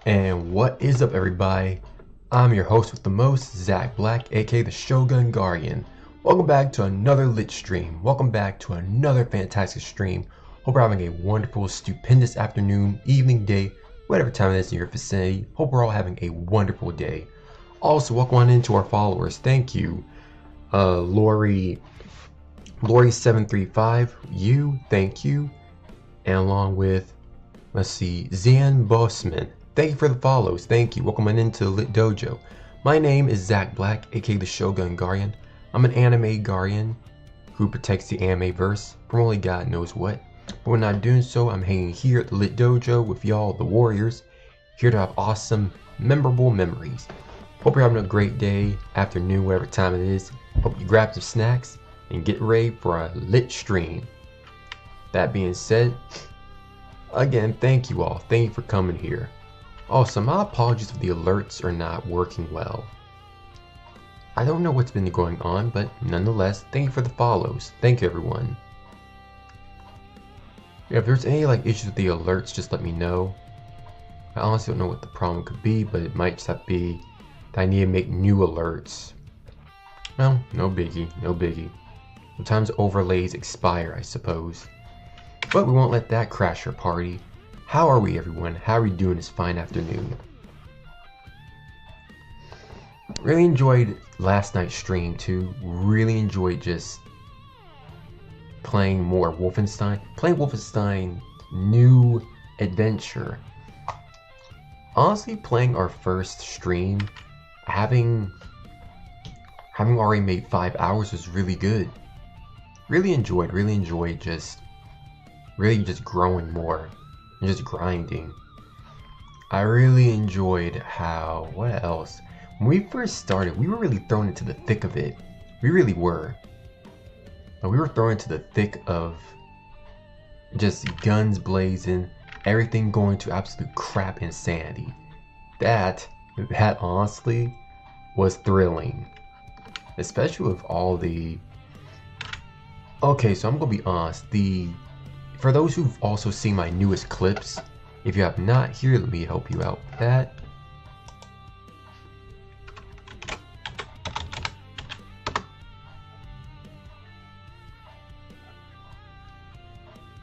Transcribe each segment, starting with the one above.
And what is up, everybody? I'm your host with the most, Zach Black, aka the Shogun Guardian. Welcome back to another lit stream. Welcome back to another fantastic stream. Hope you're having a wonderful, stupendous afternoon, evening, day, whatever time it is in your vicinity. Hope we're all having a wonderful day. Also, welcome on into our followers. Thank you, Lori735. Thank you, and along with, let's see, Zan Bossman. Thank you for the follows. Thank you. Welcome on into the Lit Dojo. My name is Zach Black, aka the Shogun Guardian. I'm an anime guardian who protects the anime verse from only God knows what. But when I'm doing so, I'm hanging here at the Lit Dojo with y'all, the warriors, here to have awesome, memorable memories. Hope you're having a great day, afternoon, whatever time it is. Hope you grab some snacks and get ready for a lit stream. That being said, again, thank you all. Thank you for coming here. Also, my apologies if the alerts are not working well. I don't know what's been going on, but nonetheless, thank you for the follows. Thank you, everyone. Yeah, if there's any issues with the alerts, just let me know. I honestly don't know what the problem could be, but it might just have to be that I need to make new alerts. Well, no biggie, no biggie. Sometimes overlays expire, I suppose. But we won't let that crash our party. How are we, everyone? How are we doing this fine afternoon? Really enjoyed last night's stream too. Really enjoyed just playing more Wolfestein. Playing Wolfestein New Adventure. Honestly, playing our first stream, having already made 5 hours was really good. Really enjoyed just growing more. Just grinding. I really enjoyed how, what else? When we first started, we were really thrown into the thick of it. We really were. We were thrown into the thick of just guns blazing, everything going to absolute crap insanity. That honestly was thrilling. Especially with all the... Okay, so I'm gonna be honest, for those who've also seen my newest clips, if you have not, here, let me help you out with that.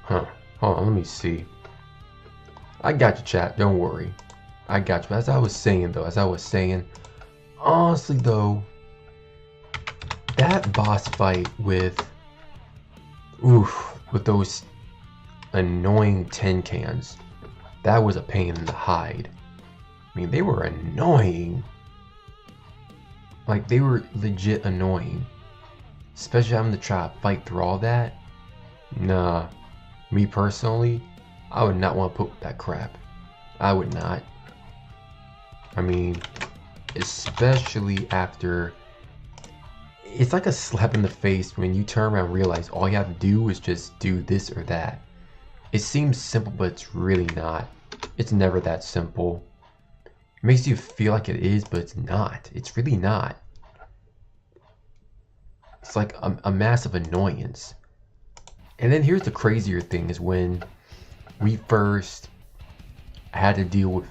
Hold on, let me see. I got you, chat, don't worry. I got you. As I was saying, honestly though, that boss fight with those annoying tin cans, that was a pain in the hide. I mean, they were annoying. They were legit annoying. Especially having to try to fight through all that. Nah, me personally, I would not want to put with that crap. I would not. I mean, especially after, it's like a slap in the face when you turn around and realize all you have to do is just do this or that. It seems simple, but it's really not. It's never that simple. It makes you feel like it is, but it's not. It's really not. It's like a massive annoyance. And then here's the crazier thing, is when we first had to deal with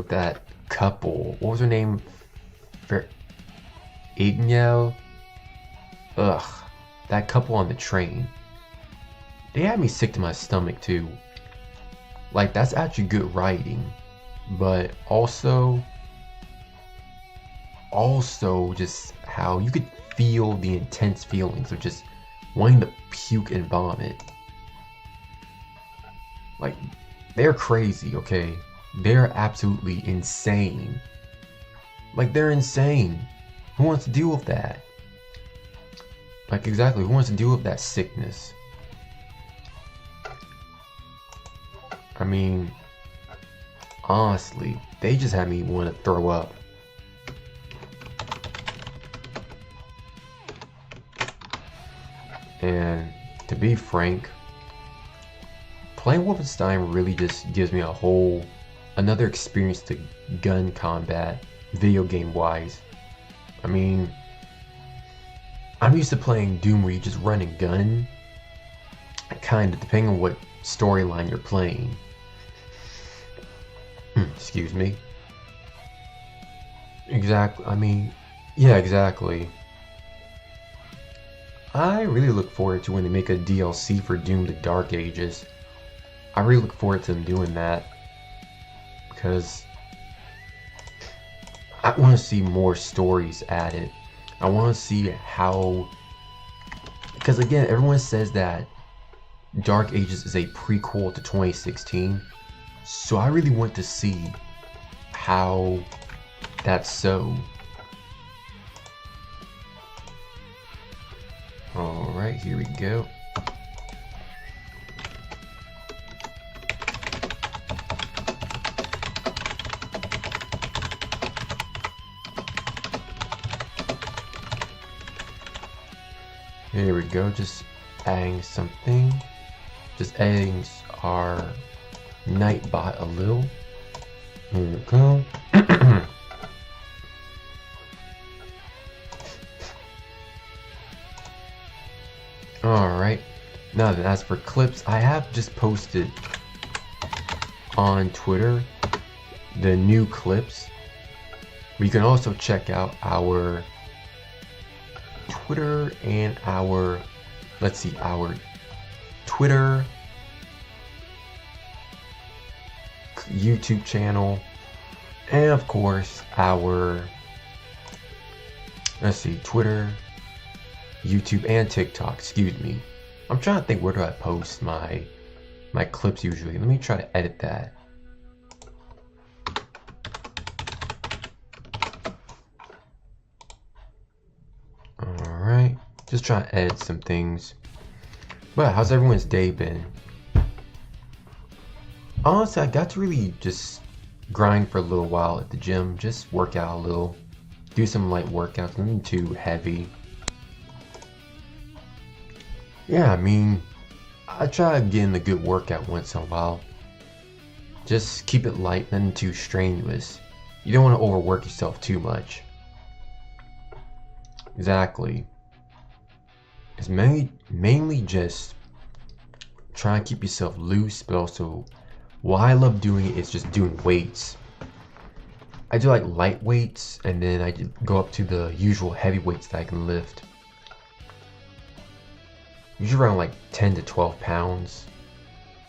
that couple. What was her name? Ignel? Ugh. That couple on the train. They had me sick to my stomach too. That's actually good writing. But also just how you could feel the intense feelings of just wanting to puke and vomit. They're crazy, okay? They're absolutely insane. They're insane. Who wants to deal with that? Exactly, who wants to deal with that sickness? I mean, honestly, they just had me want to throw up. And to be frank, playing Wolfenstein really just gives me another experience to gun combat, video game wise. I mean, I'm used to playing Doom where you just run and gun, kind of, depending on what storyline you're playing. Excuse me. Exactly. I mean, yeah, exactly. I really look forward to when they make a DLC for Doom the Dark Ages. I really look forward to them doing that because I want to see more stories added. I want to see how, because again, everyone says that Dark Ages is a prequel to 2016, so I really want to see how that's so. Alright, here we go. Here we go, just adding something. Just adding our Nightbot a little. Here we go. Alright, now then, as for clips, I have just posted on Twitter the new clips. We can also check out our Twitter and our, let's see, our Twitter, YouTube channel, and of course our, let's see, Twitter, YouTube, and TikTok. Excuse me. I'm trying to think, where do I post my clips usually? Let me try to edit that. Alright, just trying to edit some things. But how's everyone's day been? Honestly, I got to really just grind for a little while at the gym, just work out a little, do some light workouts, nothing too heavy. Yeah, I mean, I try getting a good workout once in a while. Just keep it light, nothing too strenuous. You don't want to overwork yourself too much. Exactly. It's mainly just trying to keep yourself loose, but also why I love doing it is just doing weights. I do like light weights, and then I go up to the usual heavy weights that I can lift. Usually around like 10 to 12 pounds.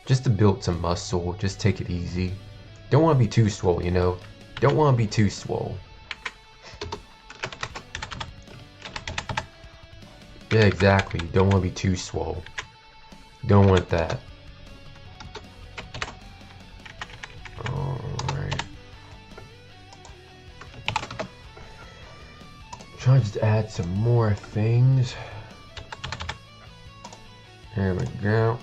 Just to build some muscle, just take it easy. Don't want to be too swole, you know? Don't want to be too swole. Yeah, exactly. Don't want to be too swole. Don't want that. Alright. Trying to just add some more things. There we go.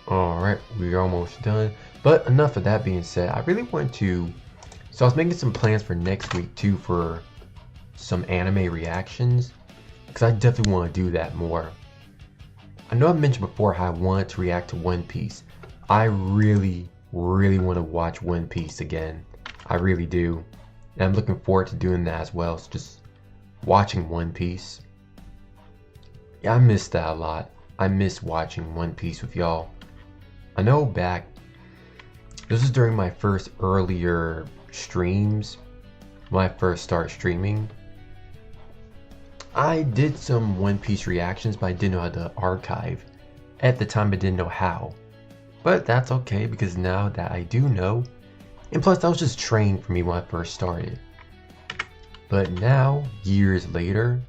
Alright, we're almost done. But enough of that being said, I really want to... So I was making some plans for next week too for some anime reactions. Because I definitely want to do that more. I know I mentioned before how I wanted to react to One Piece. I really want to watch One Piece again. I really do. And I'm looking forward to doing that as well. So just watching One Piece. Yeah, I miss that a lot. I miss watching One Piece with y'all. I know back, this was during my first earlier streams, when I first started streaming. I did some One Piece reactions, but I didn't know how to archive. At the time, I didn't know how. But that's okay, because now that I do know, and plus that was just training for me when I first started. But now, years later,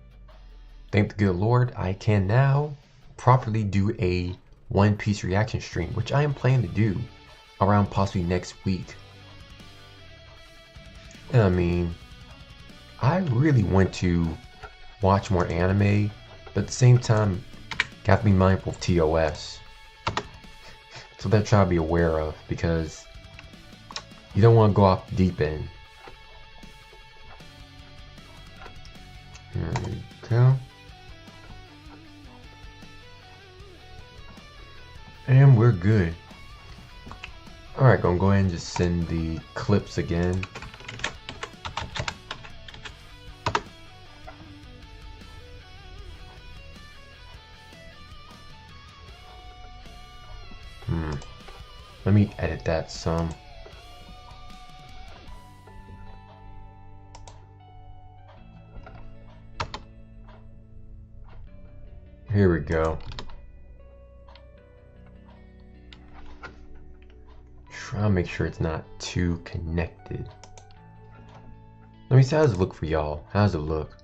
thank the good Lord, I can now properly do a One Piece reaction stream, which I am planning to do around possibly next week. And I mean, I really want to watch more anime, but at the same time, you have to be mindful of TOS. So that I try to be aware of, because you don't want to go off the deep end. There we go. And we're good. Alright, gonna go ahead and just send the clips again. me edit that some. Here we go. Try to make sure it's not too connected. Let me see, how does it look for y'all? How does it look?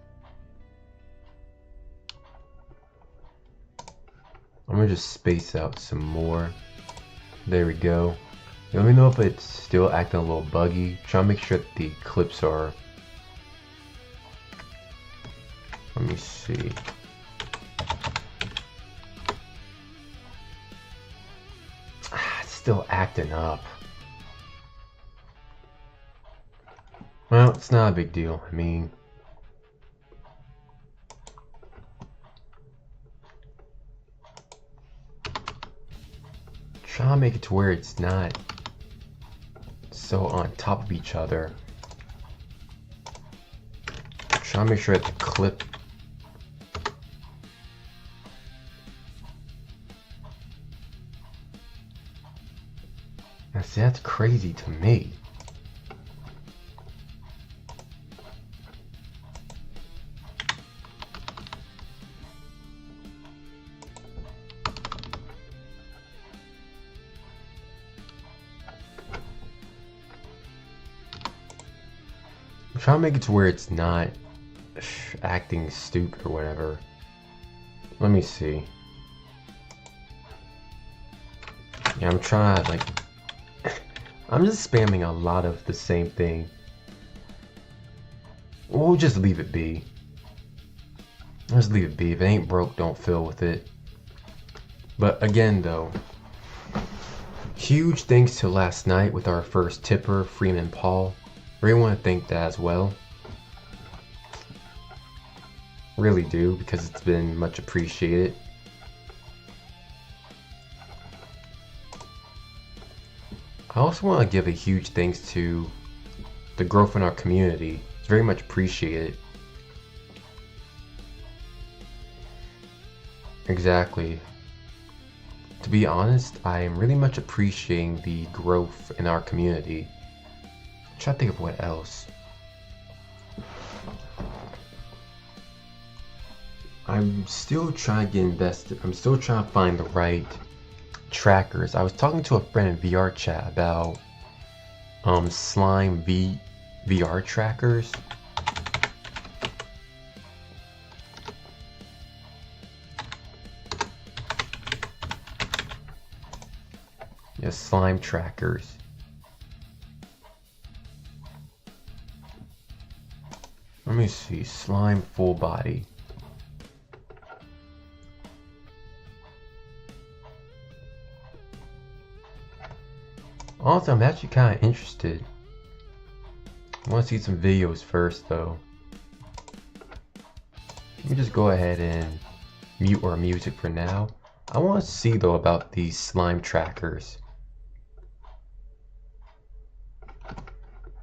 I'm gonna just space out some more. There we go. Let me know if it's still acting a little buggy. Try to make sure that the clips are... Let me see. It's still acting up. Well, it's not a big deal. I mean... Try to make it to where it's not so on top of each other. Try to make sure that the clip... Now see, that's crazy to me. Try to make it to where it's not acting stupid or whatever. Let me see. Yeah, I'm trying, like... I'm just spamming a lot of the same thing. We'll just leave it be. Just leave it be. If it ain't broke, don't fill with it. But again, though, huge thanks to last night with our first tipper, Freeman Paul. Really want to thank that as well. Really do, because it's been much appreciated. I also want to give a huge thanks to the growth in our community. It's very much appreciated. Exactly. To be honest, I am really much appreciating the growth in our community. I'm trying to think of what else. I'm still trying to get invested. I'm still trying to find the right trackers. I was talking to a friend in VR chat about slime VR trackers. Yeah, slime trackers. Let me see, slime full body. Also, I'm actually kind of interested. I want to see some videos first, though. Let me just go ahead and mute our music for now. I want to see, though, about these slime trackers.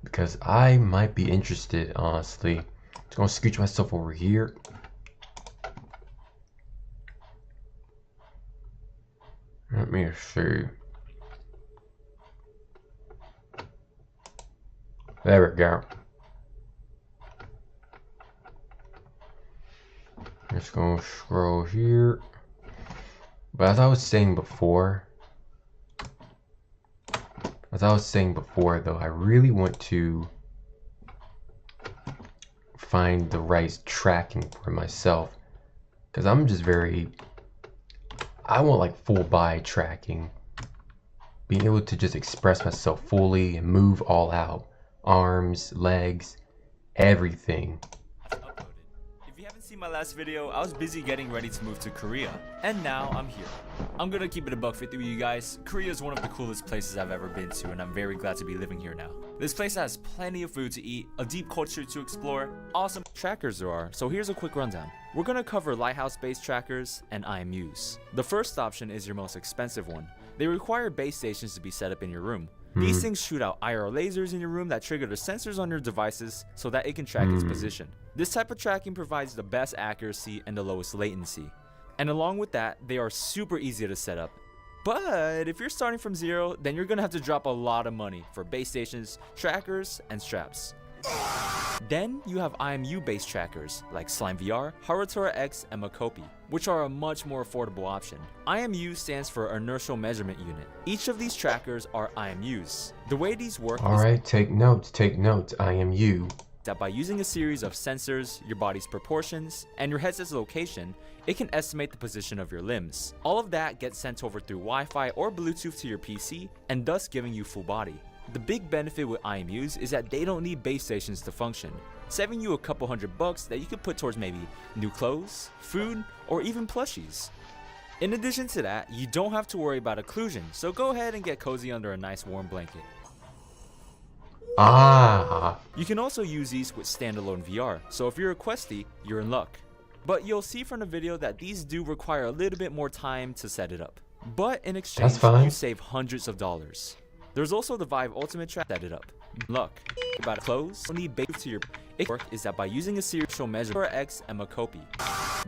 Because I might be interested, honestly. Just gonna scooch myself over here. Let me see. There we go. Just gonna scroll here. But as I was saying before, though, I really want to find the right tracking for myself, because I'm just I want like full body tracking, being able to just express myself fully and move all out, arms, legs, everything. If you haven't seen my last video, I was busy getting ready to move to Korea, and now I'm here. I'm gonna keep it a buck 50 with you guys. Korea is one of the coolest places I've ever been to, and I'm very glad to be living here now. This place has plenty of food to eat, a deep culture to explore, awesome trackers there are, so here's a quick rundown. We're gonna cover lighthouse-based trackers and IMUs. The first option is your most expensive one. They require base stations to be set up in your room. These things shoot out IR lasers in your room that trigger the sensors on your devices so that it can track its position. This type of tracking provides the best accuracy and the lowest latency. And along with that, they are super easy to set up. But if you're starting from zero, then you're gonna have to drop a lot of money for base stations, trackers, and straps. Then you have IMU based trackers like Slime VR, Harutora X, and Makopi, which are a much more affordable option. IMU stands for Inertial Measurement Unit. Each of these trackers are IMUs. The way these work Alright, take notes, IMU. that by using a series of sensors, your body's proportions, and your headset's location, it can estimate the position of your limbs. All of that gets sent over through Wi-Fi or Bluetooth to your PC, and thus giving you full body. The big benefit with IMUs is that they don't need base stations to function, saving you a couple $100 that you could put towards maybe new clothes, food, or even plushies. In addition to that, you don't have to worry about occlusion, so go ahead and get cozy under a nice warm blanket. You can also use these with standalone VR, so if you're a Questie, you're in luck. But you'll see from the video that these do require a little bit more time to set it up. But in exchange, you save hundreds of dollars. There's also the Vive Ultimate Track set it up. Luck. About clothes, only base to your work is that by using a serial measure X and Makopi.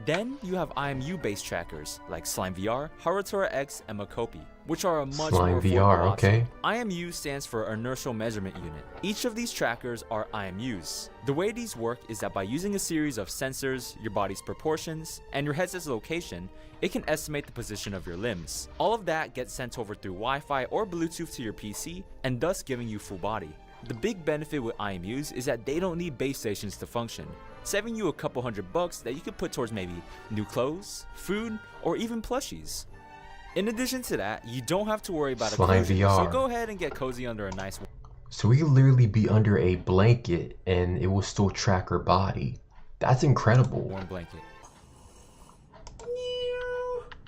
Then you have IMU based trackers like Slime VR, Harutora X, and Makopi, which are a much more affordable option. IMU stands for Inertial Measurement Unit. Each of these trackers are IMUs. The way these work is that by using a series of sensors, your body's proportions, and your headset's location, it can estimate the position of your limbs. All of that gets sent over through Wi-Fi or Bluetooth to your PC, and thus giving you full body. The big benefit with IMUs is that they don't need base stations to function, saving you a couple $100 that you could put towards maybe new clothes, food, or even plushies. In addition to that, you don't have to worry about occlusion, so go ahead and get cozy under a nice one. So we could literally be under a blanket and it will still track our body. That's incredible. Warm blanket.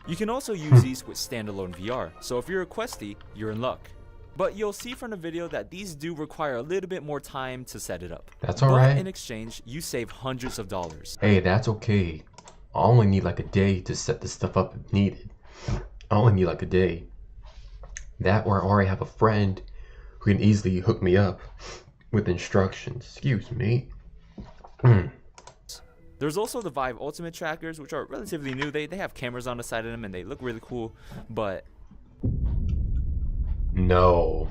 You can also use these with standalone VR, so if you're a Questie, you're in luck. But you'll see from the video that these do require a little bit more time to set it up. That's alright. But in exchange, you save hundreds of dollars. Hey, that's okay. I only need like a day to set this stuff up if needed. I only need like a day. That or I already have a friend who can easily hook me up with instructions. Excuse me. There's also the Vive Ultimate trackers, which are relatively new. They have cameras on the side of them and they look really cool, but no.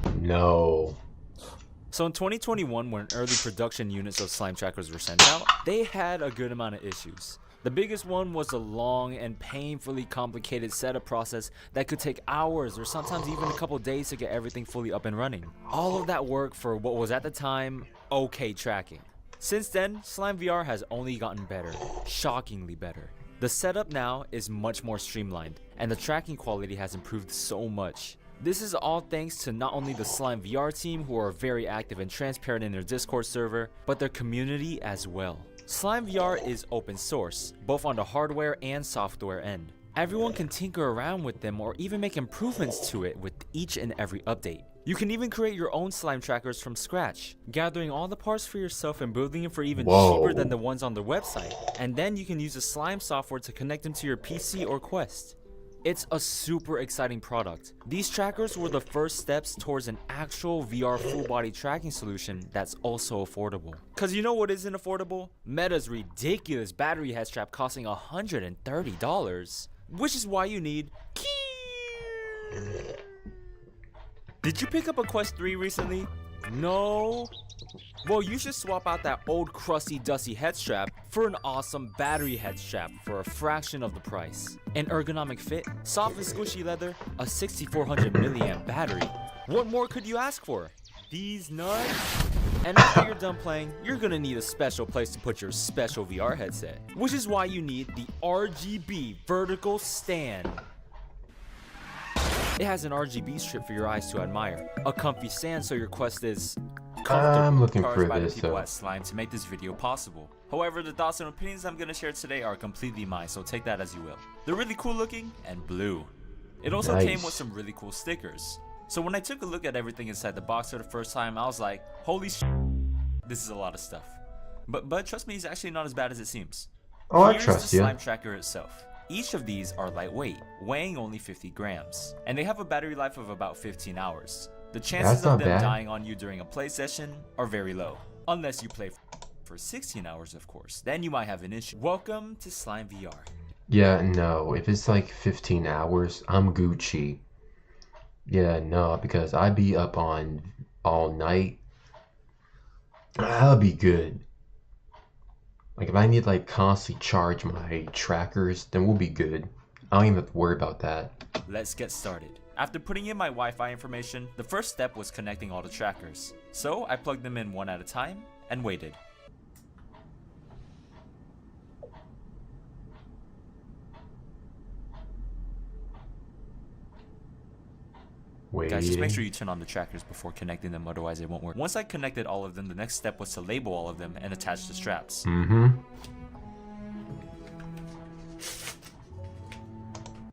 So in 2021, when early production units of slime trackers were sent out, they had a good amount of issues. The biggest one was the long and painfully complicated setup process that could take hours or sometimes even a couple days to get everything fully up and running. All of that work for what was at the time okay tracking. Since then, Slime VR has only gotten better, shockingly better. The setup now is much more streamlined, and the tracking quality has improved so much. This is all thanks to not only the Slime VR team, who are very active and transparent in their Discord server, but their community as well. Slime VR is open source, both on the hardware and software end. Everyone can tinker around with them or even make improvements to it with each and every update. You can even create your own slime trackers from scratch, gathering all the parts for yourself and building them for even cheaper than the ones on their website. And then you can use the slime software to connect them to your PC or Quest. It's a super exciting product. These trackers were the first steps towards an actual VR full body tracking solution that's also affordable. Cause you know what isn't affordable? Meta's ridiculous battery head strap costing $130, which is why you need Did you pick up a Quest 3 recently? No? Well, you should swap out that old crusty dusty head strap for an awesome battery head strap for a fraction of the price. An ergonomic fit, soft and squishy leather, a 6400 milliamp battery. What more could you ask for? These nuts? And after you're done playing, you're gonna need a special place to put your special VR headset, which is why you need the RGB vertical stand. It has an RGB strip for your eyes to admire, a comfy stand so your Quest is I'm looking for by this. The people at Slime to make this video possible. However, the thoughts and opinions I'm going to share today are completely mine, so take that as you will. They're really cool looking and blue. It also came with some really cool stickers. So when I took a look at everything inside the box for the first time, I was like, holy sh**, this is a lot of stuff. But trust me, it's actually not as bad as it seems. Oh, I Here's trust the you. slime tracker itself. Each of these are lightweight, weighing only 50 grams, and they have a battery life of about 15 hours. The chances of them dying on you during a play session are very low, unless you play for 16 hours, of course. Then you might have an issue. Welcome to Slime VR. Yeah, no, if it's like 15 hours, I'm Gucci. Yeah, no, because I'd be up on all night. That'll be good. Like if I need like constantly charge my trackers, then we'll be good. I don't even have to worry about that. Let's get started. After putting in my Wi-Fi information, the first step was connecting all the trackers. So I plugged them in one at a time and waited. Guys, just make sure you turn on the trackers before connecting them, otherwise it won't work. Once I connected all of them, the next step was to label all of them and attach the straps.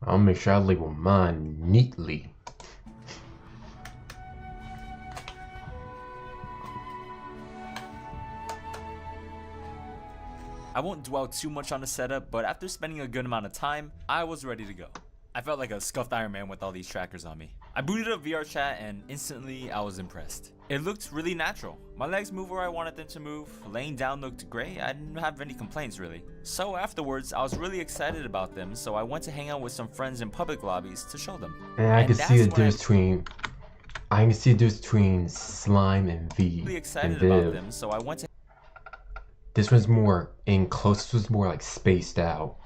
I'll make sure I label mine neatly. I won't dwell too much on the setup, but after spending a good amount of time, I was ready to go. I felt like a scuffed Iron Man with all these trackers on me. I booted up VRChat and instantly I was impressed. It looked really natural. My legs moved where I wanted them to move, laying down looked great, I didn't have any complaints really. So afterwards, I was really excited about them, so I went to hang out with some friends in public lobbies to show them. And I can see the difference between slime and V. Really excited about them, so I went to. This one's more in close, this was more like spaced out.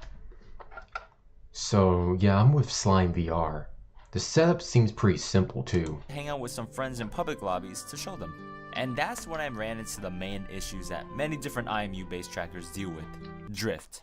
So yeah, I'm with Slime VR. The setup seems pretty simple too. Hang out with some friends in public lobbies to show them. And that's when I ran into the main issues that many different IMU based trackers deal with. Drift.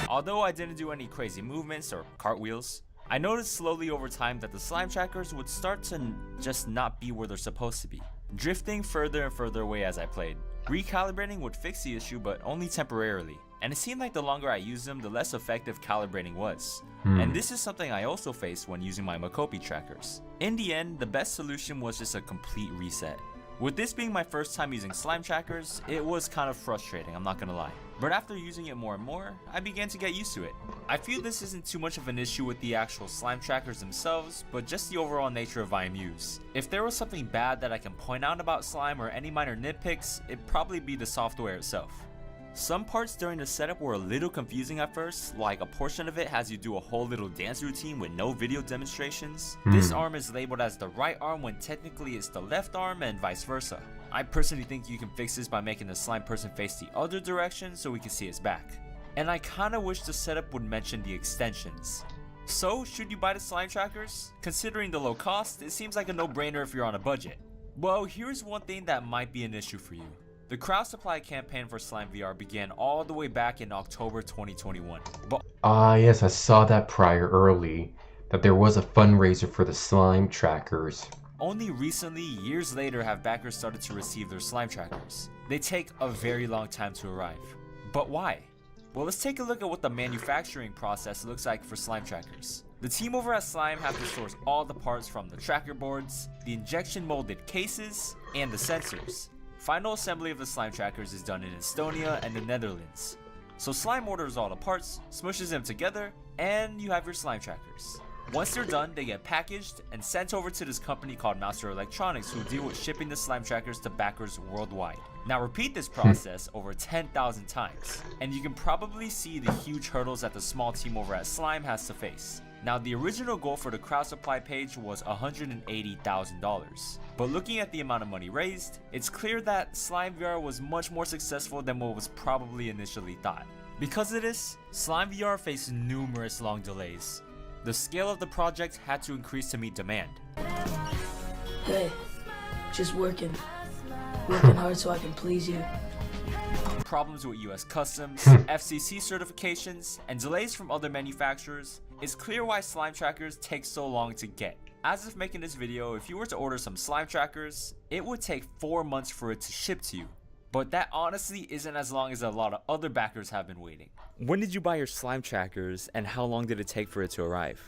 Although I didn't do any crazy movements or cartwheels, I noticed slowly over time that the slime trackers would start to just not be where they're supposed to be, drifting further and further away as I played. Recalibrating would fix the issue, but only temporarily. And it seemed like the longer I used them, the less effective calibrating was. And this is something I also faced when using my Makopi trackers. In the end, the best solution was just a complete reset. With this being my first time using slime trackers, it was kind of frustrating, I'm not gonna lie. But after using it more and more, I began to get used to it. I feel this isn't too much of an issue with the actual slime trackers themselves, but just the overall nature of IMUs. If there was something bad that I can point out about slime or any minor nitpicks, it'd probably be the software itself. Some parts during the setup were a little confusing at first, like a portion of it has you do a whole little dance routine with no video demonstrations. This arm is labeled as the right arm when technically it's the left arm and vice versa. I personally think you can fix this by making the slime person face the other direction so we can see its back. And I kinda wish the setup would mention the extensions. So, should you buy the slime trackers? Considering the low cost, it seems like a no-brainer if you're on a budget. Well, here's one thing that might be an issue for you. The crowd supply campaign for Slime VR began all the way back in October 2021. Yes, I saw that prior early, that there was a fundraiser for the slime trackers. Only recently, years later, have backers started to receive their slime trackers. They take a very long time to arrive. But why? Well, let's take a look at what the manufacturing process looks like for slime trackers. The team over at Slime have to source all the parts from the tracker boards, the injection molded cases, and the sensors. Final assembly of the slime trackers is done in Estonia and the Netherlands. So Slime orders all the parts, smushes them together, and you have your slime trackers. Once they're done, they get packaged and sent over to this company called Master Electronics, who deal with shipping the slime trackers to backers worldwide. Now repeat this process over 10,000 times, and you can probably see the huge hurdles that the small team over at Slime has to face. Now the original goal for the crowd supply page was $180,000, but looking at the amount of money raised, it's clear that Slime VR was much more successful than what was probably initially thought. Because of this, Slime VR faced numerous long delays. The scale of the project had to increase to meet demand. Hey, just working hard so I can please you. Problems with US Customs, FCC certifications, and delays from other manufacturers. It's clear why slime trackers take so long to get. As of making this video, if you were to order some slime trackers, it would take 4 months for it to ship to you. But that honestly isn't as long as a lot of other backers have been waiting. When did you buy your slime trackers and how long did it take for it to arrive?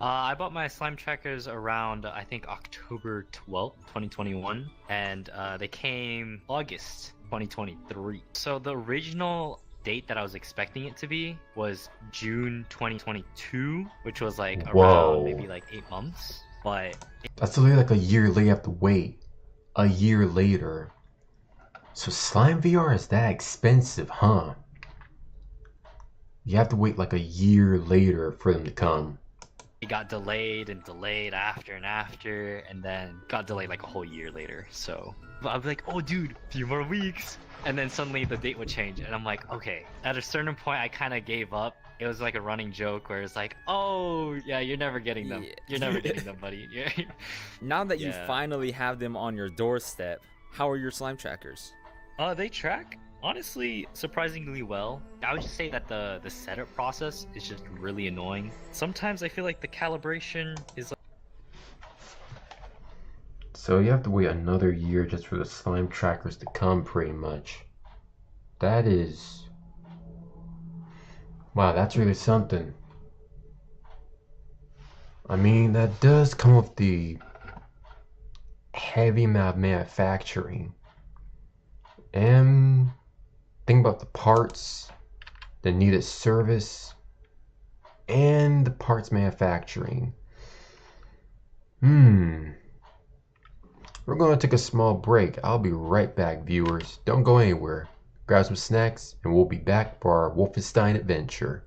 I bought my slime trackers around, I think, October 12th, 2021, and they came August 2023. So the original date that I was expecting it to be was June 2022, which was like around maybe like 8 months. But that's literally like a year later. You have to wait a year later. So Slime VR is that expensive, huh? You have to wait like a year later for them to come. it got delayed and delayed after and after, and then got delayed like a whole year later. So I'd be like, oh dude, a few more weeks, and then suddenly the date would change, and I'm like, okay. At a certain point, I kind of gave up. It was like a running joke where it's like, oh yeah, you're never getting them. Yeah. You're never getting them, buddy. Now that you Yeah. finally have them on your doorstep, how are your slime trackers? They track honestly surprisingly well. I would just say that the setup process is just really annoying. Sometimes I feel like the calibration is like, So you have to wait another year just for the slime trackers to come, pretty much. That is... Wow, that's really something. I mean, that does come with the heavy amount of manufacturing. And think about the parts, the needed service, and the parts manufacturing. We're going to take a small break. I'll be right back, viewers. Don't go anywhere. Grab some snacks, and we'll be back for our Wolfestein adventure.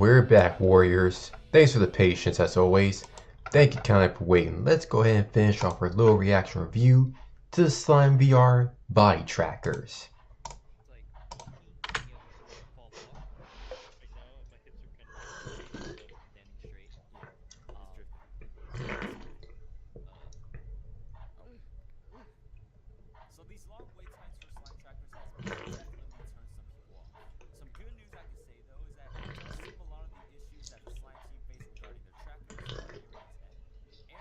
we're back, warriors. Thanks for the patience as always. Thank you kindly for waiting. Let's go ahead and finish off our little reaction review to the Slime VR body trackers. So these long wait times for slime trackers has definitely turned some people off. Some good news I can say though is that it does seem a lot of the issues that the slime team faced regarding their trackers are nearing its end.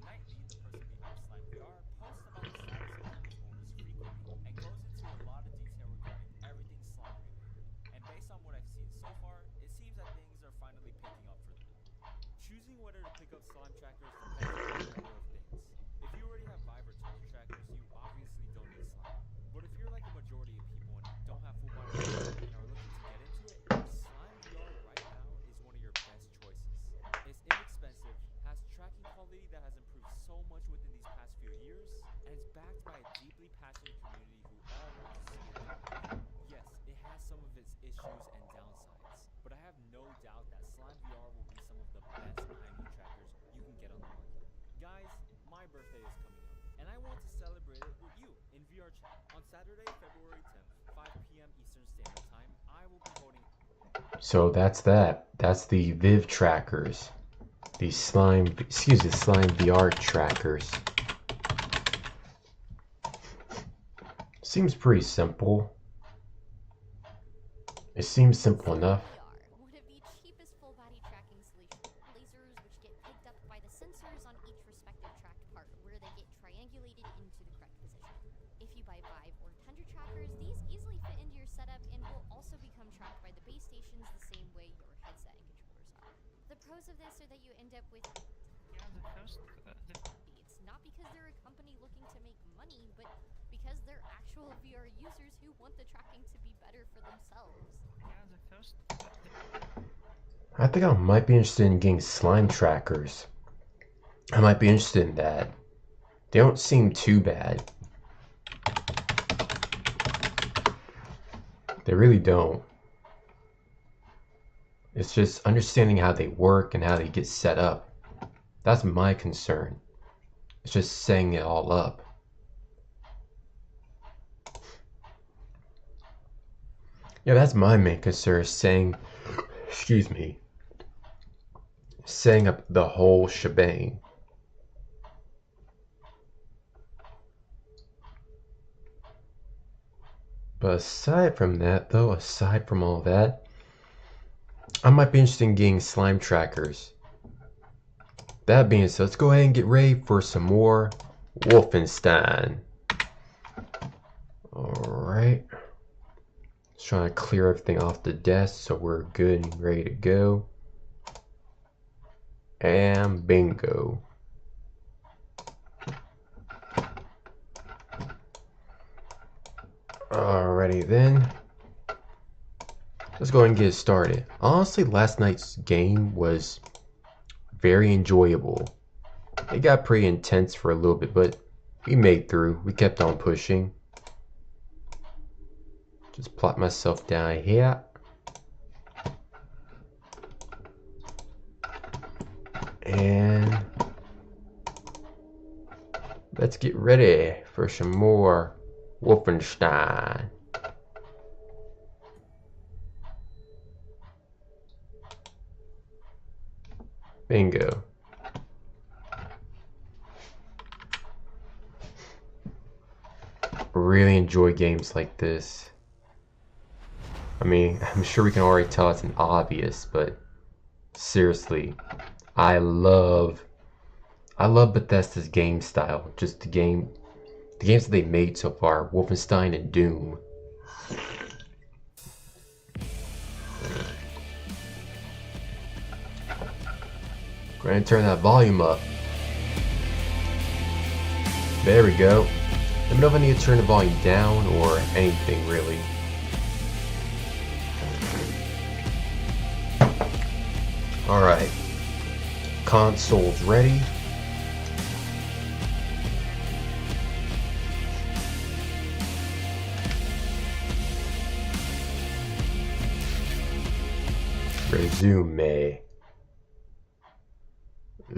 Nightly, the person behind Slime VR, posts about the status of one of his orders frequently and goes into a lot of detail regarding everything slime related. And based on what I've seen so far, it seems that things are finally picking up for them. Choosing whether to pick up slime trackers depends on a number of things. If you already have Vive or Touch trackers, you obviously don't need slime. But if you're like a majority of people and don't have full body trackers and are looking to get into it, Slime VR right now is one of your best choices. It's inexpensive, has tracking quality that has improved so much within these past few years, and is backed by a deeply passionate community who all want to see it through. Yes, it has some of its issues and downsides, but I have no doubt that Slime VR will be some of the best IMU trackers you can get on the market. Guys, my birthday is coming up, and I want to celebrate it with you in VR chat. On Saturday, February 10th, 5 p.m. Eastern Standard Time, I will be voting. So that's that. That's the Viv trackers. The Slime VR trackers. Seems pretty simple. It seems simple enough. One of the cheapest full body tracking solutions. Lasers which get picked up by the sensors on each respective tracked part where they get triangulated into the correct position. If you buy Vive or Tundra trackers, these easily fit into your setup and will also become tracked by the base stations the same way your headset and controllers are. The pros of this are that you end up with it's not because they're a company looking to make money, but because they're actual VR users who want the tracking to be better for themselves. I think I might be interested in getting slime trackers. I might be interested in that. They don't seem too bad. They really don't. It's just understanding how they work and how they get set up. That's my concern. It's just setting it all up. Yeah, that's my main concern, setting up the whole shebang. But aside from that, though, aside from all that, I might be interested in getting slime trackers. That being said, let's go ahead and get ready for some more Wolfestein. Alright. Just trying to clear everything off the desk so we're good and ready to go. And bingo. Alrighty then. Let's go ahead and get started. Honestly, last night's game was very enjoyable. It got pretty intense for a little bit, but we made through. We kept on pushing. Just plot myself down here. And let's get ready for some more Wolfestein. Bingo. Really enjoy games like this. I mean, I'm sure we can already tell it's an obvious, but seriously, I love Bethesda's game style. Just the games that they made so far, Wolfenstein and Doom. Go ahead and turn that volume up. There we go. Let me know if I need to turn the volume down or anything really. Alright. Console's ready. Resume.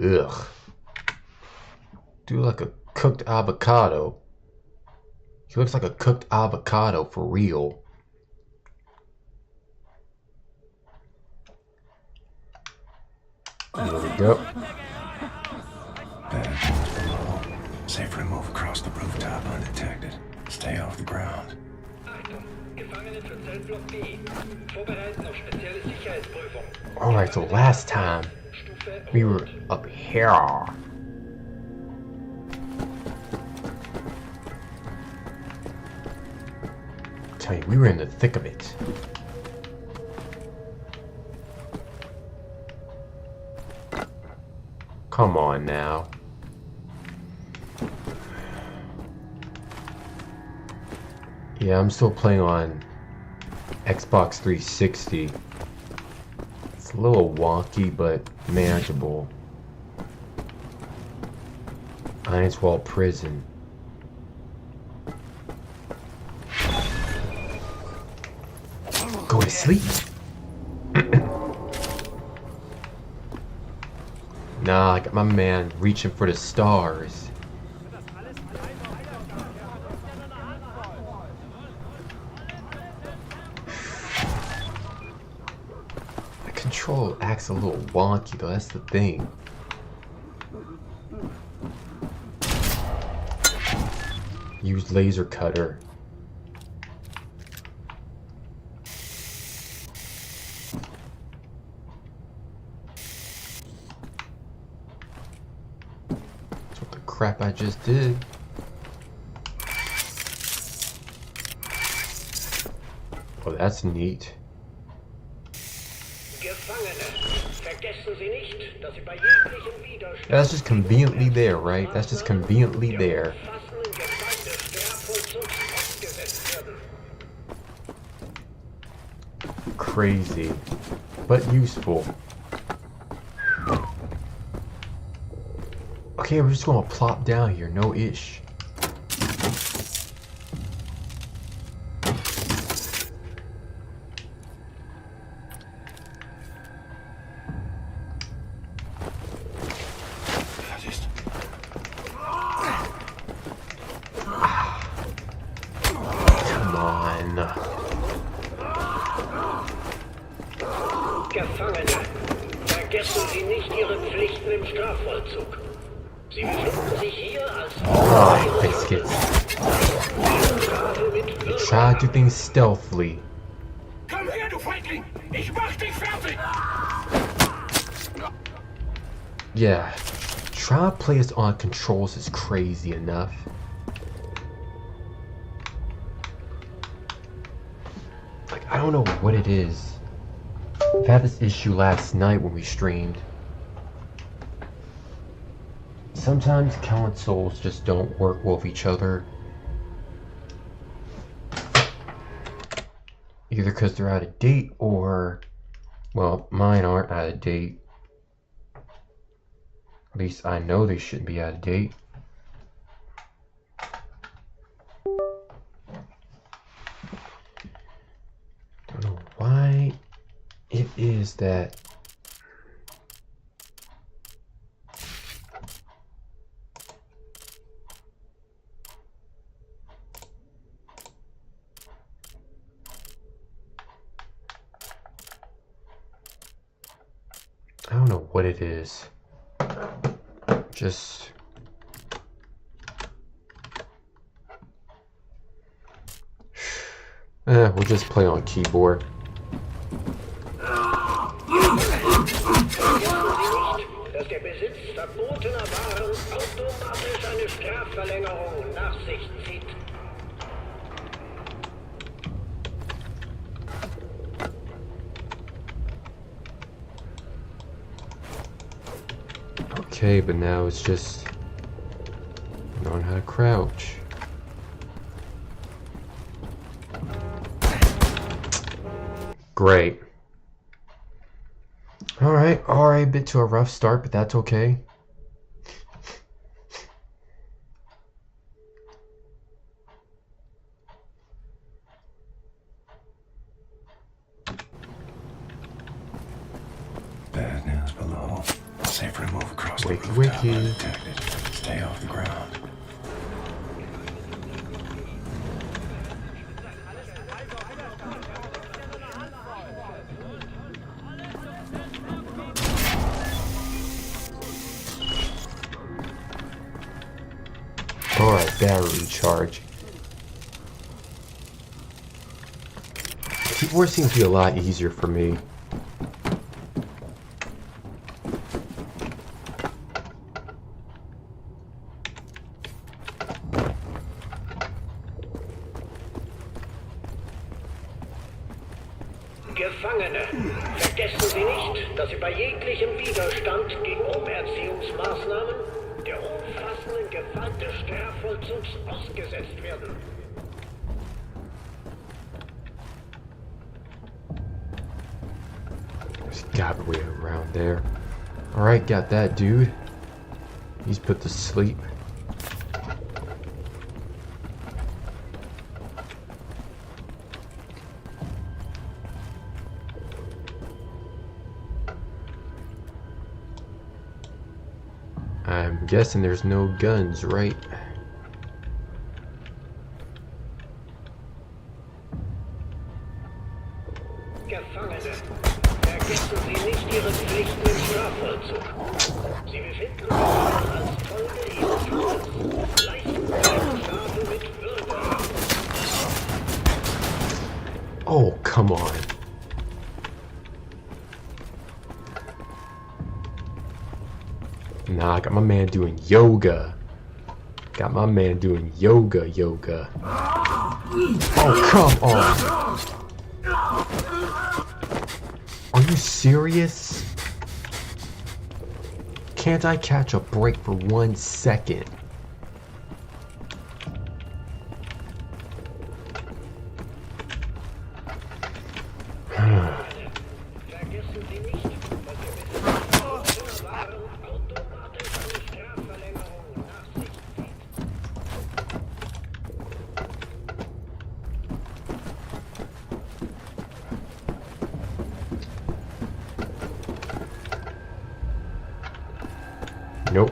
Ugh. Dude, like a cooked avocado. He looks like a cooked avocado for real. There we go. Safe to move across the rooftop undetected. Stay off the ground. Alright, so last time we were up here. Tell you, we were in the thick of it. Come on now. Yeah, I'm still playing on Xbox 360. It's a little wonky, but manageable. Ironswall Prison. Go to sleep. Nah, I got my man reaching for the stars. The control acts a little wonky though, that's the thing. Use laser cutter. Crap I just did. Oh, that's neat. That's just conveniently there, right? That's just conveniently there. Crazy, but useful. Okay, we're just gonna plop down here, no ish. Come on. Gefangene, vergessen Sie nicht Ihre Pflichten im Strafvollzug. Sie befinden sich hier als Oh, biscuits. They try to do things stealthily. Komm her, du Feigling! Ich mach dich fertig! Yeah, trying to play us on controls is crazy enough. Like, I don't know what it is. I've had this issue last night when we streamed. Sometimes consoles just don't work well with each other. Either because they're out of date or, well, mine aren't out of date. At least I know they shouldn't be out of date. Don't know why it is that I don't know what it is. Just we'll just play on keyboard. Dass der Besitz verbotener Waren automatisch eine Strafverlängerung nach sich zieht. Okay, but now it's just knowing how to crouch. Great. Alright, a bit to a rough start, but that's okay. Safer to move across the Wakey, rooftop wakey. undetected. Stay off the ground. Alright, battery charge. Keyboard seems to be a lot easier for me. Gefangene, vergessen Sie nicht, dass Sie bei jeglichem Widerstand gegen Umerziehungsmaßnahmen der umfassenden Gewalt des Strafvollzugs ausgesetzt werden. There's got way around there. Alright, got that dude. He's put to sleep. I'm guessing there's no guns, right? Gefangene, vergessen Sie nicht Ihre Pflichten im Strafvollzug. Sie befinden sich als Folge Ihres Handels. Leisten Sie Ihre Strafe mit Würde. Oh, come on. Nah, I got my man doing yoga. Got my man doing yoga. Oh, come on. Are you serious? Can't I catch a break for 1 second? Vergessen Sie nicht, dass Sie mit Waren automatisch eine Strafverlängerung nach sich zieht. Nope.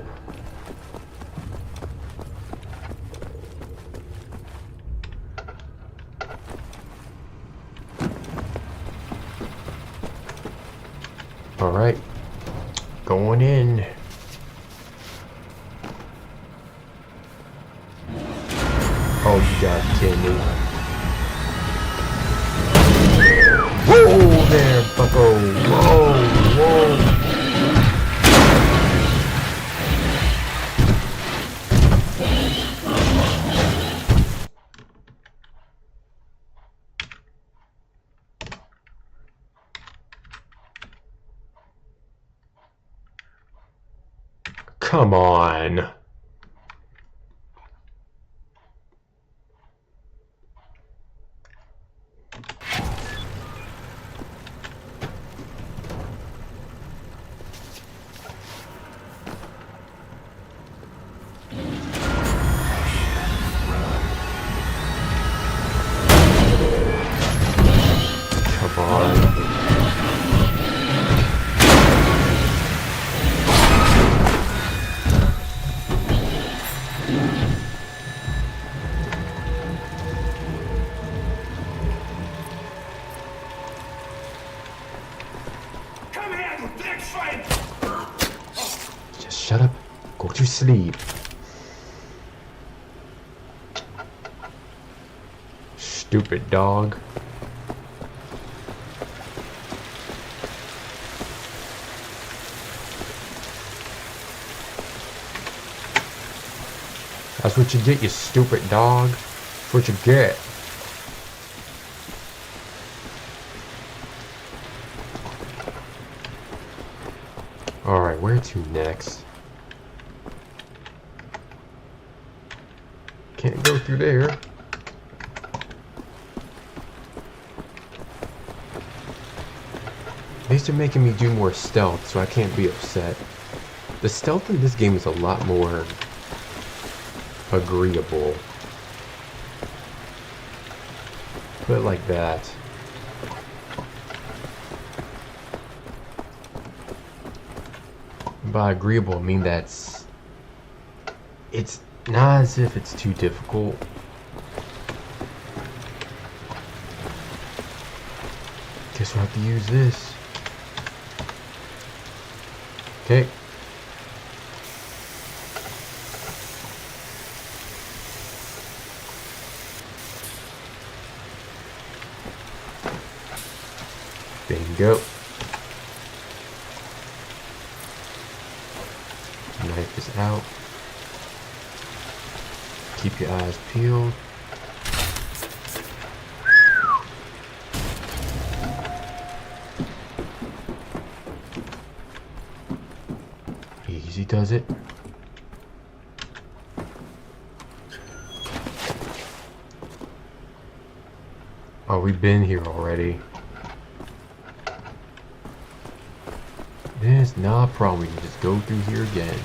Alright. Going in. Oh, you gotta be kidding me. Whoa there, bucko. Whoa. Come on. Come on. Just shut up. Go to sleep. Stupid dog. That's what you get, you stupid dog. That's what you get. Alright, where to next? Can't go through there. At least they're making me do more stealth, so I can't be upset. The stealth in this game is a lot more agreeable. Put it like that. by agreeable, I mean it's not as if it's too difficult. Guess we'll have to use this. Okay. Bingo. Knife is out. Keep your eyes peeled. Easy does it. Oh, we've been here already. It's not a problem. We can just go through here again.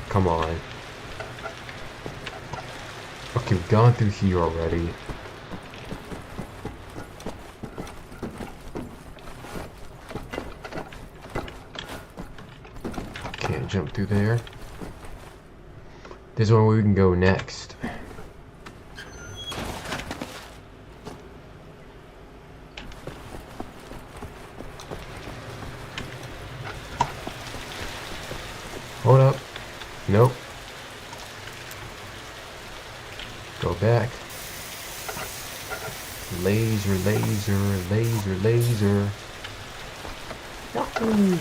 Come on. Okay, we've gone through here already. Can't jump through there. This is where we can go next. Hold up. Nope. Go back. Laser, laser, laser, laser. Yahoo!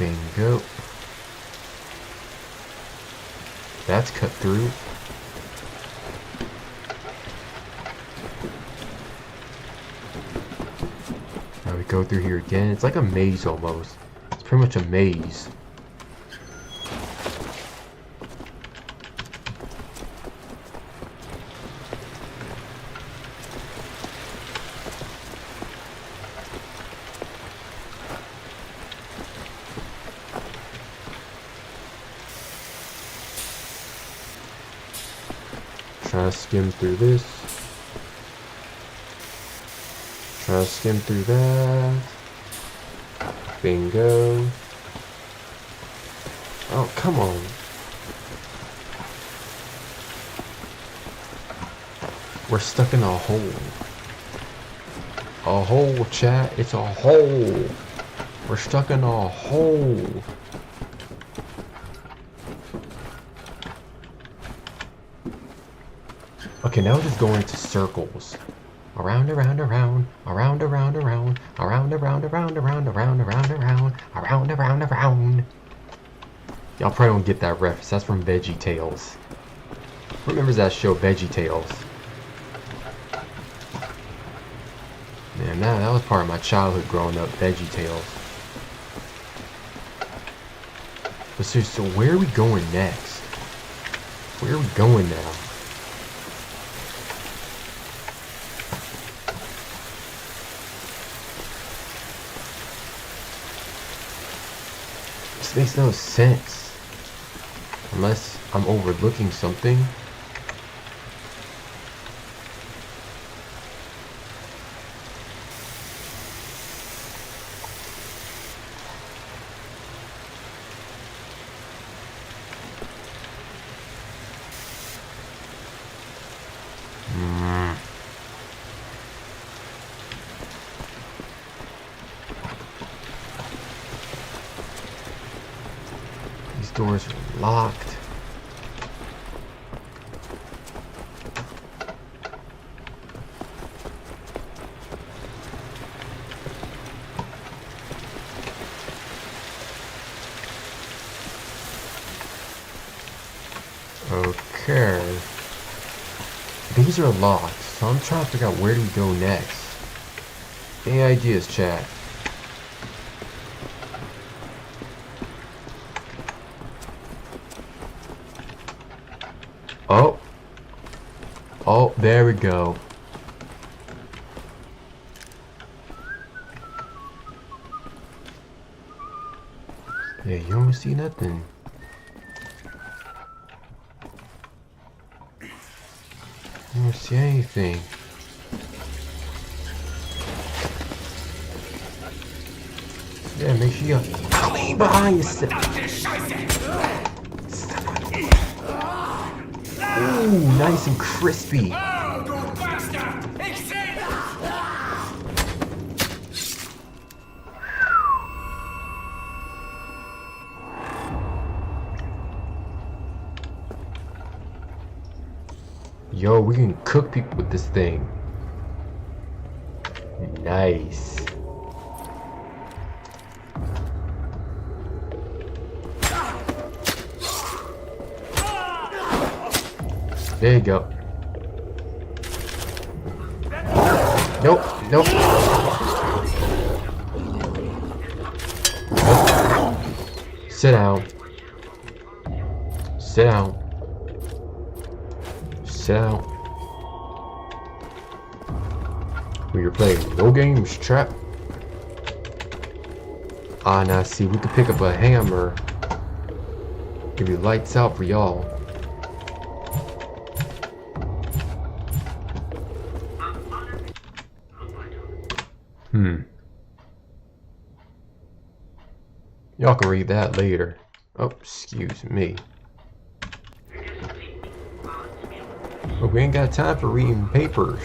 Bingo. That's cut through. Now we go through here again. It's like a maze almost. It's pretty much a maze. Trying to skim through this. Trying to skim through that. Bingo. Oh, come on. We're stuck in a hole. A hole, chat. It's a hole. We're stuck in a hole. Okay, now we're just going into circles. Around, around, around, around, around, around, around, around, around, around, around, around, around, around, around. Y'all probably don't get that reference. That's from VeggieTales. Who remembers that show, VeggieTales? Man, that was part of my childhood growing up, VeggieTales. But seriously, so where are we going next? Where are we going now? This makes no sense. Unless I'm overlooking something. These doors are locked. Okay. These are locked, so I'm trying to figure out where do we go next. Any ideas, chat? Oh, There we go. Yeah, you don't see nothing. You don't see anything. Yeah, make sure you clean behind yourself. Ooh, nice and crispy. Yo, we can cook people with this thing. Nice. There you go. Nope, nope. Nope. Sit down. Sit down. Sit down. We are playing no games, trap. Ah, now see, we could pick up a hammer. Give you lights out for y'all. Y'all can read that later. Oh, excuse me. But we ain't got time for reading papers.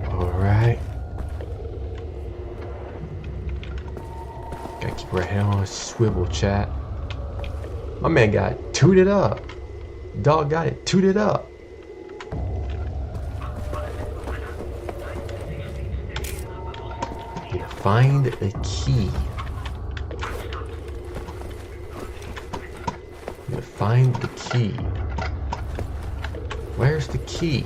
Alright. Gotta keep our head on a swivel, chat. My man got tooted up. Dog got it tooted up. You find a key. You find the key. Where's the key?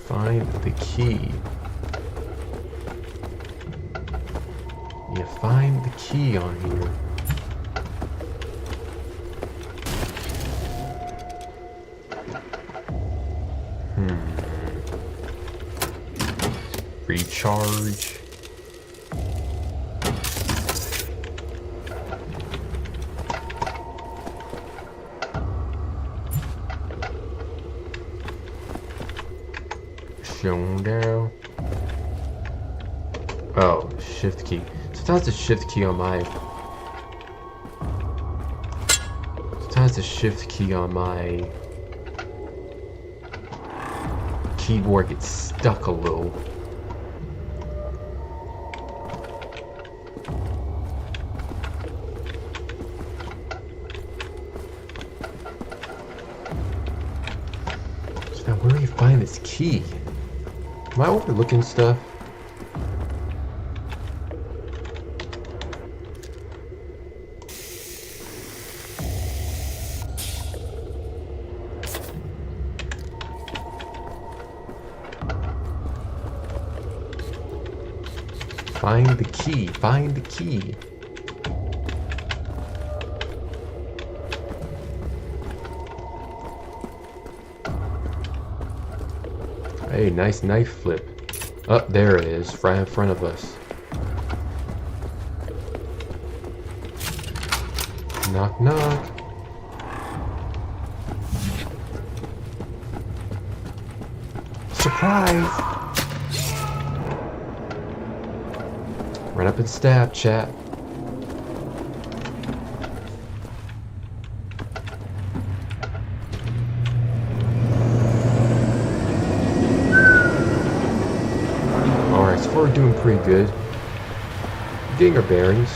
Find the key. You find the key on here. Recharge. Showdown. Oh, shift key. Sometimes the shift key on my... Sometimes the shift key on my keyboard gets stuck a little. So now where do you find this key? Am I overlooking stuff? Find the key. Find the key. Hey, nice knife flip. Oh, there it is, right in front of us. Knock, knock. Surprise! Run up and stab, chat. Alright, so we're doing pretty good. Getting our bearings.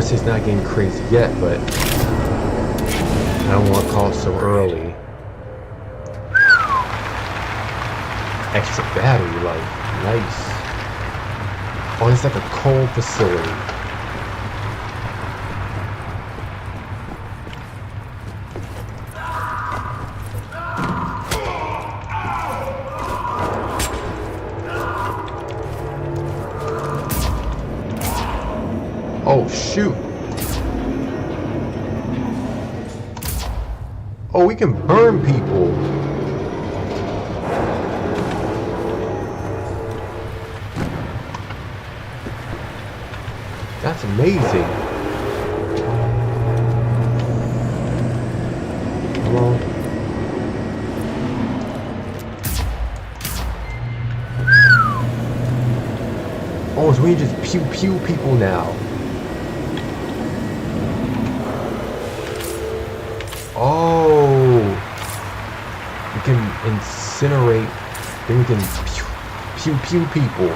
It's not getting crazy yet, but I don't want to call so early. extra battery life. Nice. Oh, it's like a coal facility. Oh, shoot. Oh, we can burn people. That's amazing. Come on. Oh, so we can just pew pew people now. Oh, we can incinerate, then we can pew pew people.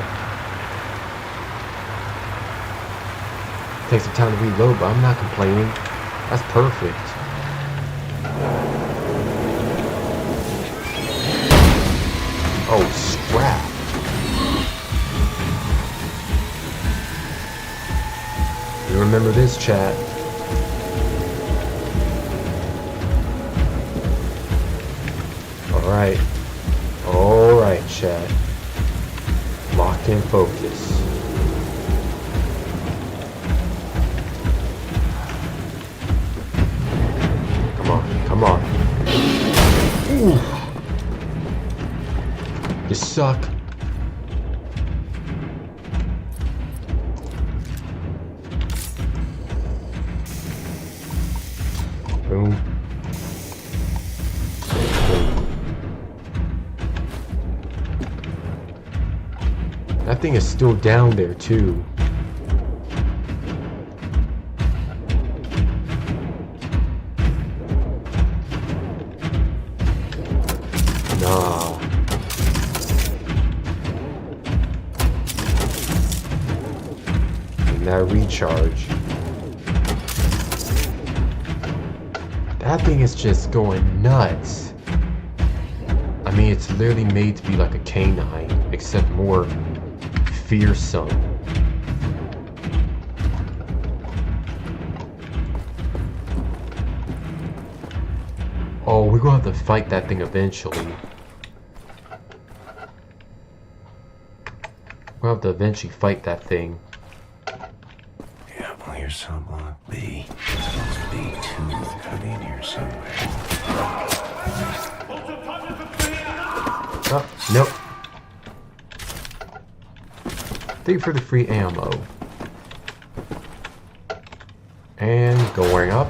Takes some time to reload, but I'm not complaining. That's perfect. Oh, scrap. You remember this, chat. Alright. Alright, chat. Locked in focus. Come on. Ooh. You suck. Boom. That thing is still down there too. Nah. And that recharge. That thing is just going nuts. I mean, it's literally made to be like a canine, except more fearsome. Oh, we're gonna have to fight that thing eventually. We'll have to eventually fight that thing. Yeah, well, here's cell block B. It's supposed to be two. Gotta be in here somewhere. Oh, nope. Thank you for the free ammo. And going up.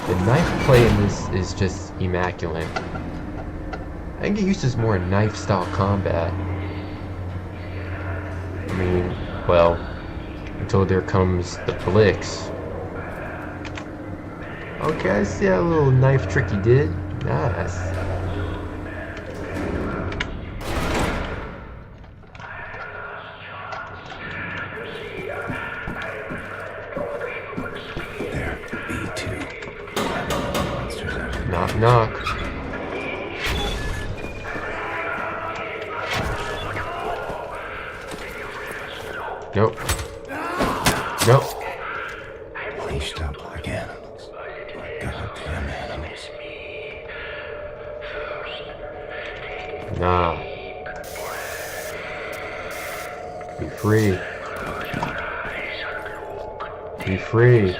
The knife play in this is just immaculate. I think it uses more knife style combat. I mean, well, until there comes the Blix. Okay, I see that little knife trick you did. Nice. There, B2. Knock, knock. Nope. Nope. Leashed up like animals. Goddamn animals. Nah. Be free. Be free.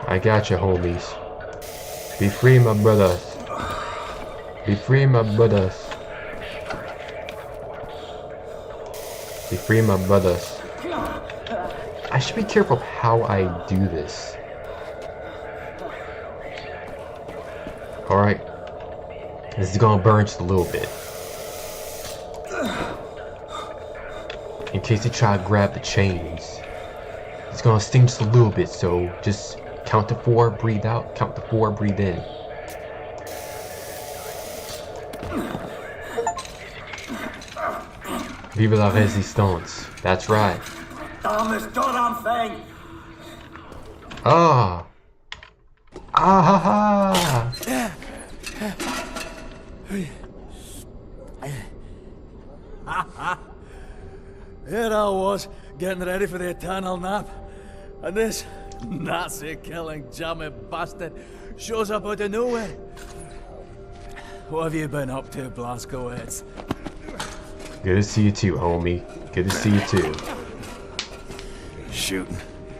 I got you, homies. Be free, my brothers. Be free, my brothers. Be free, my brothers. I should be careful of how I do this. Alright. This is gonna burn just a little bit. In case they try to grab the chains. It's gonna sting just a little bit, so just count to 4, breathe out, count to 4, breathe in. Vive la résistance. That's right. Ah. Ah ha ha! Here I was, getting ready for the eternal nap. And this Nazi-killing jammy bastard shows up out of nowhere. What have you been up to, Blazkowicz? Good to see you too, homie. Good to see you too. Shooting,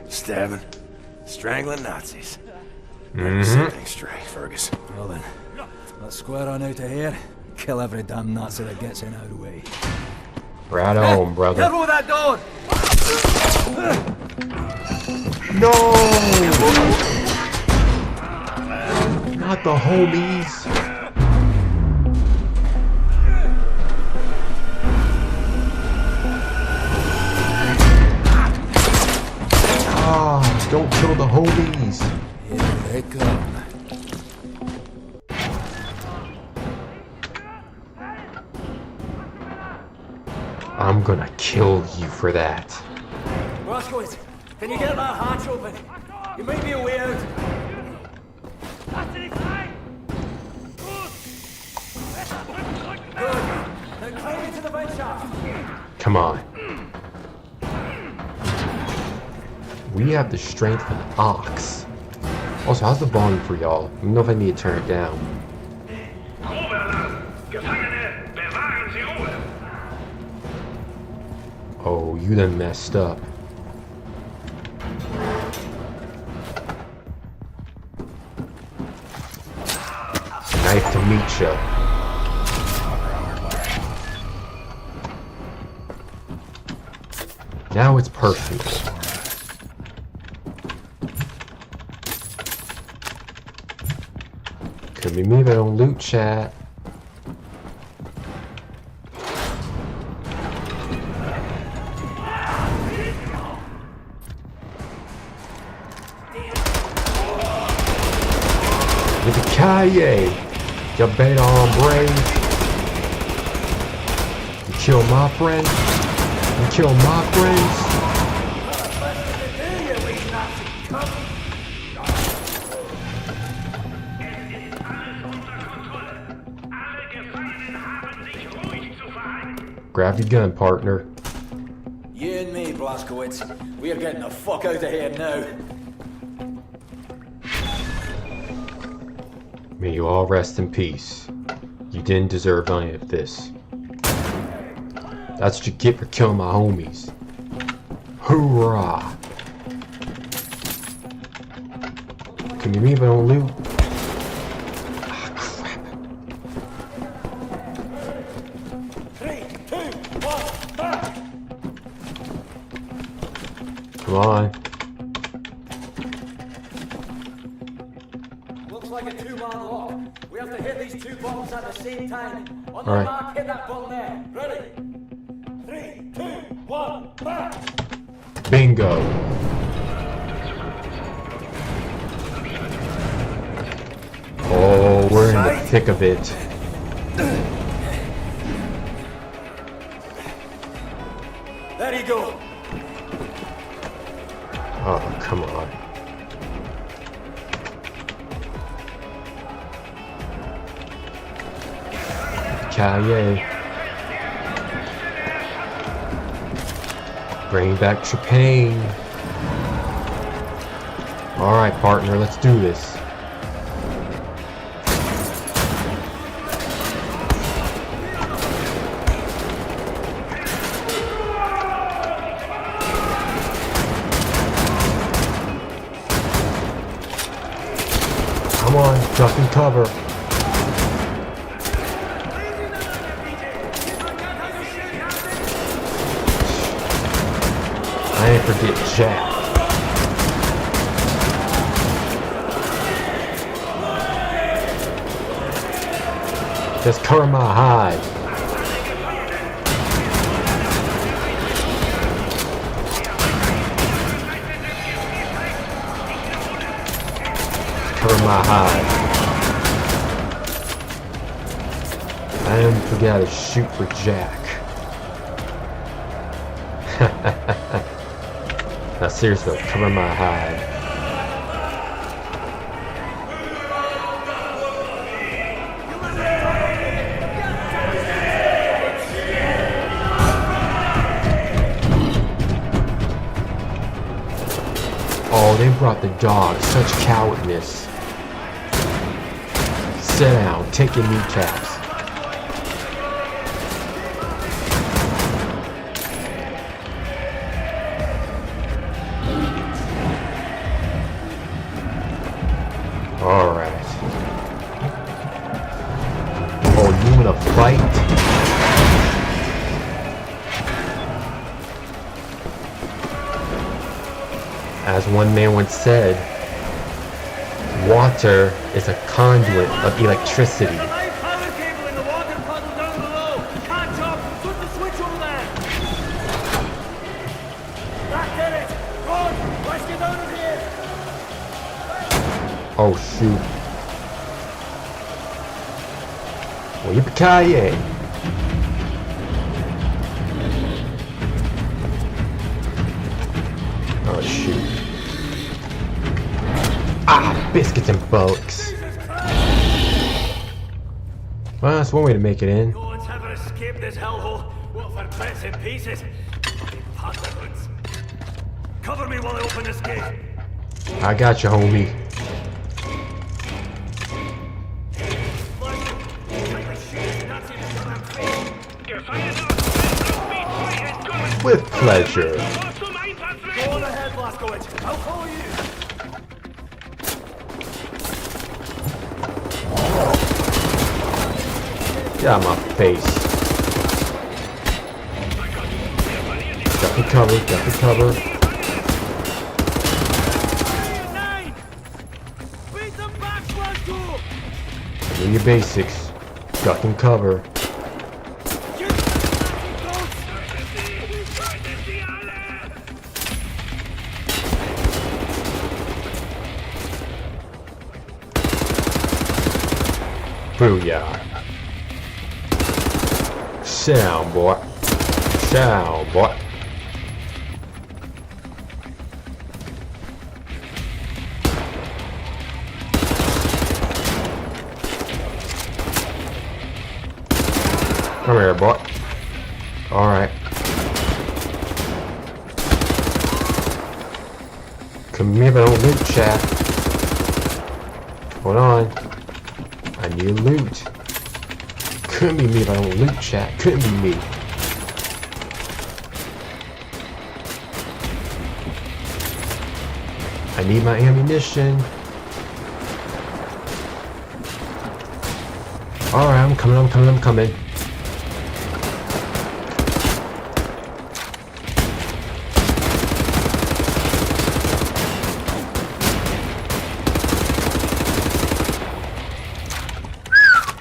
stabbing, strangling Nazis. Mm-hmm. Something straight, Fergus. Well then, let's square on out of here. Kill every damn Nazi that gets in our way. Right on, brother. Careful with that door! No! Not the homies. Ah, don't kill the homies. Here they come. I'm gonna kill you for that. Blazkowicz, can you get that hatch open? You might be a way out. Good. Now climb into the vent shaft. Come on. We have the strength of an ox. Also, how's the volume for y'all? I don't know if I need to turn it down. Gefangene, bewahren Sie Ruhe. Oh, you done messed up. Nice to meet ya. Now it's personal. Could be moving on loot chat. Yippee-ki-yay! You better hombre! You kill my friend? You kill my friends? Grab your gun, partner. You and me, Blazkowicz. We're getting the fuck out of here now. May you all rest in peace. You didn't deserve any of this. That's what you get for killing my homies. Hoorah! Can you leave it on loot? Ah, crap. 3, 2, 1, back! Come on. Looks like a two-man lock. We have to hit these two bombs at the same time. On the All right. mark, hit that button there. Ready? 3, 2, 1, back! Bingo. Oh, we're in the thick of it. There you go. Oh, come on. Yippee-ki-yay. Bring back Trepane. Alright, partner, let's do this. Come on, duck and cover. I ain't forget Jack. Just cover my hide. Cover my hide. I didn't forget how to shoot for Jack. Now seriously, cover my hide. Oh, they brought the dog. Such cowardness. Sit down. Take your kneecaps. Alright. Oh, you wanna fight? As one man once said, water is a conduit of electricity. Oh shoot. Well, yippee-ki-yay. Oh shoot. Ah, biscuits and bugs. Well, that's one way to make it in. No one's ever escaped this hellhole. What for bits and pieces? Fucking bastards. Cover me while I open this gate. I got you, homie. With pleasure. Go on ahead, Blazkowicz. I'll follow you. Get out of my face. Got the cover, got the cover. Beat them back, Blazko! Do your basics. Duck and cover. Booyah. Sit down, boy. Sit down, boy. Come here, boy. Alright. Come here, but don't loot, chat. Hold on. I need loot. Couldn't be me if I don't loot, chat. Couldn't be me. I need my ammunition. Alright, I'm coming, I'm coming, I'm coming.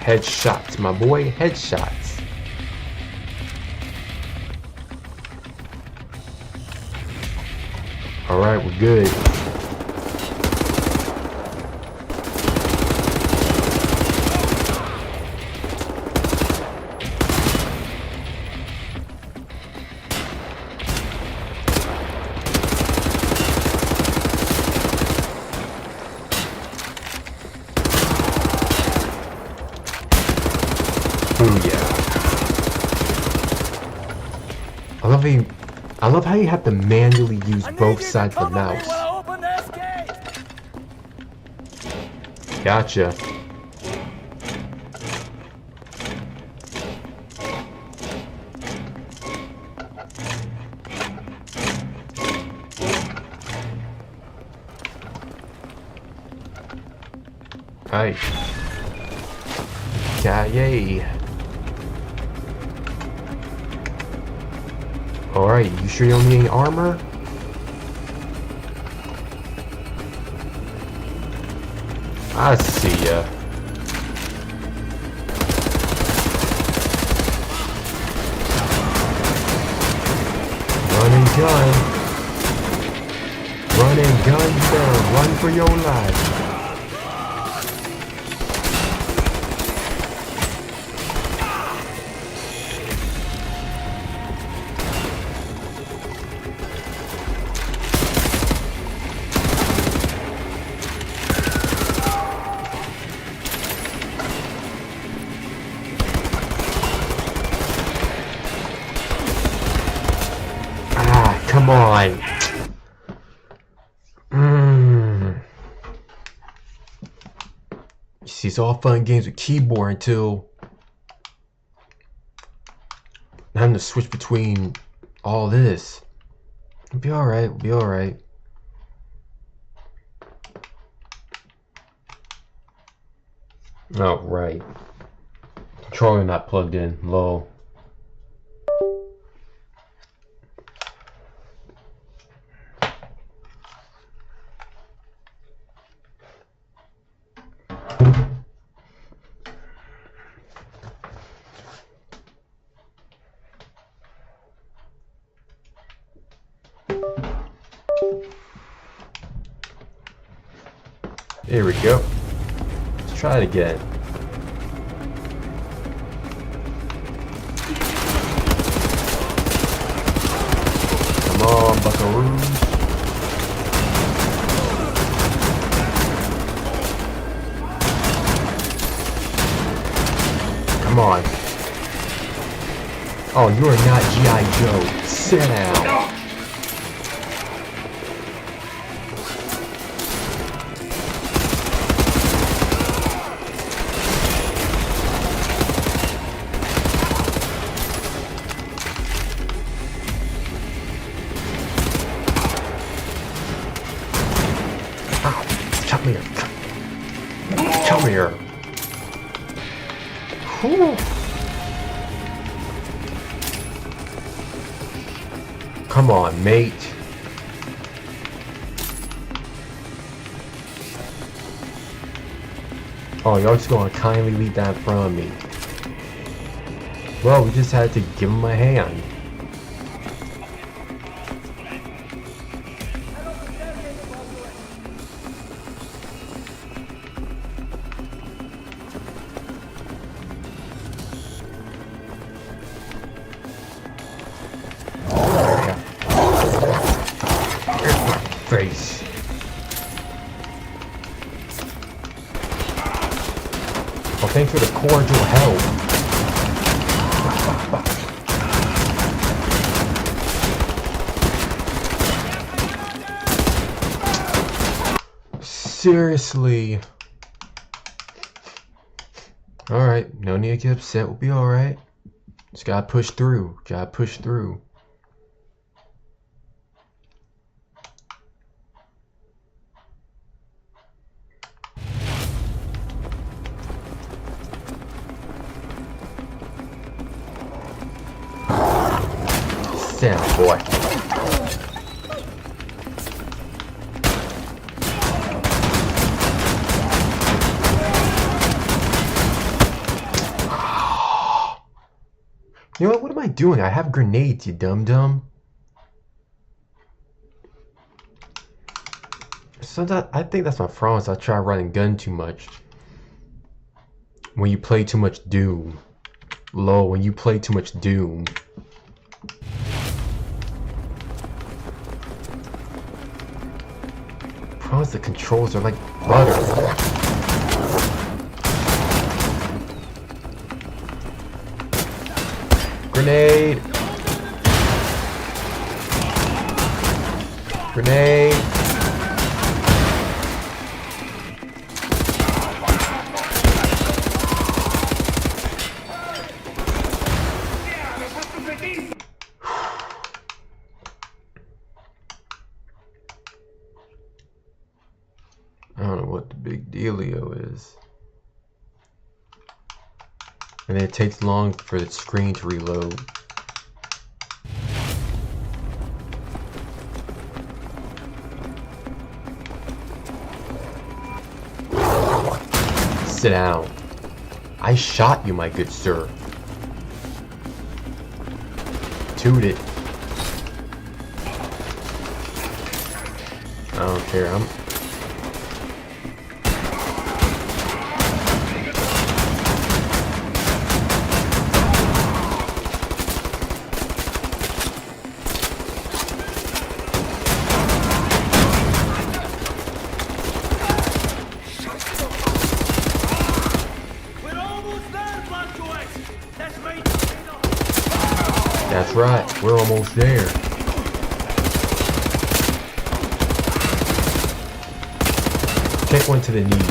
Headshots, my boy, headshots. Alright, we're good. I love how you have to manually use both sides of the mouse. Gotcha. Right. Yeah, yay. Alright, you sure you don't need any armor? I see ya. Run and gun. Run and gun, sir. Run for your life. Come on. See, it's all fun and games with keyboard until having to switch between all this. We'll be alright, we'll be alright. Oh, right. Controller not plugged in, lol. Here we go. Let's try it again. Come on, buckaroos. Come on. Oh, you are not G.I. Joe. Sit down. Come here. Come here. Whew. Come on, mate. Oh, y'all just gonna kindly leave that from me. Well, we just had to give him a hand. Face. Well, thanks for the cordial help. Seriously. Alright, no need to get upset. We'll be alright. Just gotta push through. Gotta push through. Sit down, boy. You know what? What am I doing? I have grenades, you dum-dum. Sometimes I think that's my problem. I try running gun too much. When you play too much Doom. Lol, when you play too much Doom. Problem is the controls are like butter. Grenade! Grenade! I don't know what the big dealio is. And it takes long for the screen to reload. Sit down. I shot you, my good sir. Toot it. I don't care. That's right, we're almost there. Take one to the knee.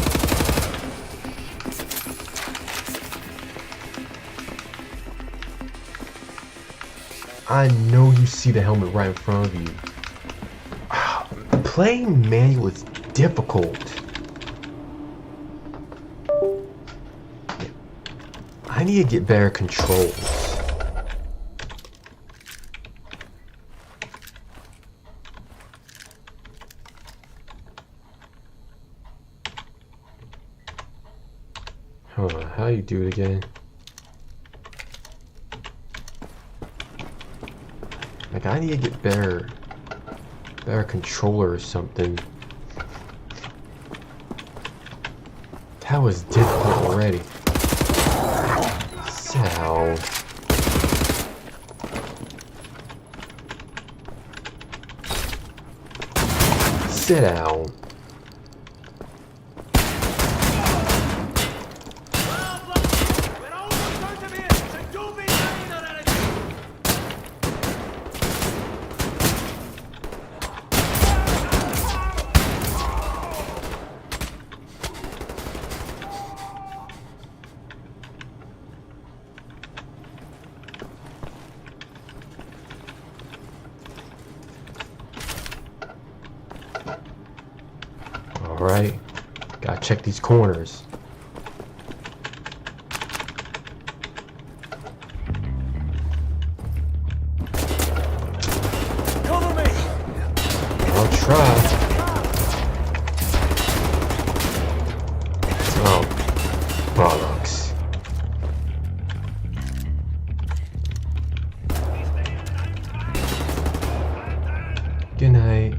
I know you see the helmet right in front of you. Playing manual is difficult. I need to get better controls. Hold on, how do you do it again? Like, I need to get better controller or something. That was difficult already. So sit down. Alright, gotta check these corners. Cover me! I'll try. Oh, bollocks. Good night.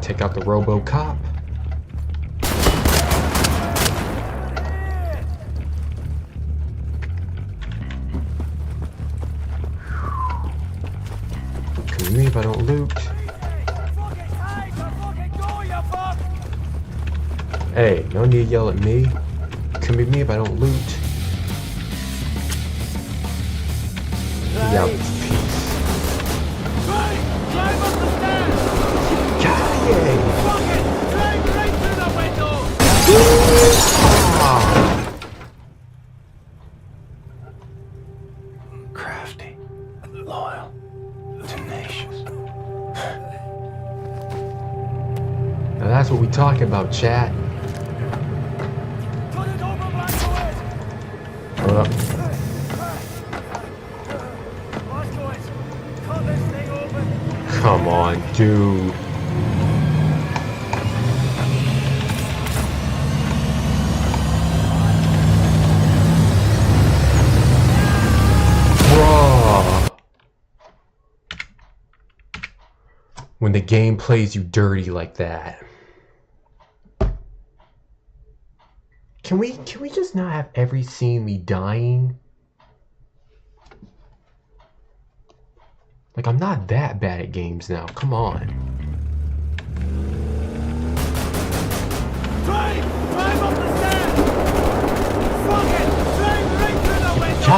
Take out the RoboCop. Come here if I don't loot. Hey, no need to yell at me. Come with me if I don't loot. Get out this piece. Crafty, loyal, tenacious. Now that's what we talking about, chat. Hold up. Come on, dude. When the game plays you dirty like that. Can we just not have every scene me dying? Like, I'm not that bad at games now. Come on. Drive up the stairs! Fuck it! Drive right through the window!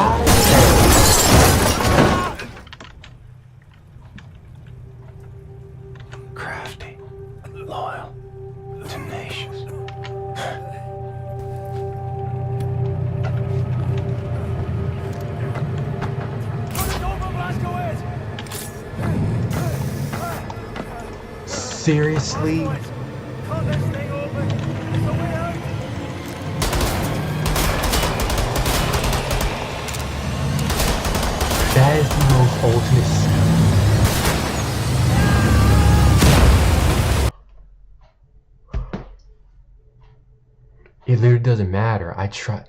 Crafty, loyal, tenacious. Seriously? That is the most ultimate. It literally doesn't matter. I try.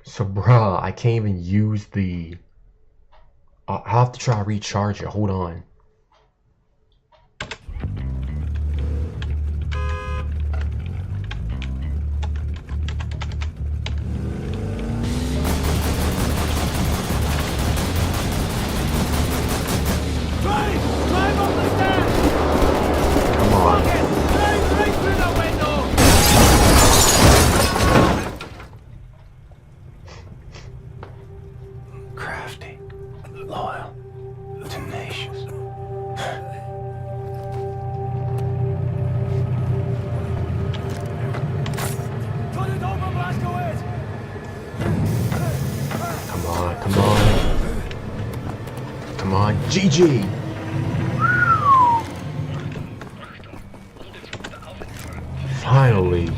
So, bruh, I can't even use the. I'll have to try to recharge it. Hold on. Drive up the stairs! Come on. Drive right through the window! Crafty, loyal, tenacious. GG. Finally.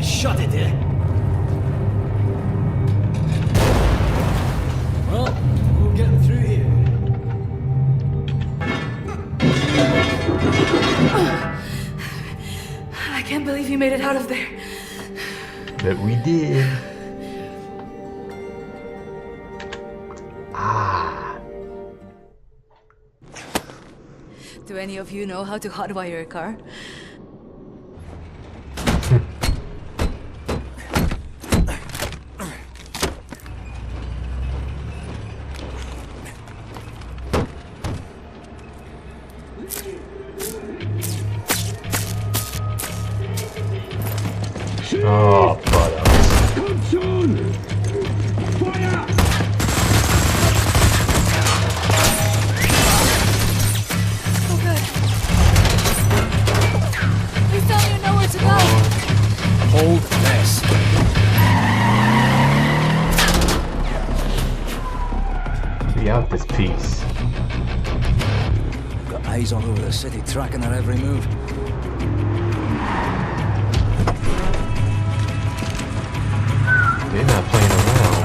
Shut it, eh? Well, we're getting through here. I can't believe you made it out of there. That we did. Do any of you know how to hotwire a car? Oh, brother. Oh, good. We don't even know where to go. Hold this. See out this piece. Got eyes all over the city, tracking our every move. They're not playing around.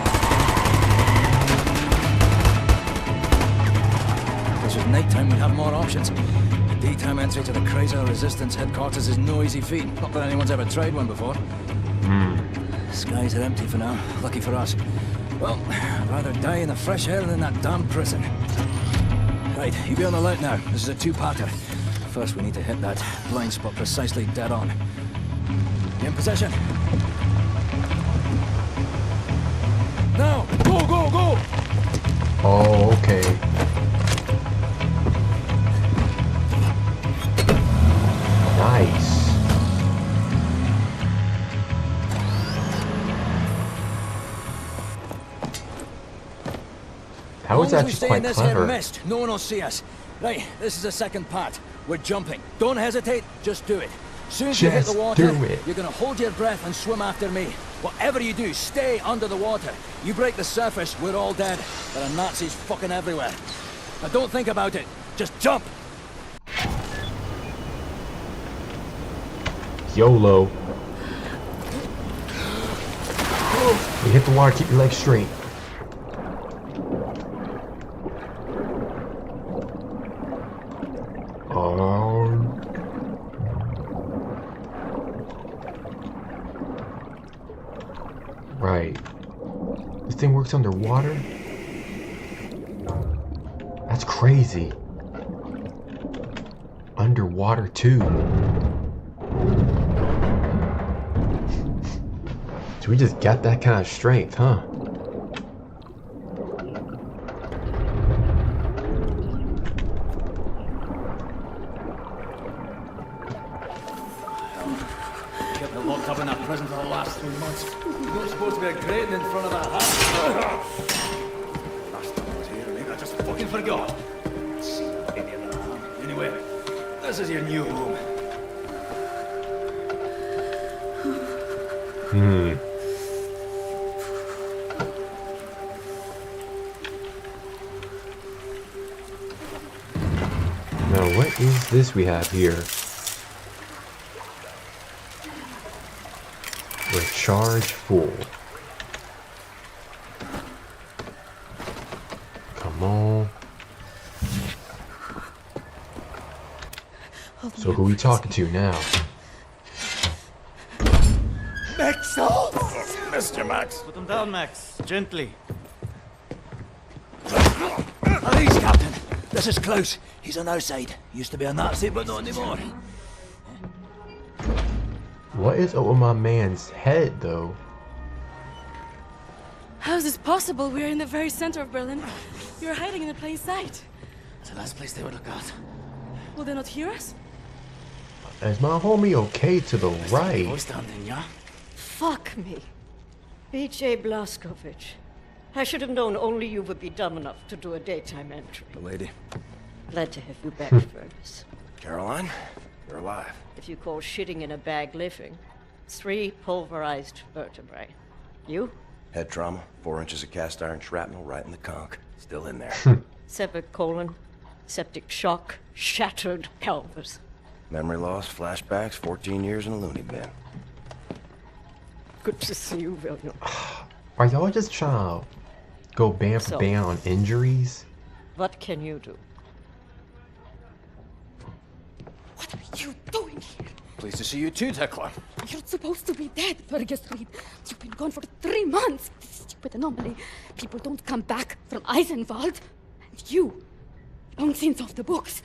If this was nighttime, we'd have more options. Daytime entry to the Chrysler Resistance headquarters is no easy feat. Not that anyone's ever tried one before. Skies are empty for now. Lucky for us. Well, I'd rather die in the fresh air than in that damn prison. Right, you be on the alert now. This is a two-parter. First, we need to hit that blind spot precisely dead on. You in possession? Now! Go, go, go! Oh, okay. Nice. That was actually quite clever. Mist, no one will see us. Right, this is the second part. We're jumping. Don't hesitate, just do it. Soon as you hit the water, you're gonna hold your breath and swim after me. Whatever you do, stay under the water. You break the surface, we're all dead. There are Nazis fucking everywhere. Now don't think about it, just jump! YOLO. You hit the water, keep your legs straight. Right. This thing works underwater? That's crazy. Underwater too. So we just got that kind of strength, huh? Kept me locked up in that prison for the last 3 months. There's not supposed to be a grating in front of that house. Last time I was here, mate, I just fucking forgot. See that baby in the ham. Anyway, this is your new home. Now what is this we have here? Recharge full. Come on. So who we talking to now? Max! Oh, Mr. Max! Put him down, Max. Gently. Please, Captain. This is Klaus. He's on our side. Used to be a Nazi, but not anymore. What is up with my man's head, though? How is this possible? We're in the very center of Berlin. You're hiding in a plain sight. It's the last place they would look at. Will they not hear us? Is my homie okay to the right? Wolfestein, yeah? Fuck me. B.J. Blazkowicz. I should have known only you would be dumb enough to do a daytime entry. The lady. Glad to have you back, Fergus. Caroline, you're alive. If you call shitting in a bag living, 3 pulverized vertebrae. You? Head trauma, 4 inches of cast iron shrapnel right in the conch. Still in there. Severed colon, septic shock, shattered pelvis. Memory loss, flashbacks, 14 years in a loony bin. Good to see you, William. Are y'all just trying to go band for So- band on injuries? What can you do? What are you doing here? Pleased to see you too, Tekla. You're supposed to be dead, Fergus Reed. You've been gone for 3 months. This stupid anomaly. People don't come back from Eisenwald. And you, long since off the books.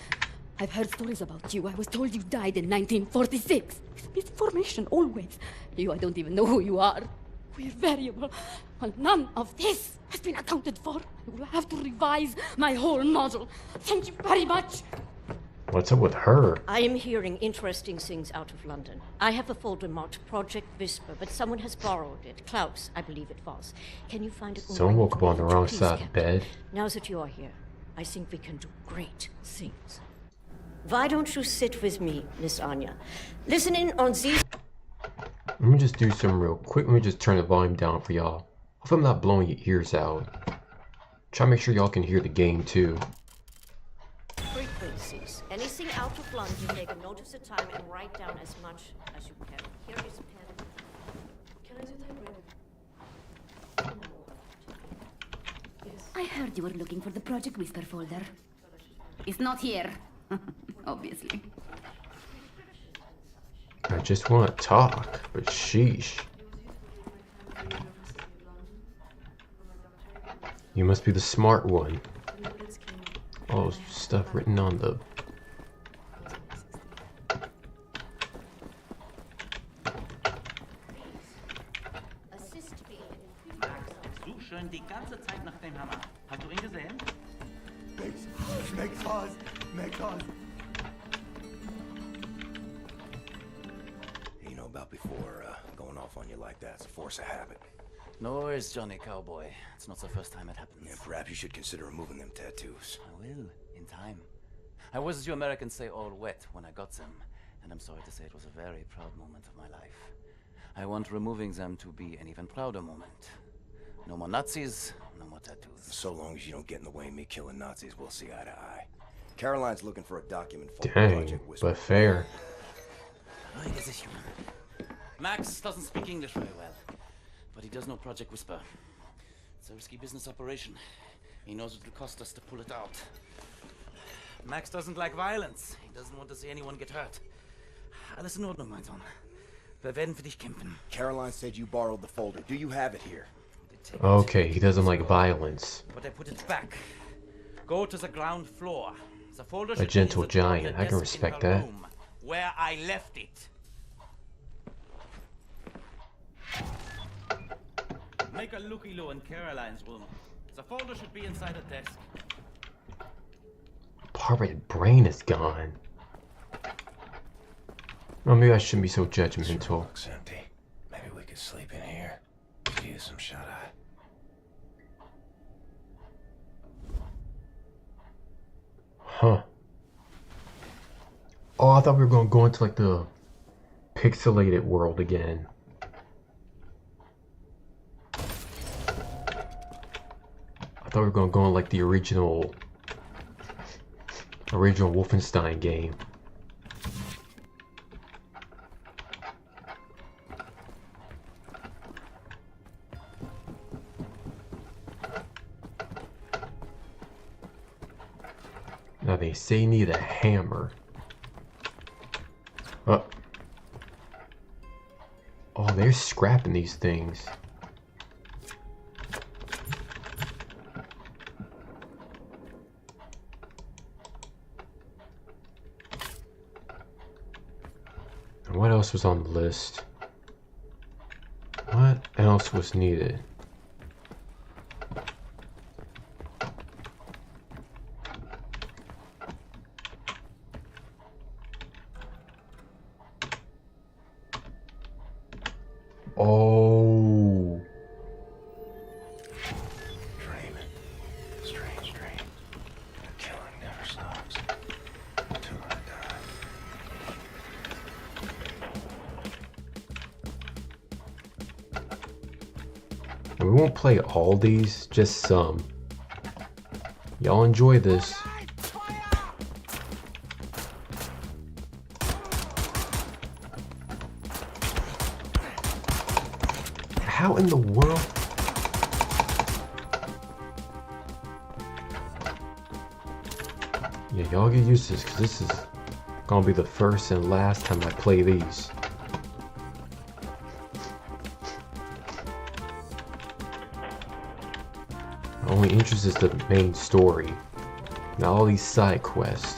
I've heard stories about you. I was told you died in 1946. Misinformation, always. You, I don't even know who you are. We're variable. Well, none of this has been accounted for. I will have to revise my whole model. Thank you very much. What's up with her? I am hearing interesting things out of London. I have a folder marked Project Whisper, but someone has borrowed it. Klaus, I believe it was. Can you find it? Someone woke up on the wrong Please, side of the Captain. bed. Now that you are here, I think we can do great things. Why don't you sit with me, Miss Anya? Listen in on these. Let me just do some real quick. Let me just turn the volume down for y'all. Hope I'm not blowing your ears out. Try to make sure y'all can hear the game too. Frequencies. Anything out of London, take a note of the time and write down as much as you can. Here is a pen. Can I do typewriter? I heard you were looking for the Project Whisper folder. It's not here. Obviously. I just want to talk, but sheesh. You must be the smart one. All stuff written on the... Such schön die ganze Zeit nach dem Hammer. Hast du ihn gesehen? You know about before going off on you like that. It's a force of habit. No worries, Johnny Cowboy. It's not the first time it happens. Yeah, perhaps you should consider removing them tattoos. I will, in time. I was, as you Americans say, all wet when I got them. And I'm sorry to say it was a very proud moment of my life. I want removing them to be an even prouder moment. No more Nazis, no more tattoos. So long as you don't get in the way of me killing Nazis, we'll see eye to eye. Caroline's looking for a document for Dang, Project Whisper. but fair. Max doesn't speak English very well, but he does know Project Whisper. It's a risky business operation. He knows it will cost us to pull it out. Max doesn't like violence. He doesn't want to see anyone get hurt. Alles in Ordnung, mein Sohn. Wir werden für dich kämpfen. Caroline said you borrowed the folder. Do you have it here? Okay, he doesn't like violence. But I put it back. Go to the ground floor. The folder A should be gentle in the drawer of giant. the I can desk in respect her that. room, where I left it. Make a looky-loo in Caroline's room. The folder should be inside the desk. Part of his brain is gone. Well, maybe I shouldn't be so judgmental. Looks empty. Maybe we could sleep in here. Could use some shut-eye. Huh. Oh, I thought we were going to go into like the pixelated world again. I thought we were going to go in like the original Wolfenstein game. Now they say you need a hammer. Oh. Oh, they're scrapping these things. And what else was on the list? What else was needed? Oh. Dreaming. Strange dream. The killing never stops. Until I die. And we won't play all these, just some. Y'all enjoy this. How in the world? Yeah, y'all get used to this, because this is gonna be the first and last time I play these. My only interest is the main story, not all these side quests.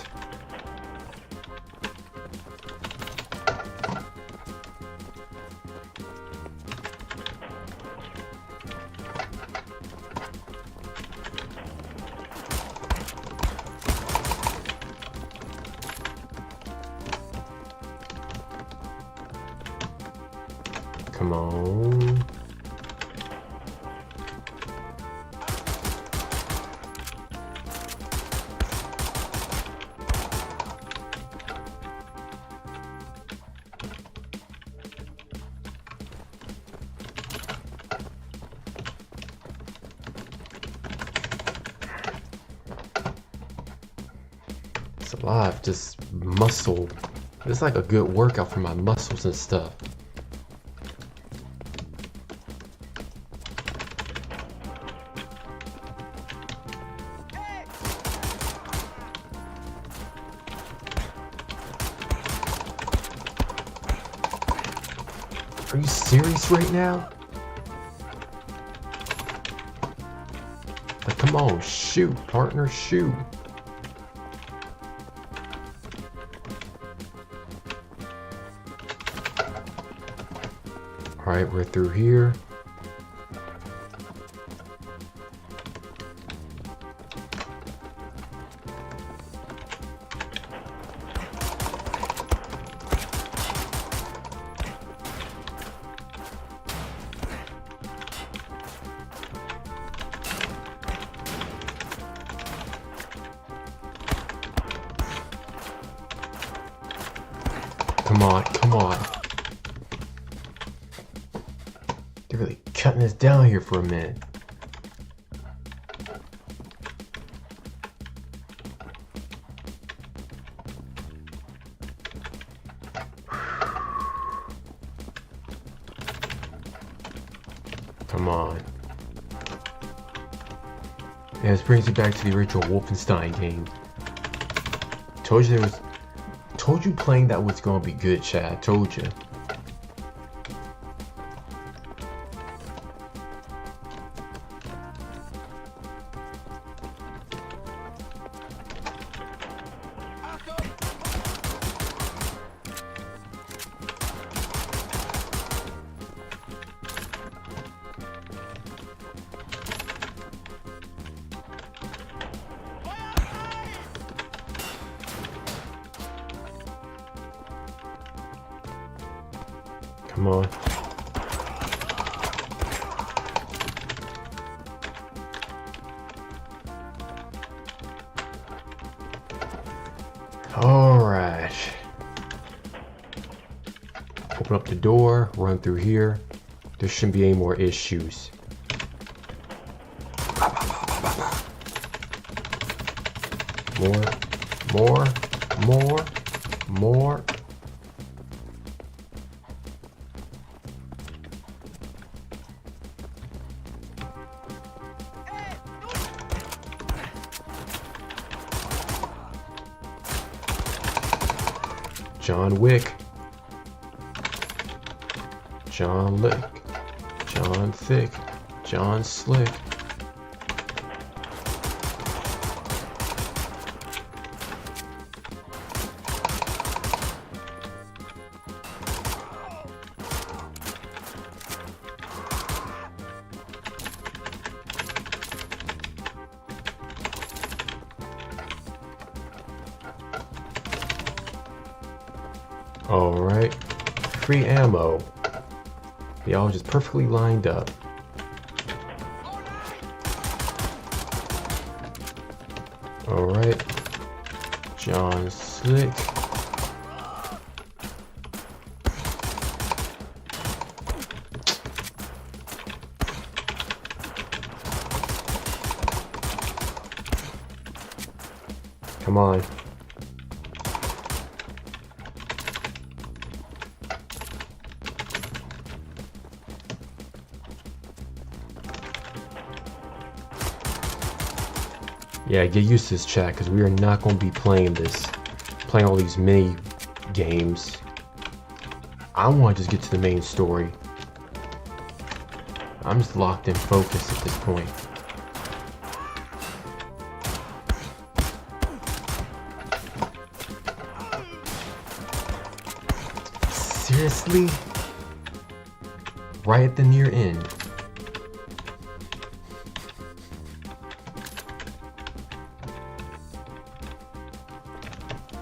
Come on. It's a lot of just muscle. It's like a good workout for my muscles and stuff. Are you serious right now? Like, come on, shoot, partner, shoot. Alright, we're through here. Come on, come on. They're really cutting us down here for a minute. Come on. Yeah, this brings you back to the original Wolfenstein game. Told you playing that was gonna be good, Chad. Told you. Come on. Alright. Open up the door, run through here. There shouldn't be any more issues. More. John Wick, John Lick, John Thick, John Slick. Alright, free ammo. They all just perfectly lined up. Alright, John Slick. Come on. Yeah, get used to this, chat, because we are not going to be playing all these mini games. I want to just get to the main story. I'm just locked in focus at this point. Seriously? Right at the near end.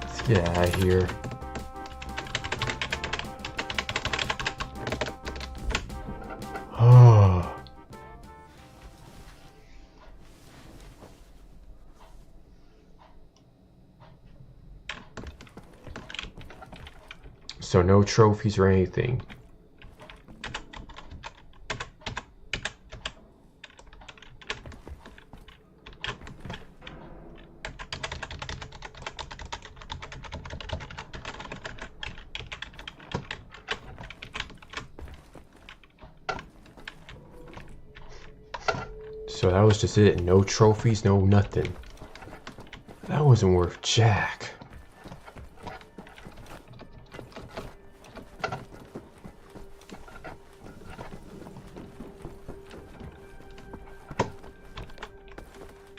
Let's get out of here. Oh. So no trophies or anything. So that was just it. No trophies, no nothing. That wasn't worth jack.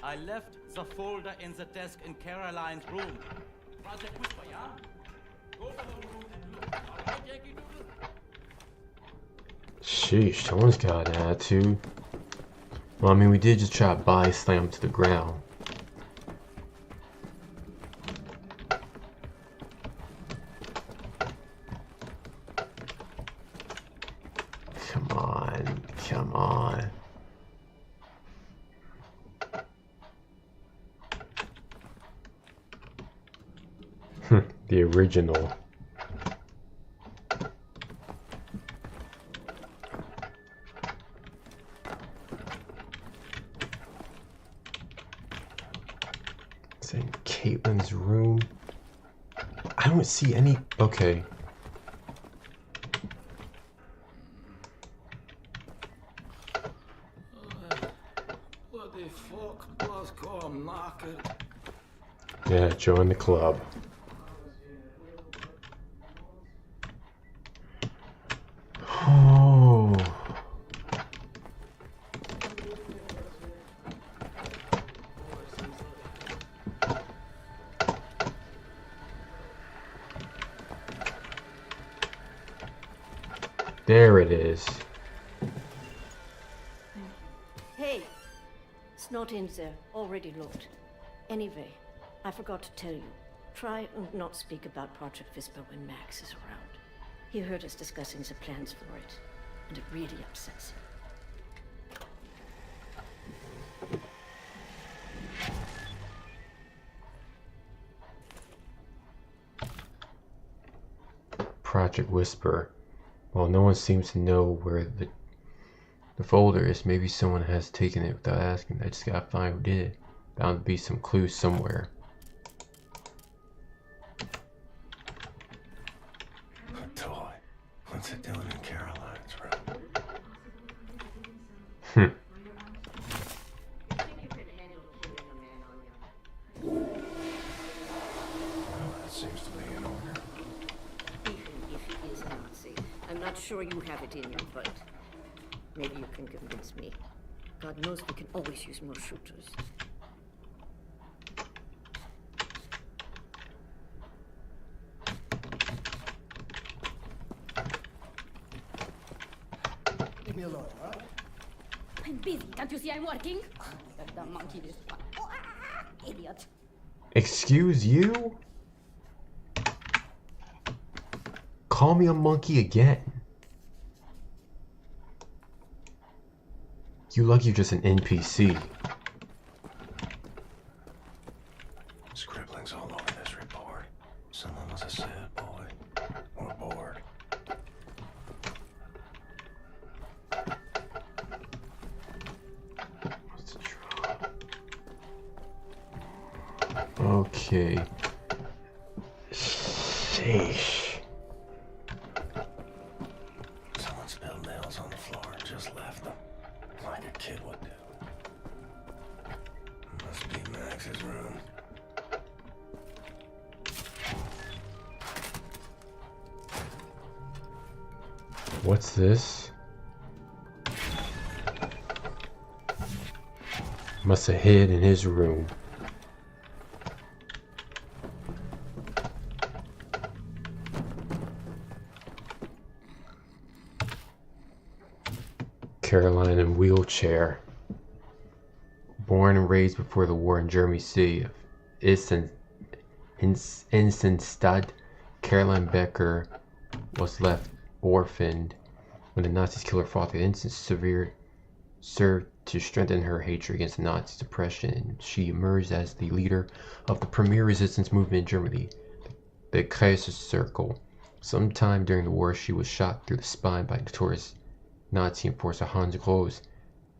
I left the folder in the desk in Caroline's room. Project Whisper, yeah? Go for the room and look. All right, Yankee Doodle? Sheesh, someone's got an attitude. Well, I mean, we did just try to body slam to the ground. Come on, come on. The original. It's in Caitlin's room. I don't see any. Okay. Bloody fuck, Glasgow, I'm knackered. Yeah, join the club. Oh. There it is. Hey, it's not in there. Already looked. Anyway, I forgot to tell you. Try and not speak about Project Whisper when Max is around. He heard us discussing the plans for it, and it really upsets him. Project Whisper. Well, no one seems to know where the folder is. Maybe someone has taken it without asking. I just gotta find who did it. Bound to be some clues somewhere. A toy. What's it doing in Caroline's room? Well, that seems to be in order. Even if it is Nazi, I'm not sure you have it in you, but maybe you can convince me. God knows we can always use more shooters. Leave me alone, huh? I'm busy. Can't you see I'm working? The monkey this one. Oh, idiot. Excuse you? Call me a monkey again. You lucky you're just an NPC. Scribblings all over this report. Someone was a sad boy. Or bored. Okay. Okay. Sheesh. Someone spilled nails on the floor and just left them. Like a kid would do. Must be Max's room. What's this? Must have hid in his room. Caroline in wheelchair. Born and raised before the war in Germany's city of Eisenstadt, Caroline Becker was left orphaned when the Nazis killed her father. The incident served to strengthen her hatred against the Nazi suppression, and she emerged as the leader of the premier resistance movement in Germany, the Kaiser Circle. Sometime during the war, she was shot through the spine by notorious Nazi enforcer Hans Gross.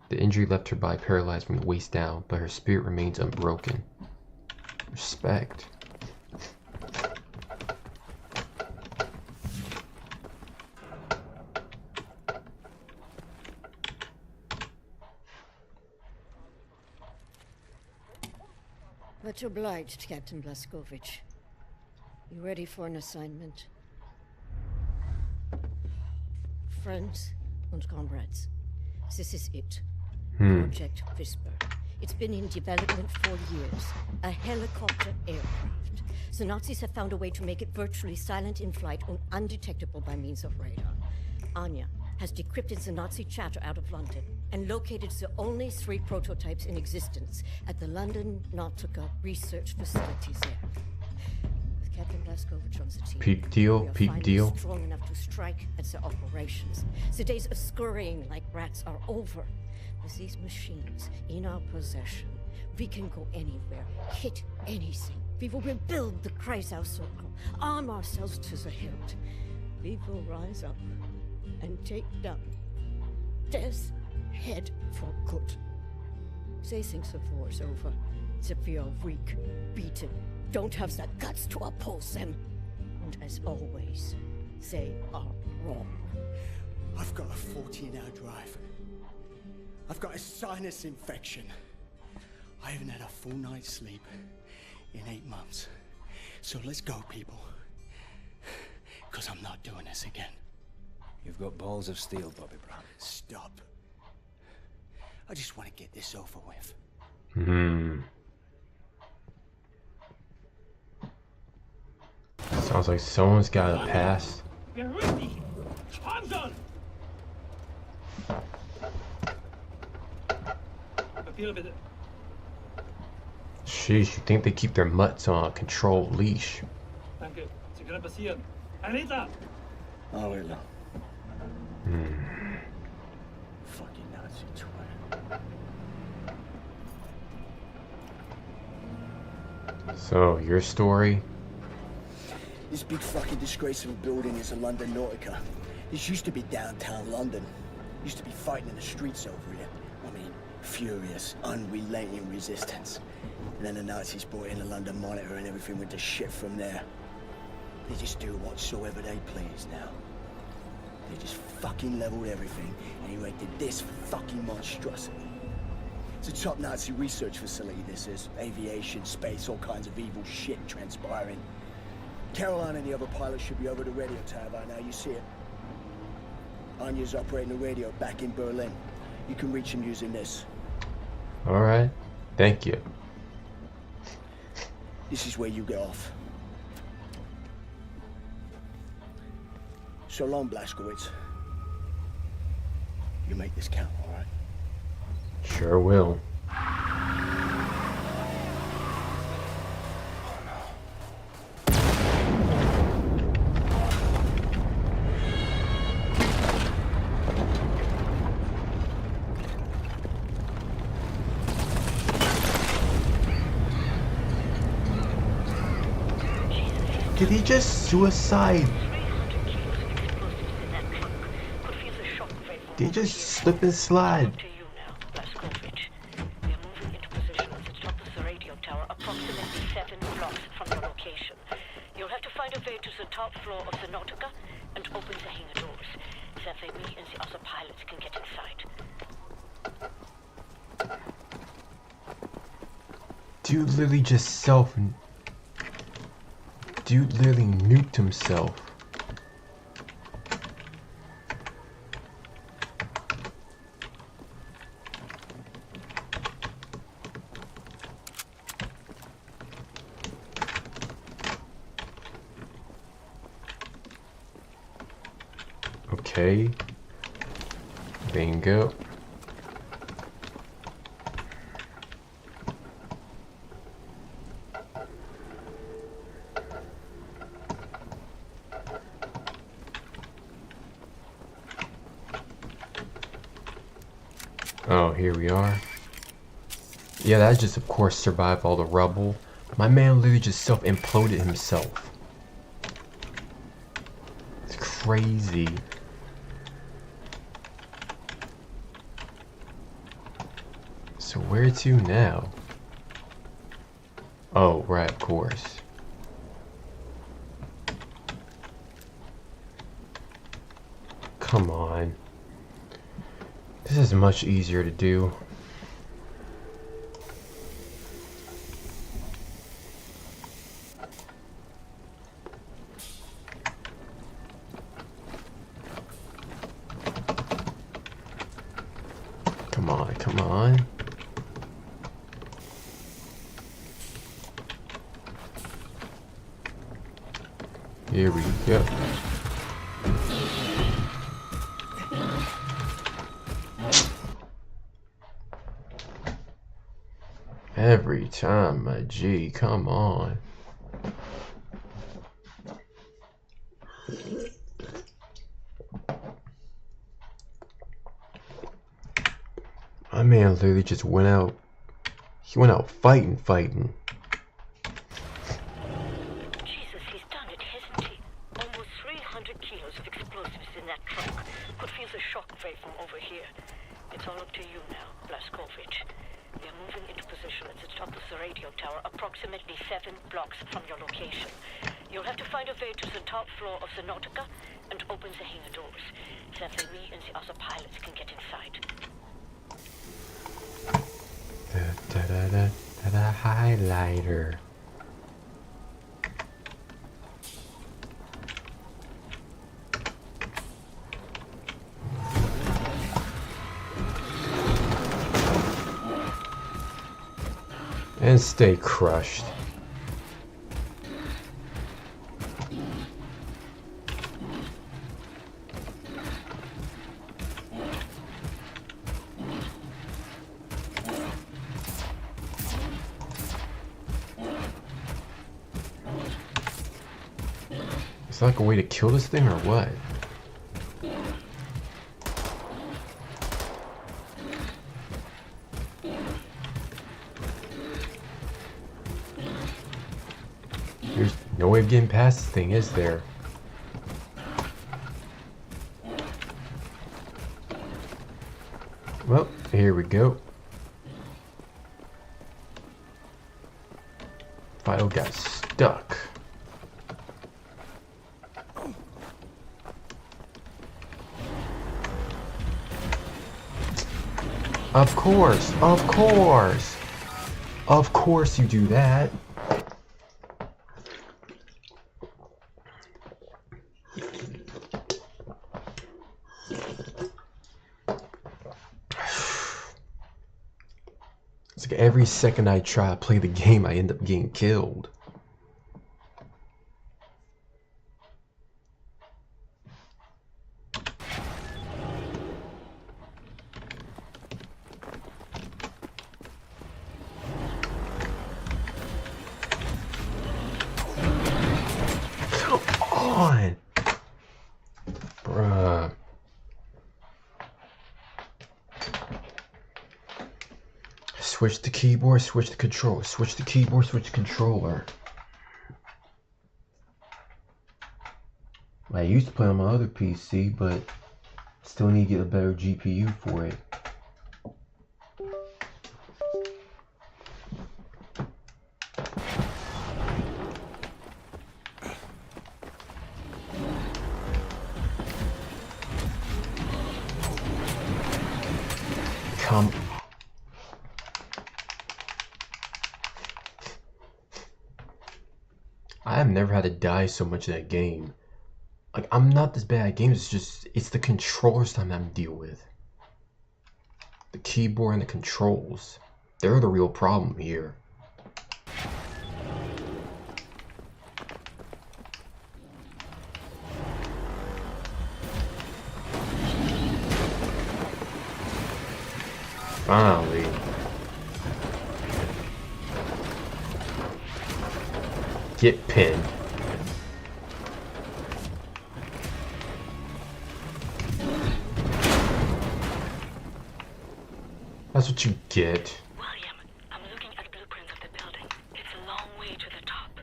The injury left her body paralyzed from the waist down, but her spirit remains unbroken. Respect. Much obliged, Captain Blazkowicz. You ready for an assignment? Friends and comrades, this is it. Project Whisper. It's been in development for years. A helicopter aircraft. The Nazis have found a way to make it virtually silent in flight and undetectable by means of radar. Anya has decrypted the Nazi chatter out of London and located the only 3 prototypes in existence at the London Nautica research facilities there. With Captain Blazkowicz on the team, Peep deal, we are peep finally deal. strong enough to strike at the operations. The days of scurrying like rats are over. With these machines in our possession, we can go anywhere, hit anything. We will rebuild the Kreisau Circle, arm ourselves to the hilt. We will rise up and take down Death's Head for good. They think the war's over, that we are weak, beaten, don't have the guts to oppose them. And as always, they are wrong. I've got a 14-hour drive. I've got a sinus infection. I haven't had a full night's sleep in 8 months. So let's go, people. Because I'm not doing this again. You've got balls of steel, Bobby Brown. Stop. I just want to get this over with. Sounds like someone's got a past. Sheesh, you think they keep their mutts on a controlled leash? Danke. Sie können passieren. Fucking Nazi twat. So, your story? This big fucking disgrace of a building is a London Nautica. This used to be downtown London. Used to be fighting in the streets over here. I mean, furious, unrelenting resistance. And then the Nazis brought in the London Monitor and everything went to shit from there. They just do whatsoever they please now. They just fucking leveled everything and erected this fucking monstrosity. It's a top Nazi research facility, this is. Aviation, space, all kinds of evil shit transpiring. Caroline and the other pilots should be over the radio tower by now, you see it. Anya's operating the radio back in Berlin. You can reach him using this. Alright, thank you. This is where you get off. So long, Blazkowicz. You make this count, all right? Sure will. Did he just suicide? Did he just slip and slide? We're moving into position at the top of the radio tower, approximately 7 blocks find a way to the top floor of the Nautica and open the hangar doors. That way me and the other pilots can get inside. Dude literally nuked himself. Okay. Bingo. Oh, here we are. Yeah, that's just, of course, survive all the rubble. My man literally just self-imploded himself. It's crazy. So where to now? Oh, right, of course. Come on. This is much easier to do. Come on, come on. Here we go. Every time, my G, come on. My man literally just went out. He went out fighting. Jesus, he's done it, hasn't he? Almost 300 kilos of explosives in that truck. Could feel the shock wave from over here. It's all up to you now, Blaskovich. We are moving into position at the top of the radio tower, approximately 7 blocks from your location. You'll have to find a way to the top floor of the Nautica and open the hangar doors. That way me and the other pilots can get inside. The highlighter. And stay crushed. Is there like a way to kill this thing or what? There's no way of getting past this thing, is there? Well, here we go. Fido got stuck. Of course, of course. Of course you do that. It's like every second I try to play the game, I end up getting killed. On, bruh. Switch the keyboard, switch the controller, switch the keyboard, switch the controller. I used to play on my other PC, but still need to get a better GPU for it. Come. I have never had to die so much in a game. Like, I'm not this bad at games, it's the controllers that I'm having to deal with. The keyboard and the controls. They're the real problem here. Finally. Get pinned. That's what you get. William, I'm looking at blueprints of the building. It's a long way to the top.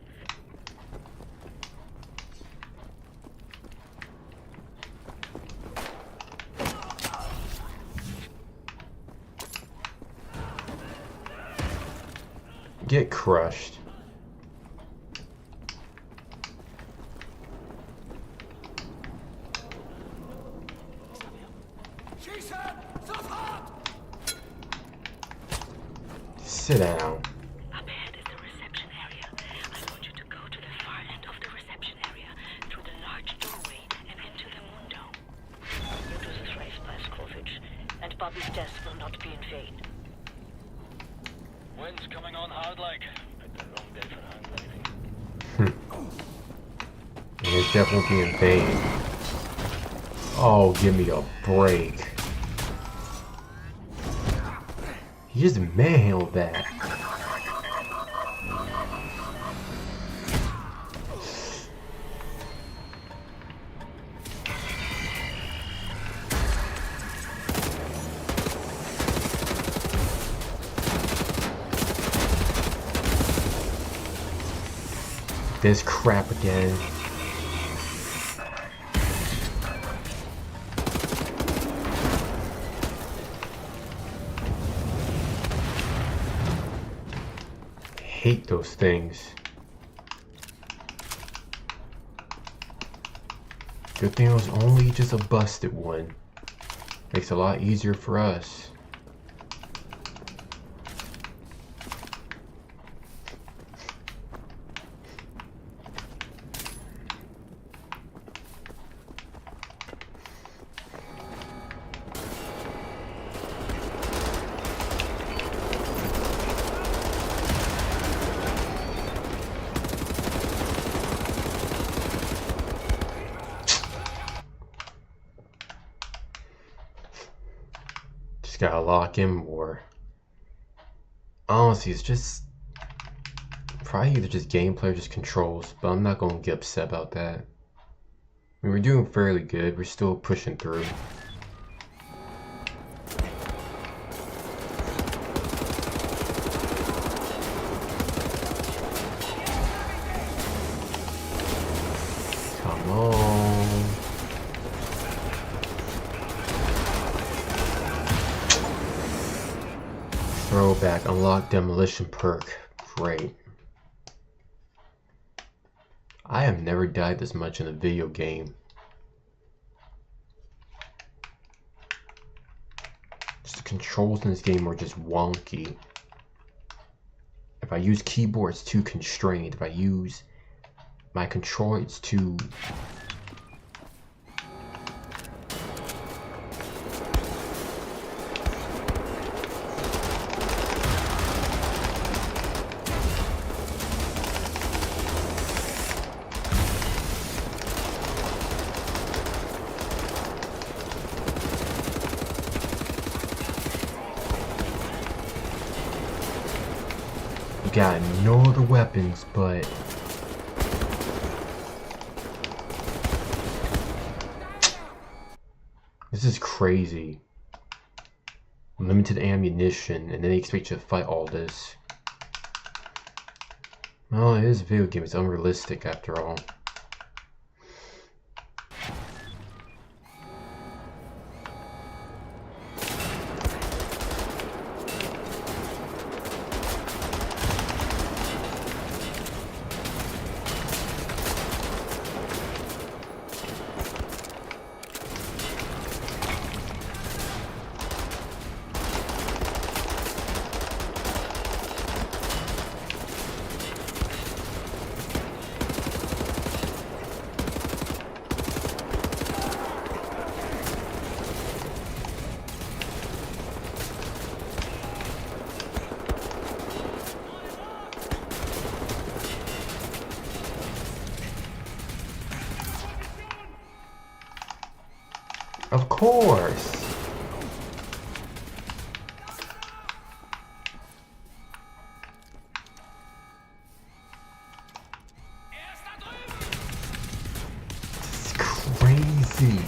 Get crushed. Sit down. Up ahead is the reception area. I want you to go to the far end of the reception area, through the large doorway and into the moon dome. You do this race, Blaskovich, and Bobby's death will not be in vain. Wind's coming on hard like. Picked the wrong day for hand waving. And it definitely won't be in vain. Oh, give me a break. He just manhandled that. This crap again. Hate those things. Good thing it was only just a busted one. Makes it a lot easier for us. Gotta lock in more. Honestly, it's just probably either just gameplay or just controls, but I'm not gonna get upset about that. I mean, we're doing fairly good. We're still pushing through. Come on. Throwback, unlock demolition perk. Great. I have never died this much in a video game. Just the controls in this game are just wonky. If I use keyboard, it's too constrained. If I use my controller, it's too... You got no other weapons, but this is crazy. Limited ammunition, and then they expect you to fight all this. Well, it is a video game. It's unrealistic after all. Of course. It's crazy.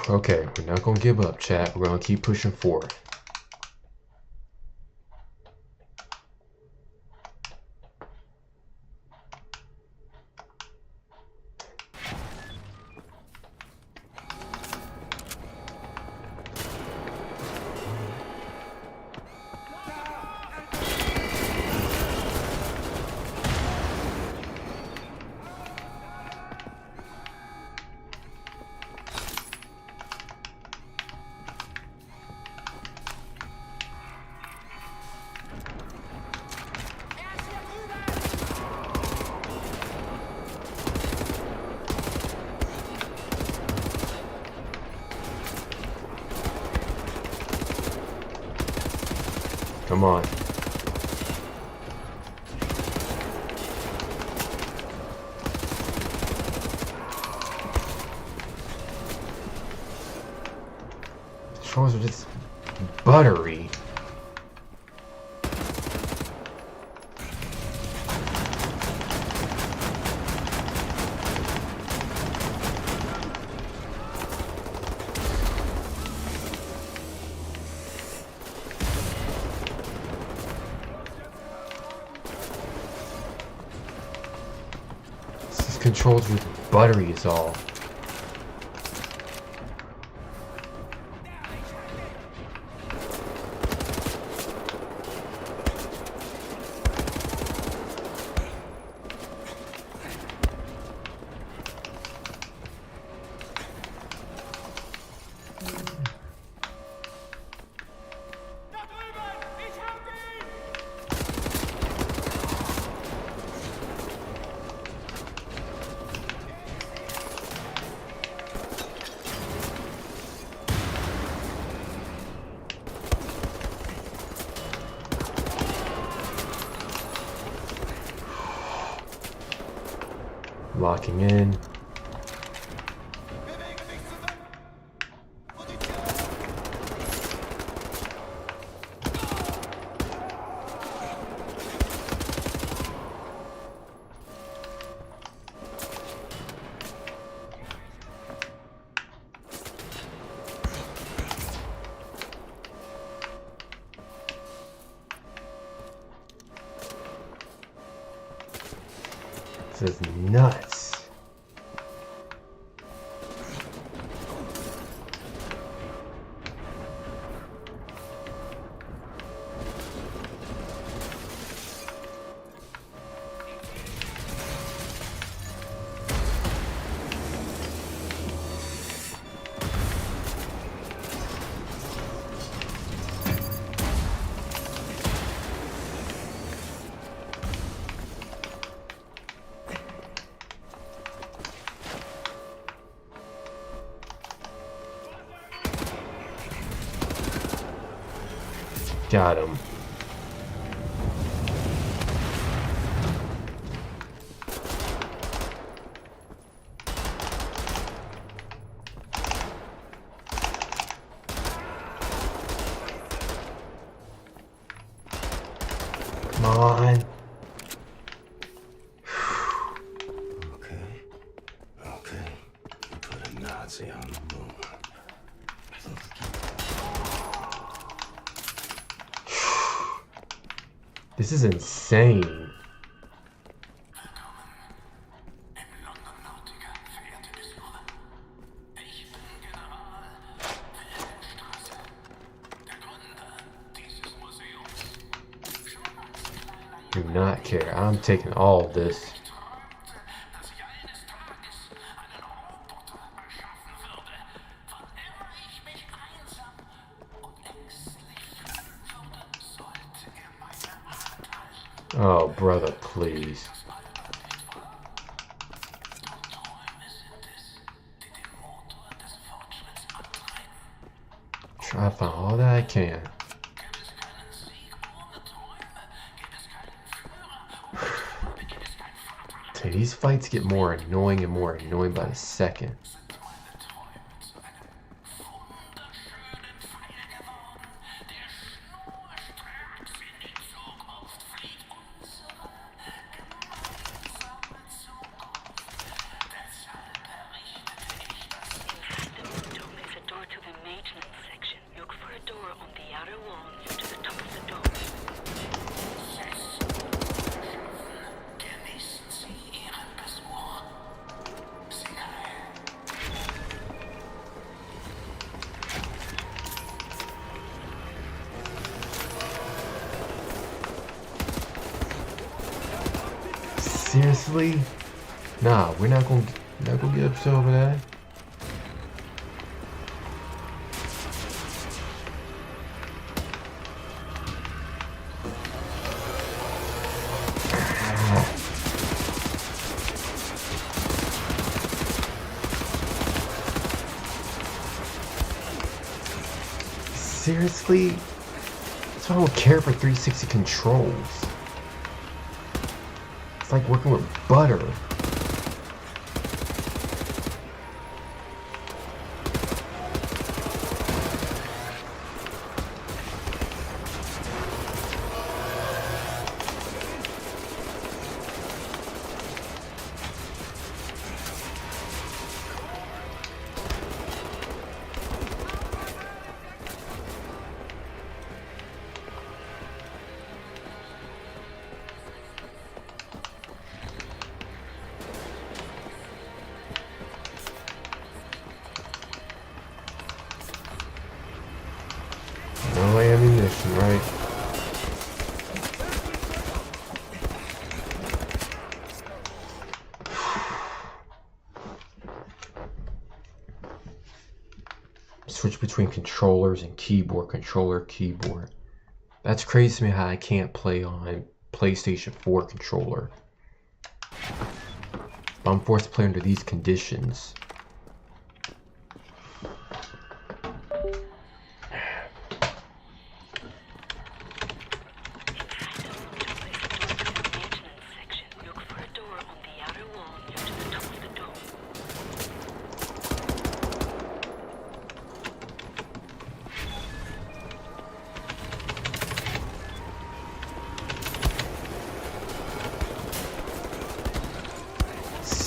Okay, we're not gonna give up, chat. We're gonna keep pushing forward. Come on. The controls are just buttery. Controls with buttery is all. Locking in. This is nuts. Got him. Come on. Okay. Put a Nazi on the moon. This is insane. not care. I'm taking all of this. Oh, brother, please. Try to find all that I can. Dude, these fights get more annoying and more annoying by the second. Seriously? Nah, we're not gonna get upset over that. Seriously? That's why I don't care for 360 controls. It's like working with butter. No ammunition, right? Switch between controllers and keyboard, controller, keyboard. That's crazy to me how I can't play on PlayStation 4 controller. But I'm forced to play under these conditions.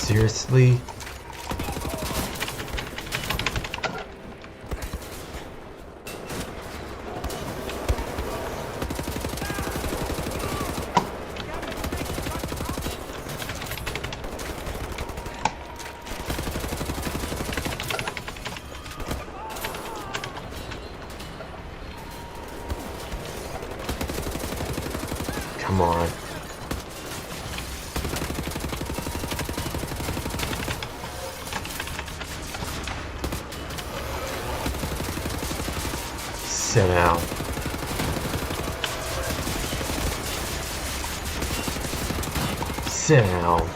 Seriously? Come on. Sit down. Sit down.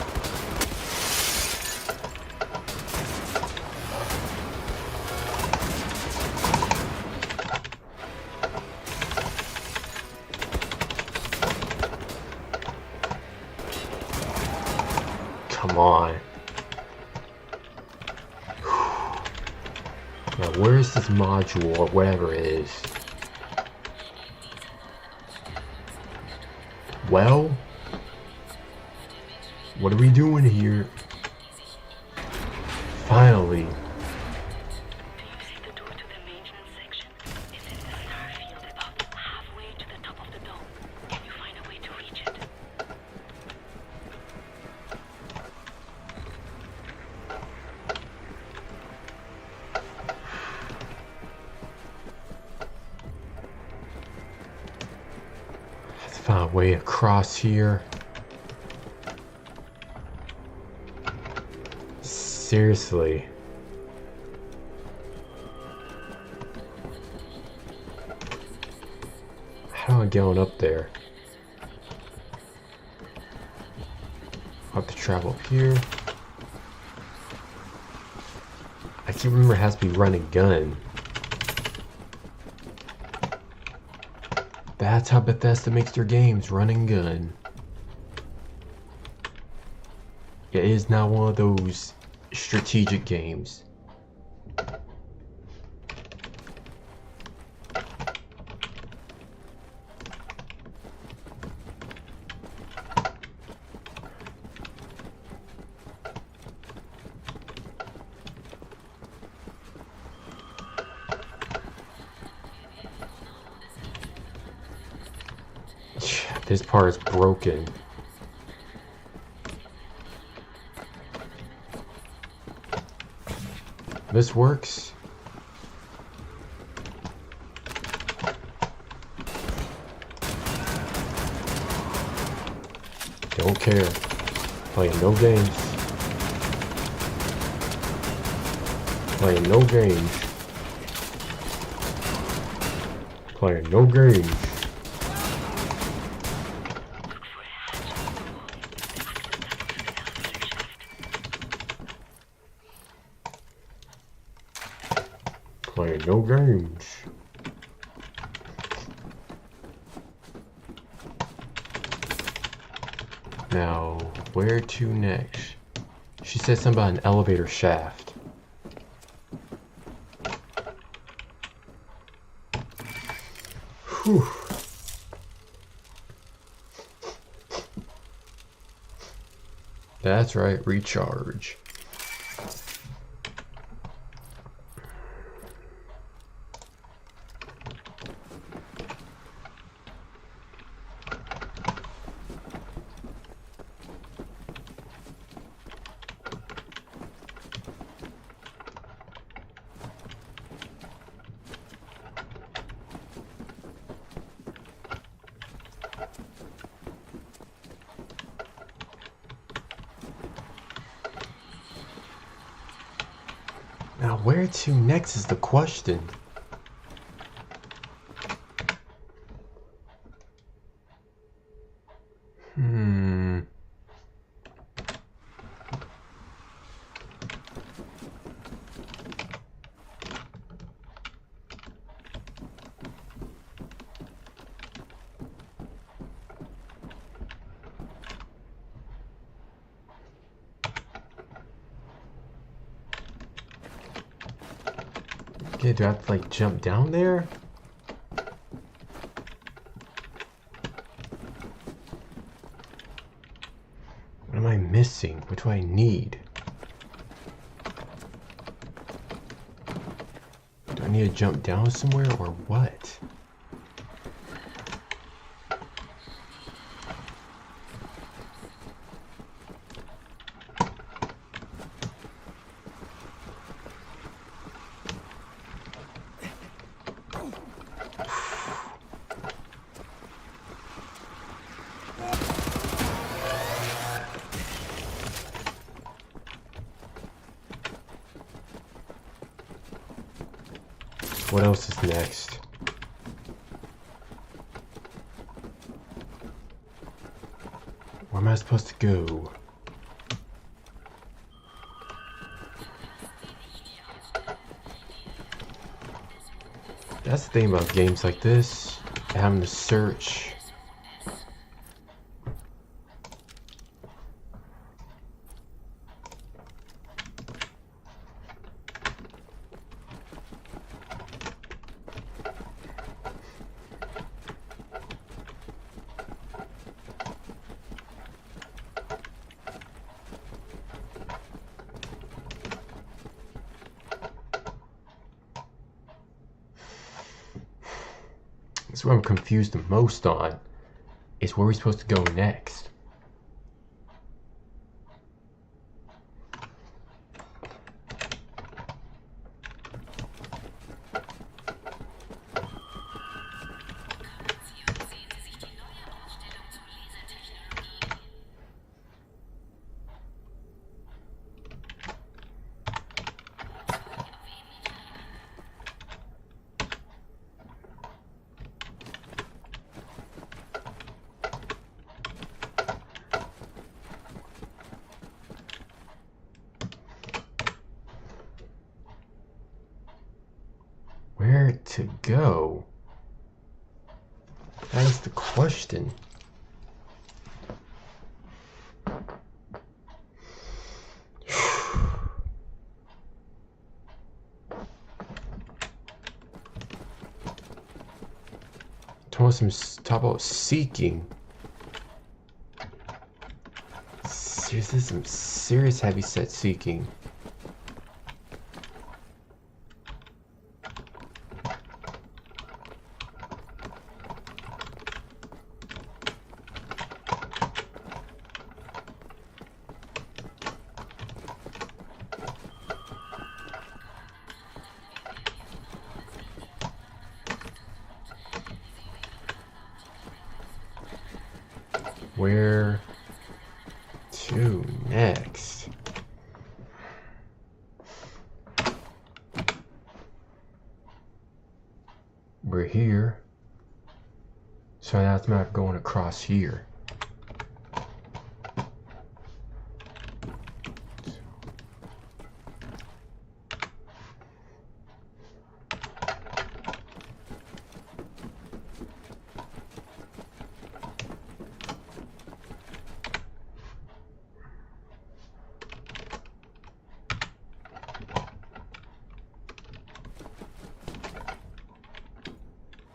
Come on. Now, where's this module or whatever it is? Well, what are we doing here? Finally. Find a way across here. Seriously. How am I going up there? I'll have to travel up here. I can't remember it has to be run and gun. That's how Bethesda makes their games, run and gun. It is now one of those strategic games. This part is broken. This works. Don't care. Playing no games. Playing no games. Playing no games. Playing no games. Now, where to next? She said something about an elevator shaft. Whew. That's right, recharge. Now, where to next is the question. Okay, do I have to like jump down there? What am I missing? What do I need? Do I need to jump down somewhere or what? What else is next? Where am I supposed to go? That's the thing about games like this, having to search. That's what I'm confused the most on, is where we're supposed to go next. to go? That is the question. Talk about seeking. Seriously, some serious heavy set seeking. Where to next? We're here. So that's not going across here.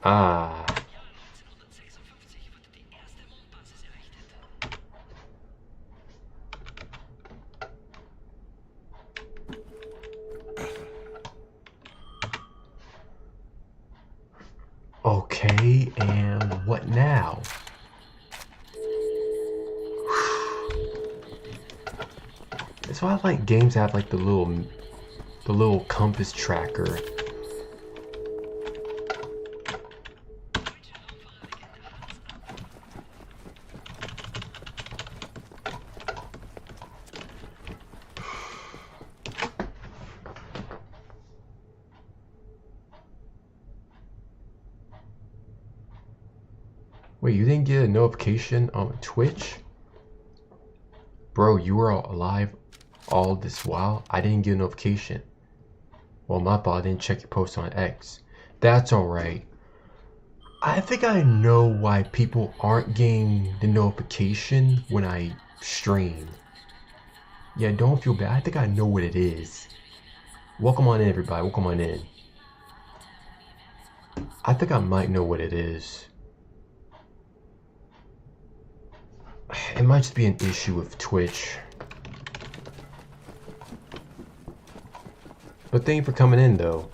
Ah. Okay, and what now? That's why I like games that have like the little compass tracker. Wait, you didn't get a notification on Twitch? Bro, you were alive all this while? I didn't get a notification. Well, my fault, I didn't check your post on X. That's alright. I think I know why people aren't getting the notification when I stream. Yeah, don't feel bad. I think I know what it is. Welcome on in, everybody. Welcome on in. I think I might know what it is. It might just be an issue with Twitch. But thank you for coming in, though.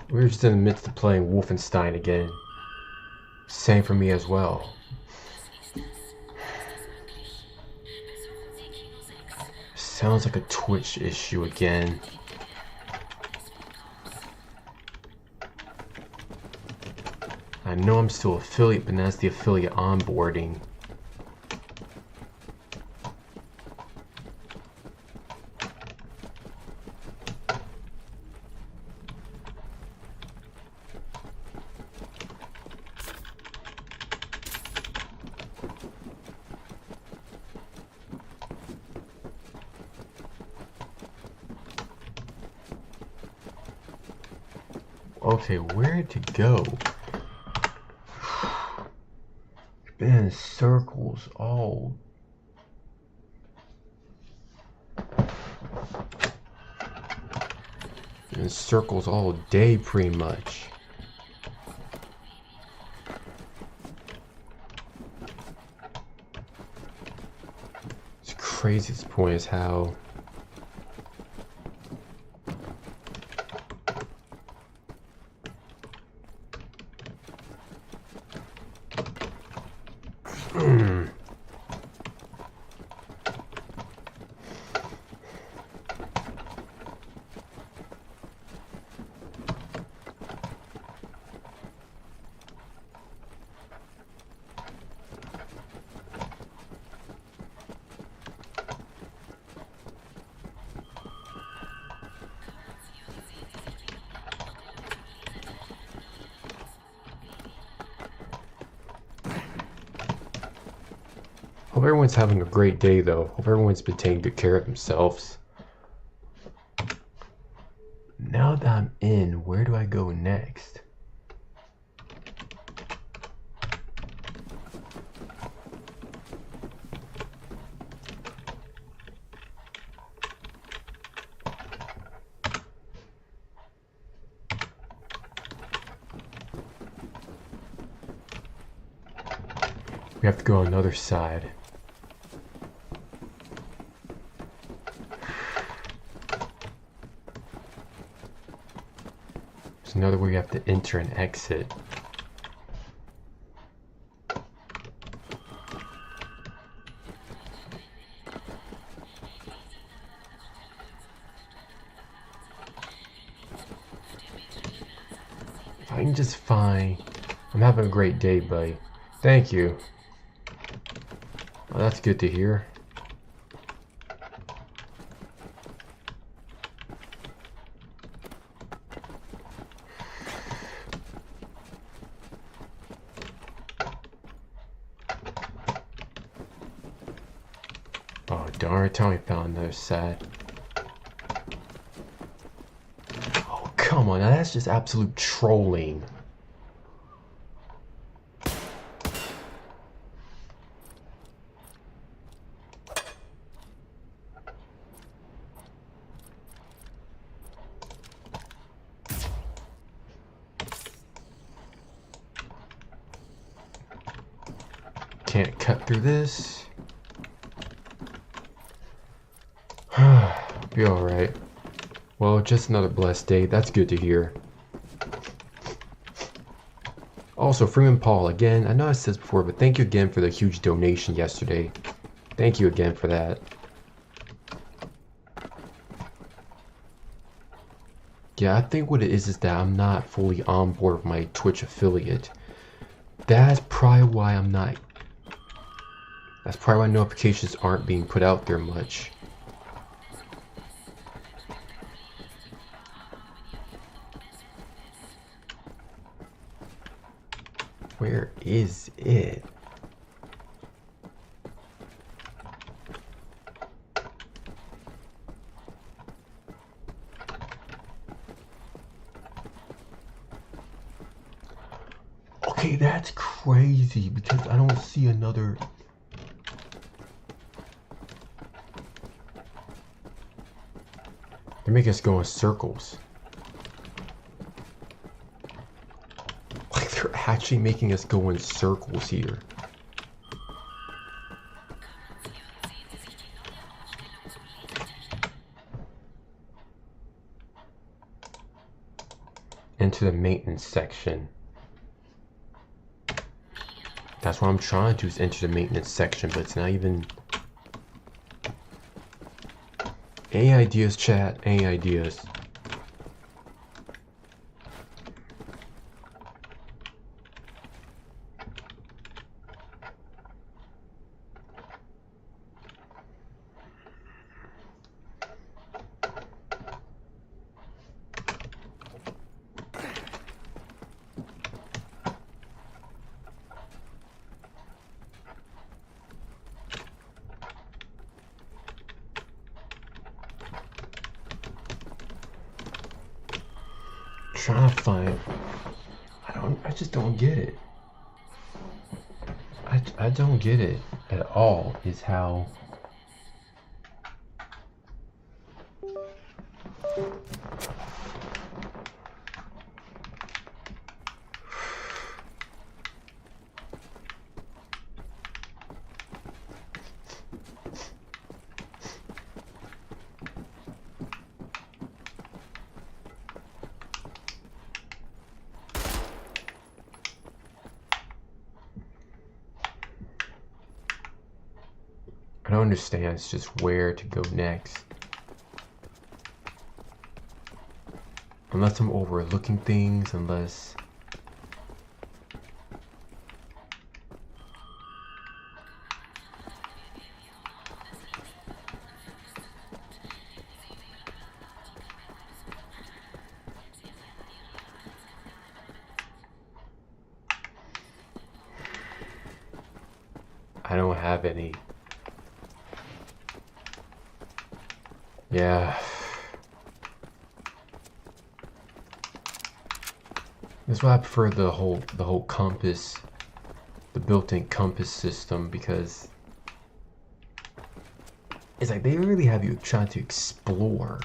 We're just in the midst of playing Wolfestein again. Same for me as well. Sounds like a Twitch issue again. I know I'm still affiliate, but that's the affiliate onboarding. Okay, where to go? Been in circles all. In circles all day, pretty much. It's crazy. This point is how. Hope everyone's having a great day, though. Hope everyone's been taking good care of themselves. Now that I'm in, where do I go next? We have to go on another side. There's another way you have to enter and exit. If I can just find... I'm having a great day, buddy. Thank you. Well, that's good to hear. Oh, darn, tell me I found another side. Oh, come on, now that's just absolute trolling. Can't cut through this. Be alright. Well, just another blessed day. That's good to hear. Also, Freeman Paul, again, I know I said this before, but thank you again for the huge donation yesterday. Thank you again for that. Yeah, I think what it is that I'm not fully on board with my Twitch affiliate. That's probably why I'm not... That's probably why notifications aren't being put out there much. Where is it? Okay, that's crazy because I don't see another... They make us go in circles. Like they're actually making us go in circles here. Into the maintenance section. That's what I'm trying to do, is enter the maintenance section, but it's not even... Any ideas, chat? Any ideas? Trying to find... I just don't get it. I don't get it at all, is how... I don't understand, it's just where to go next. Unless I'm overlooking things, unless... I don't have any Yeah. That's why I prefer the whole compass, the built-in compass system, because it's like they really have you trying to explore.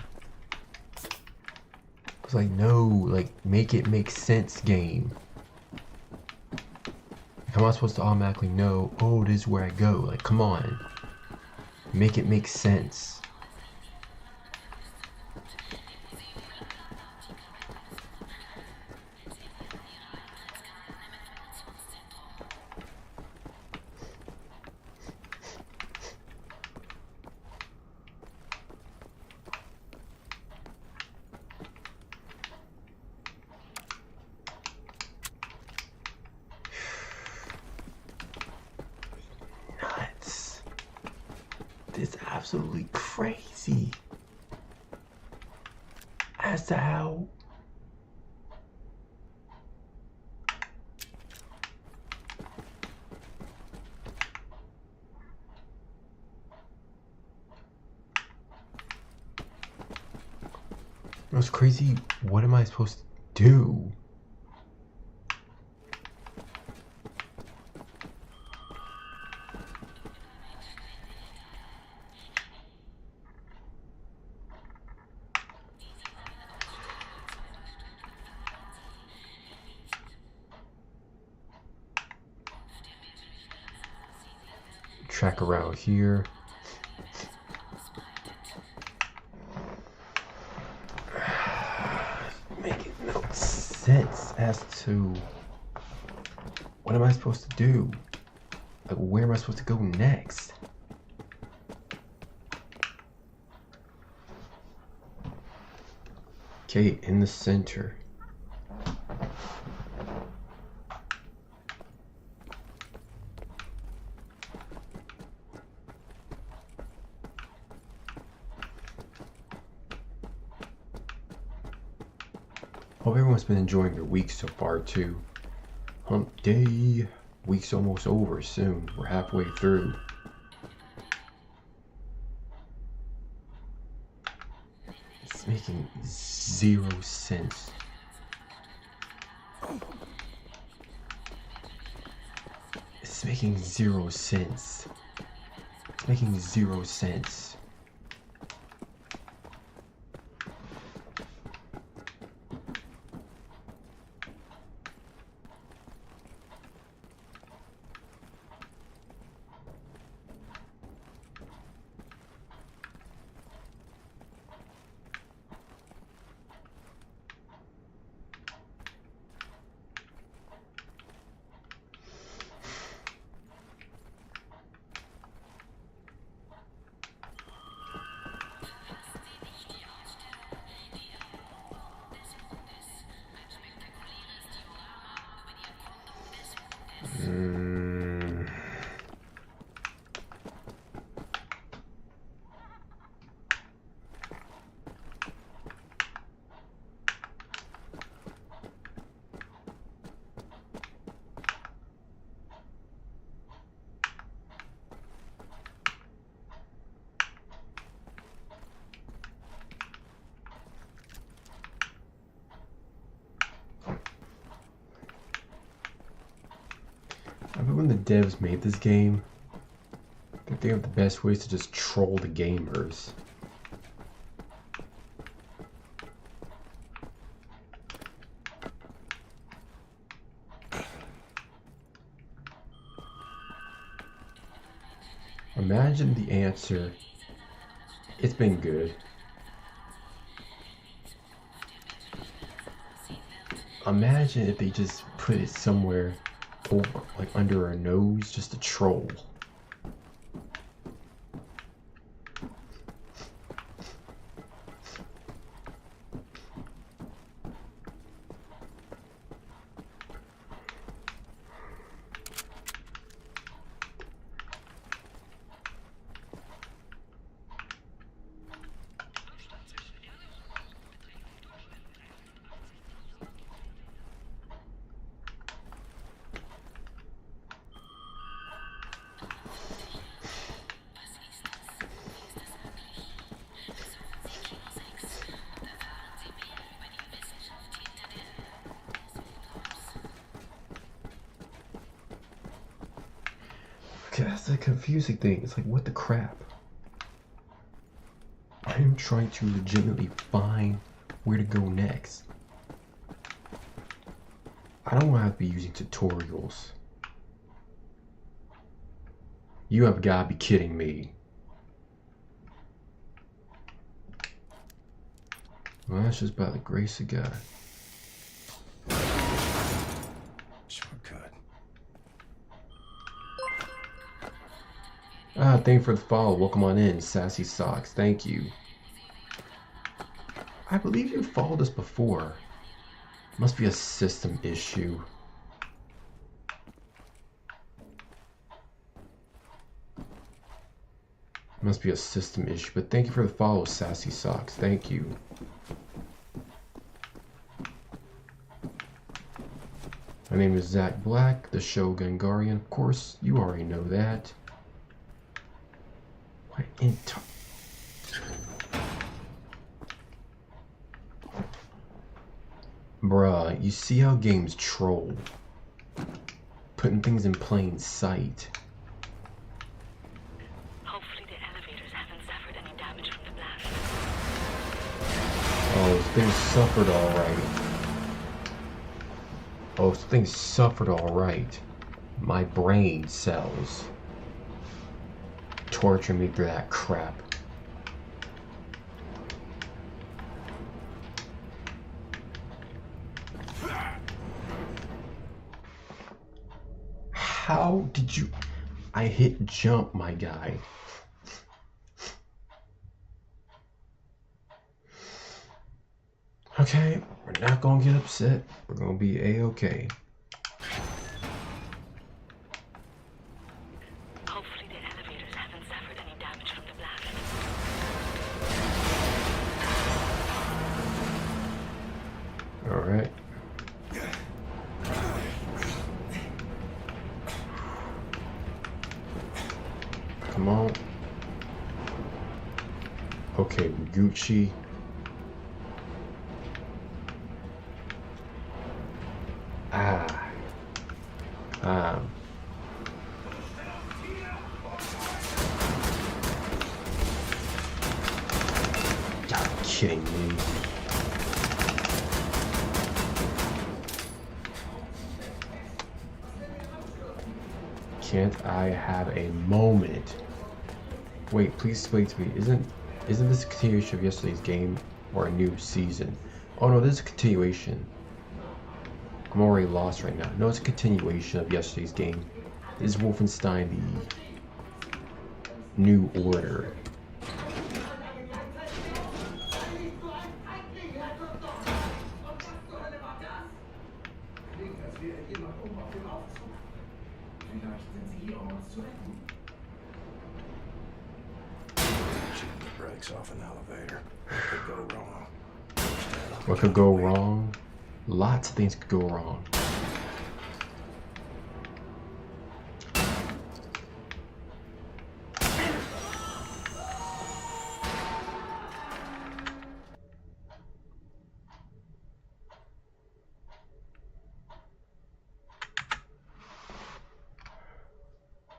It's like, no, like, make it make sense, game. Like, how am I supposed to automatically know, oh, this is where I go? Like, come on. Make it make sense. It's absolutely crazy as to how it was crazy. What am I supposed to do? Track around here. Making no sense as to what am I supposed to do? Like, where am I supposed to go next? Okay, in the center. Hope everyone's been enjoying their week so far too. Hump day. Week's almost over soon. We're halfway through. It's making zero sense. It's making zero sense. It's making zero sense. I remember when the devs made this game, they think of the best ways to just troll the gamers. Imagine the answer. It's been good. Imagine if they just put it somewhere over, like under our nose, just a troll. That's the confusing thing. It's like, what the crap? I am trying to legitimately find where to go next. I don't want to have to be using tutorials. You have got to be kidding me. Well, that's just by the grace of God. Shortcut. Ah, thank you for the follow. Welcome on in, Sassy Socks. Thank you. I believe you followed us before. Must be a system issue. Must be a system issue, but thank you for the follow, Sassy Socks. Thank you. My name is Zach Black, the Shogun Guardian. Of course, you already know that. What in Bruh, you see how games troll? Putting things in plain sight. Hopefully the elevators haven't suffered any damage from the blast. Oh, things suffered alright. Oh, things suffered alright. My brain cells. Torture me through that crap. How did you... I hit jump, my guy. Okay, we're not gonna get upset. We're gonna be A-okay. Hopefully the elevators haven't suffered any damage from the blast. Alright. Come on. Okay, Gucci. You're kidding me. Can't I have a moment? Wait, please explain to me. Isn't this a continuation of yesterday's game or a new season? Oh no, this is a continuation. I'm already lost right now. No, it's a continuation of yesterday's game. This is Wolfenstein, the New Order. Shooting the brakes off an elevator. What could go wrong? What could go wrong? Lots of things could go wrong.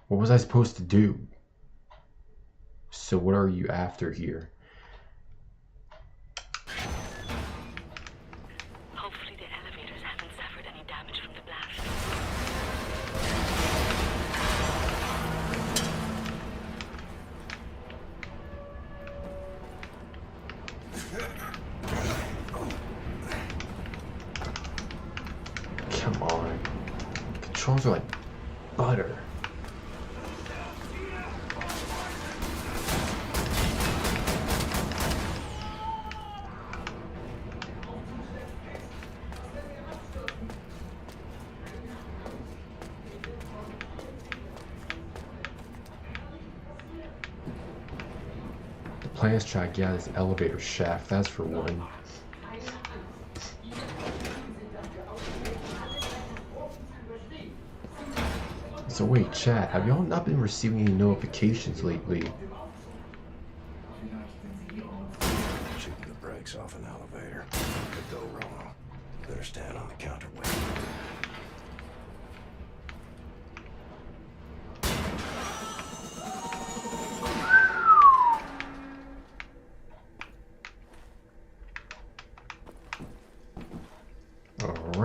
What was I supposed to do? So what are you after here? Hopefully the elevators haven't suffered any damage from the blast. Come on. Controls are like butter. Plans track, yeah, this elevator shaft, that's for one. So wait, chat, have y'all not been receiving any notifications lately? Shooting the brakes off an elevator. What could go wrong? Better stand on the counterweight.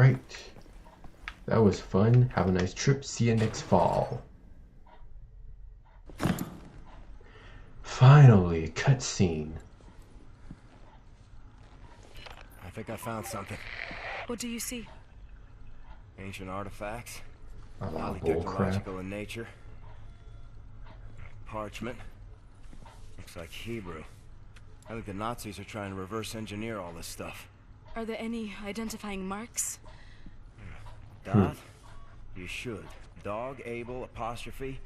Alright. That was fun. Have a nice trip. See you next fall. Finally, a cutscene. I think I found something. What do you see? Ancient artifacts. A lot Highly of bull crap. technological in nature. Parchment. Looks like Hebrew. I think the Nazis are trying to reverse engineer all this stuff. Are there any identifying marks? Dot? You should. Dog, Abel, apostrophe.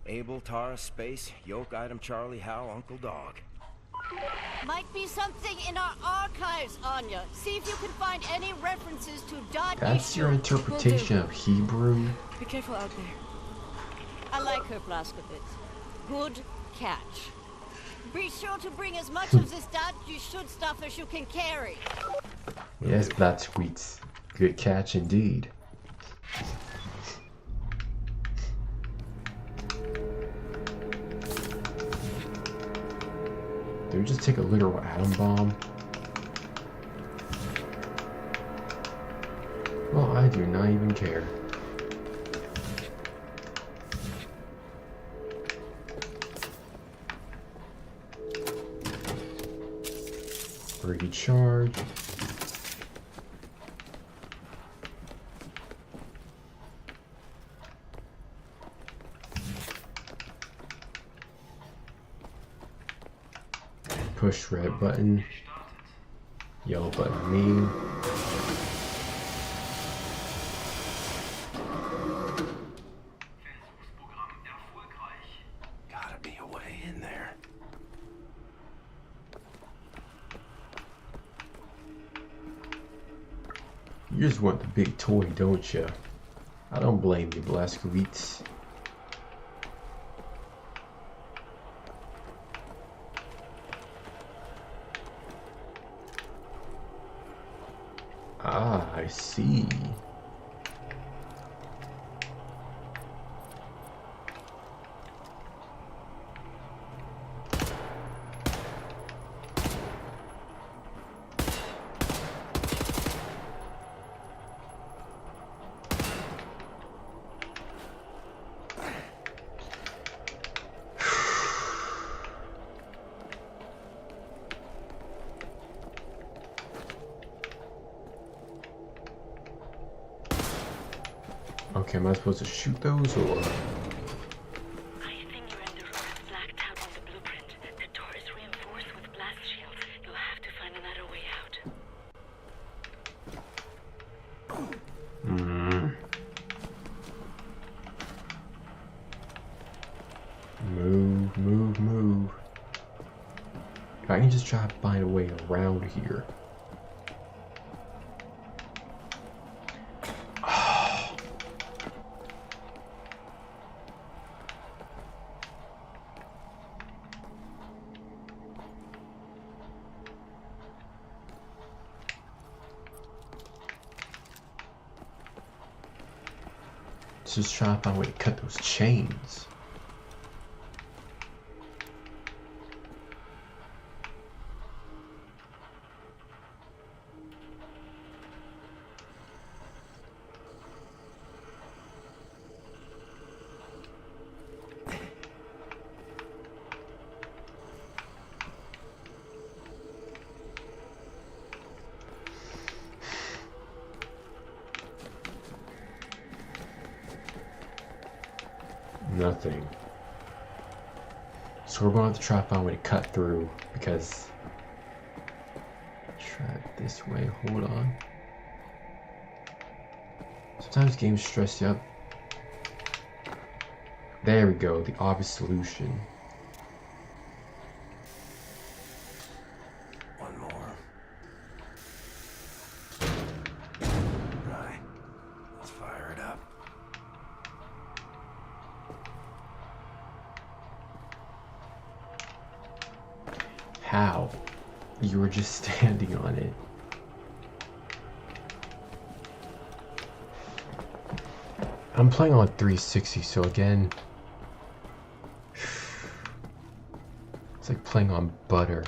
Abel, Tara, space, yoke, item, Charlie, Hal, Uncle Dog. Might be something in our archives, Anya. See if you can find any references to dot That's issue. your interpretation of Hebrew? Be careful out there. I like her, Blazkowicz. Good catch. Be sure to bring as much of this dot you should stuff as you can carry. Yes, that's sweet. Good catch indeed. Did we just take a literal atom bomb? Well, I do not even care. Recharge. Push red button. Yellow button me. Gotta be a way in there. You just want the big toy, don't you? I don't blame you, Blazkowicz. Ah, I see. Okay, am I supposed to shoot those or? I think you're in the room blacked out on the blueprint. The door is reinforced with blast shields. You'll have to find another way out. Move, move, move. If I can just try to find a way around here. Just trying to find a way to cut those chains. Nothing. So we're going to have to try to find a way to cut through because try it this way. Hold on. Sometimes games stress you up. There we go, the obvious solution. One more. Right. Let's fire it up. How? You were just standing on it. I'm playing on 360, so again, it's like playing on butter.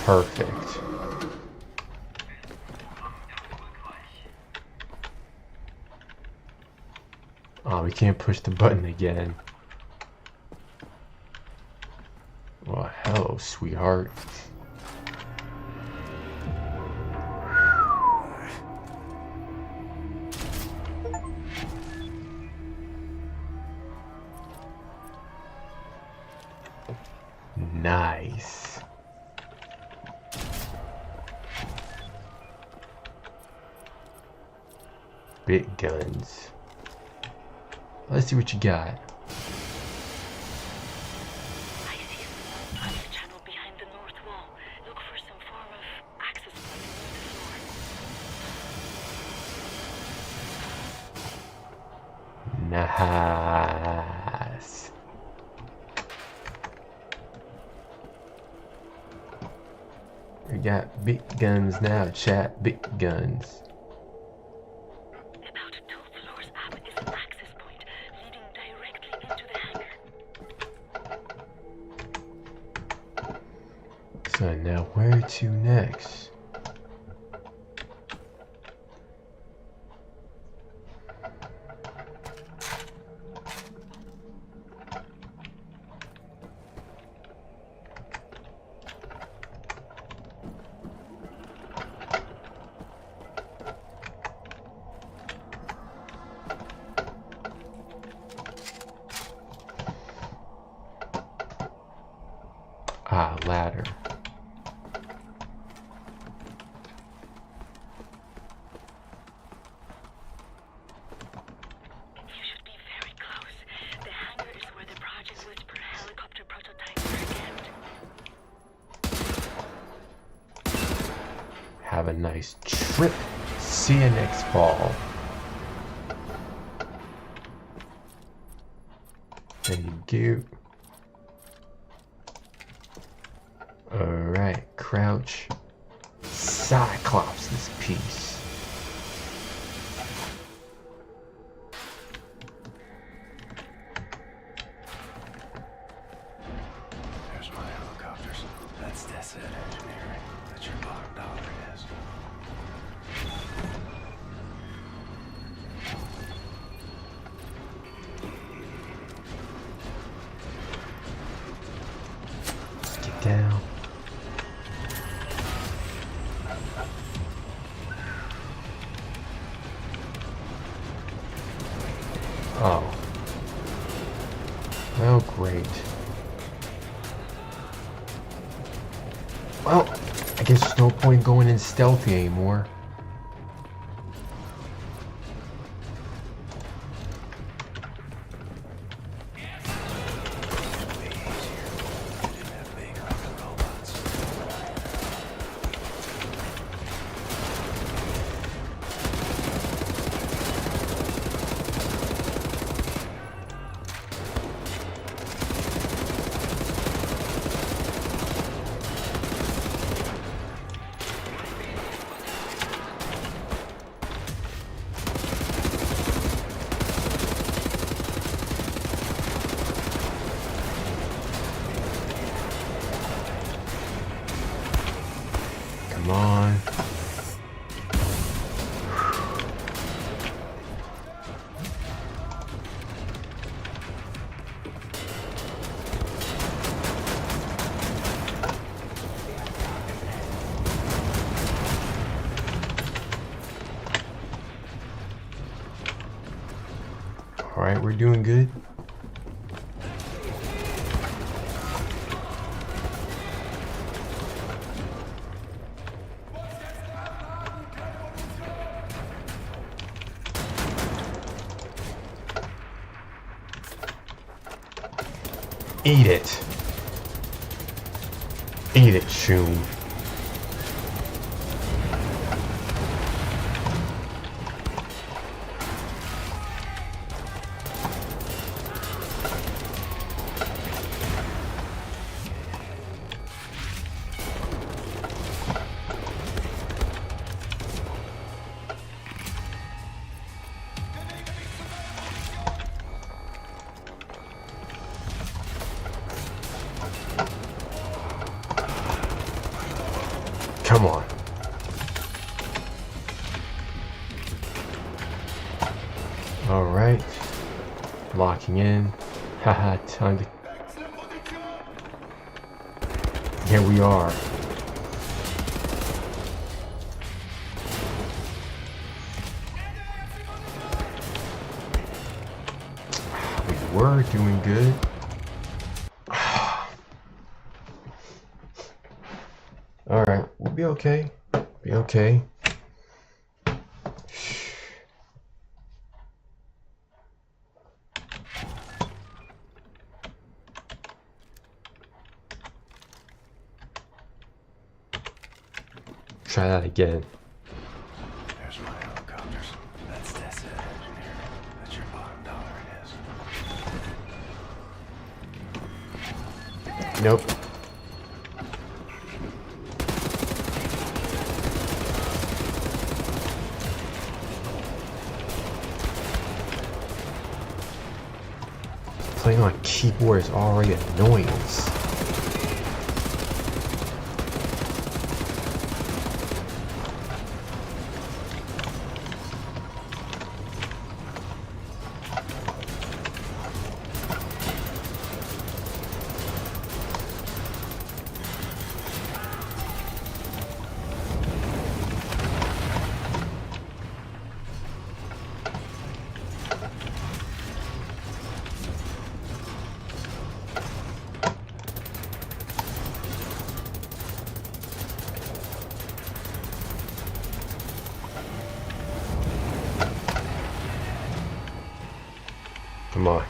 Perfect. Oh, we can't push the button again. Well, hello, sweetheart. Nice. Big guns. Let's see what you got. I see a passage channel behind the north wall. Look for some form of access point near the floor. Nice. We got big guns now, chat. Big guns. About 2 floors up is an access point leading directly into the hangar. So now where to next? Ah, ladder. You should be very close. The hangar is where the Project Whisper helicopter prototypes are kept. Have a nice trip. See you next fall. Thank you. Alright, crouch. Cyclops this piece. There's my helicopters. That's desert engineering. That's your bottom dollar is. Get down. Oh. Oh, great. Well, I guess there's no point going in stealthy anymore. Come on. All right, we're doing good. Eat it. Eat it, Shoom. Come on. Alright. Locking in. Haha, time to... Here we are. We were doing good. Alright, we'll be okay. Be okay. Try that again. There's my helicopters. That's Tessa, engineer. That's your bottom dollar, it is. Nope. Playing on keyboard is already annoying. Come on.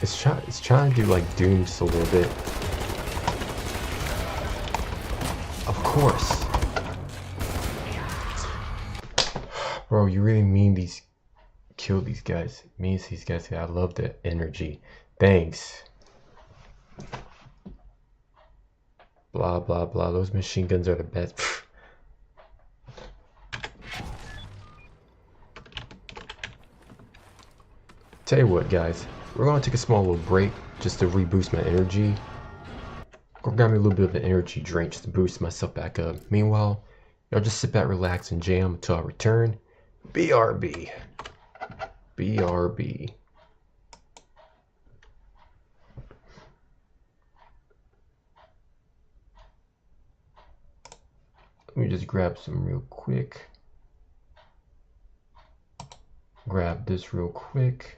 It's trying to do like Doom just a little bit. Of course. Bro, you really mean kill these guys. Means these guys. I love the energy. Thanks. Blah blah blah. Those machine guns are the best. Tell you what, guys, we're gonna take a small little break just to reboost my energy. Go grab me a little bit of an energy drink just to boost myself back up. Meanwhile, y'all just sit back, relax, and jam until I return. BRB. BRB. Let me just grab some real quick. Grab this real quick.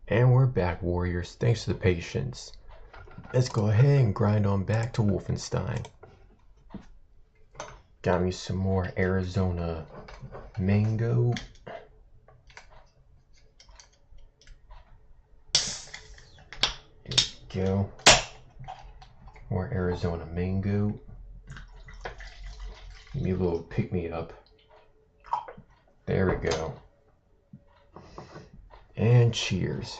And we're back, warriors. Thanks for the patience. Let's go ahead and grind on back to Wolfestein. Got me some more Arizona mango. There we go. More Arizona mango. Give me a little pick-me-up. There we go. And cheers.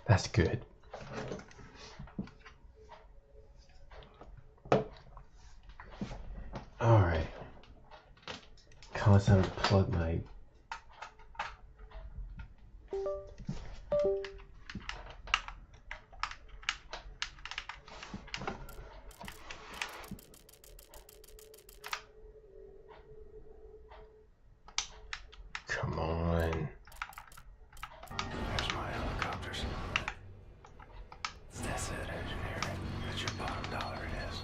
That's good. Alright. Constantly plug my Come on. There's my helicopters. That's it, engineering. That's your bottom dollar, it is.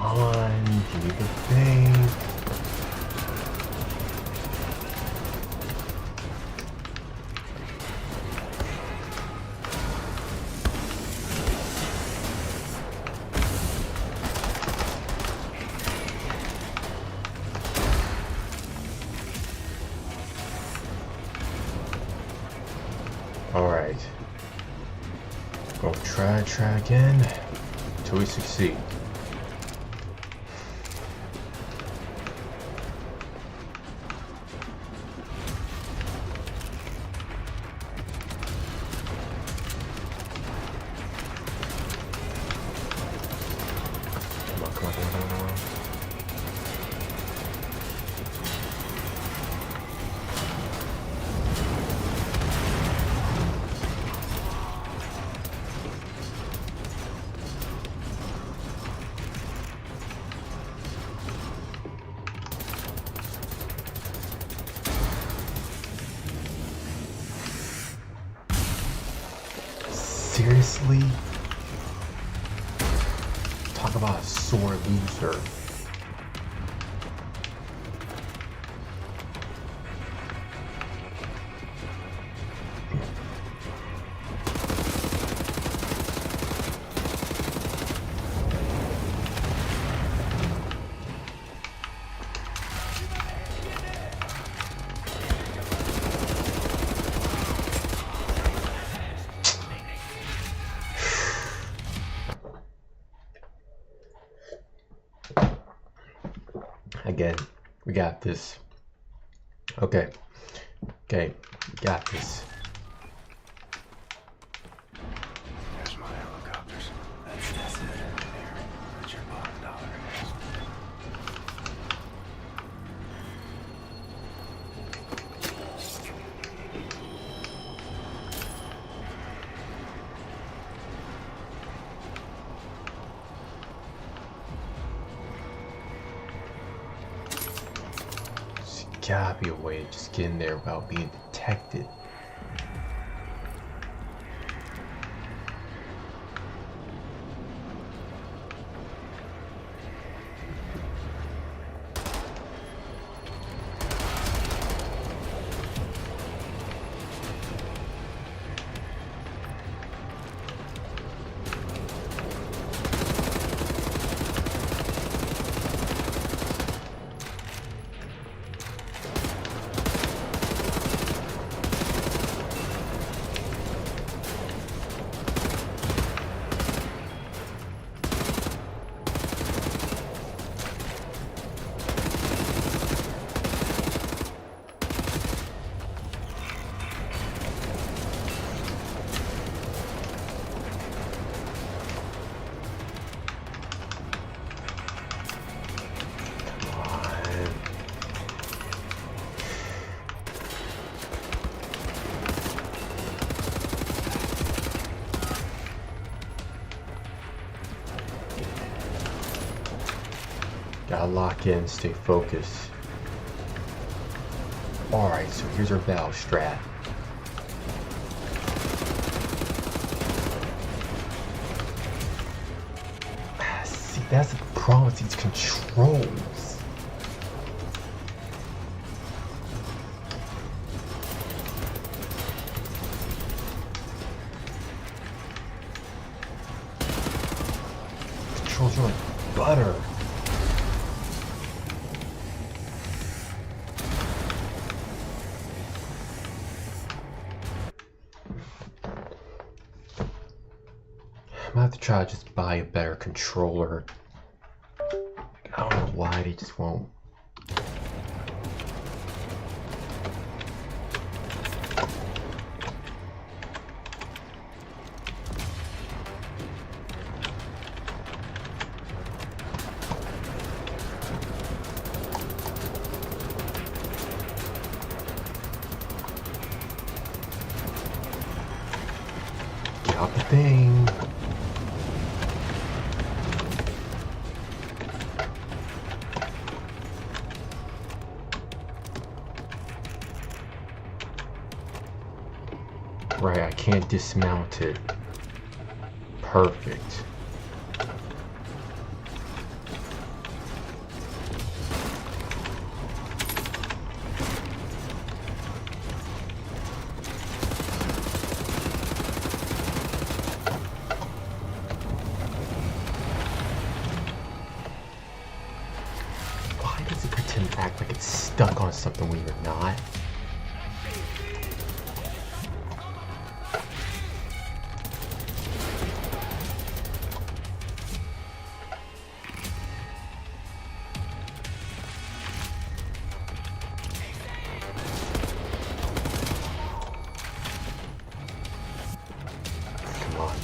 On, do the thing. Alright. Go try again until we succeed. Come on. Seriously? Talk about a sore loser. Again, we got this. Okay, we got this. There's my helicopters. That's it, engineering. That's your bottom dollar, it is. Gotta be a way to just get in there without being detected. Gotta lock in, stay focused. Alright, so here's our battle strat. See, that's the problem with these controls. Controls are like butter. I'm gonna have to try to just buy a better controller. I don't know why they just won't. Get out the thing. Right, I can't dismount it. Perfect. Why does it pretend to act like it's stuck on something when you're not?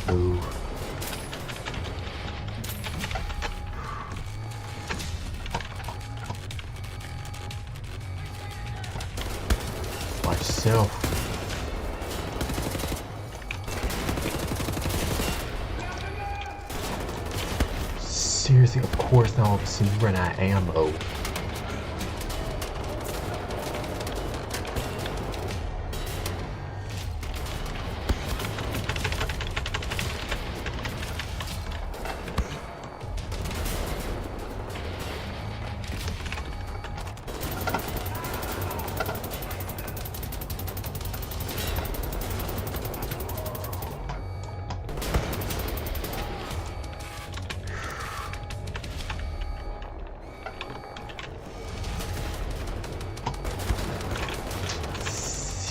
Move. Watch yourself. Seriously, of course now all of a sudden you run out of ammo.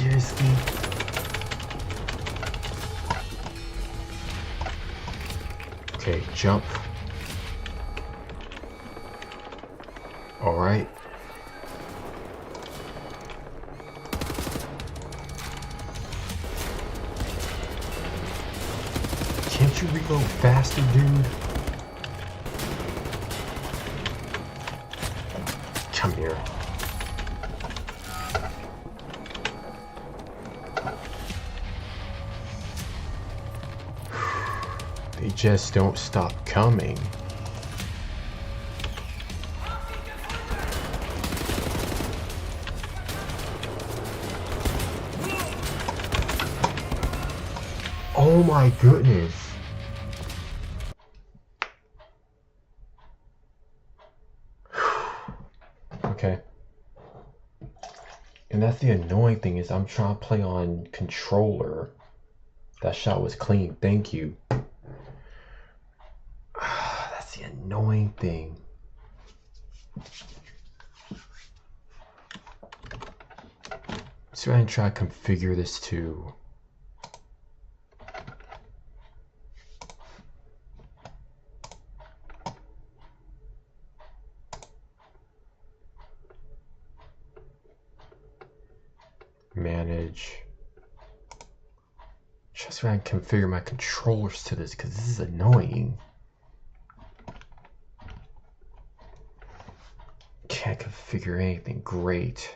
Seriously? Okay, jump. Alright. Can't you reload faster, dude? Come here. They just don't stop coming. Oh my goodness. Okay. And that's the annoying thing is I'm trying to play on controller. That shot was clean, thank you. That's the annoying thing. So I'm going to try to configure this too. Manage. Just so I can configure my controllers to this because this is annoying. Can't configure anything. Great.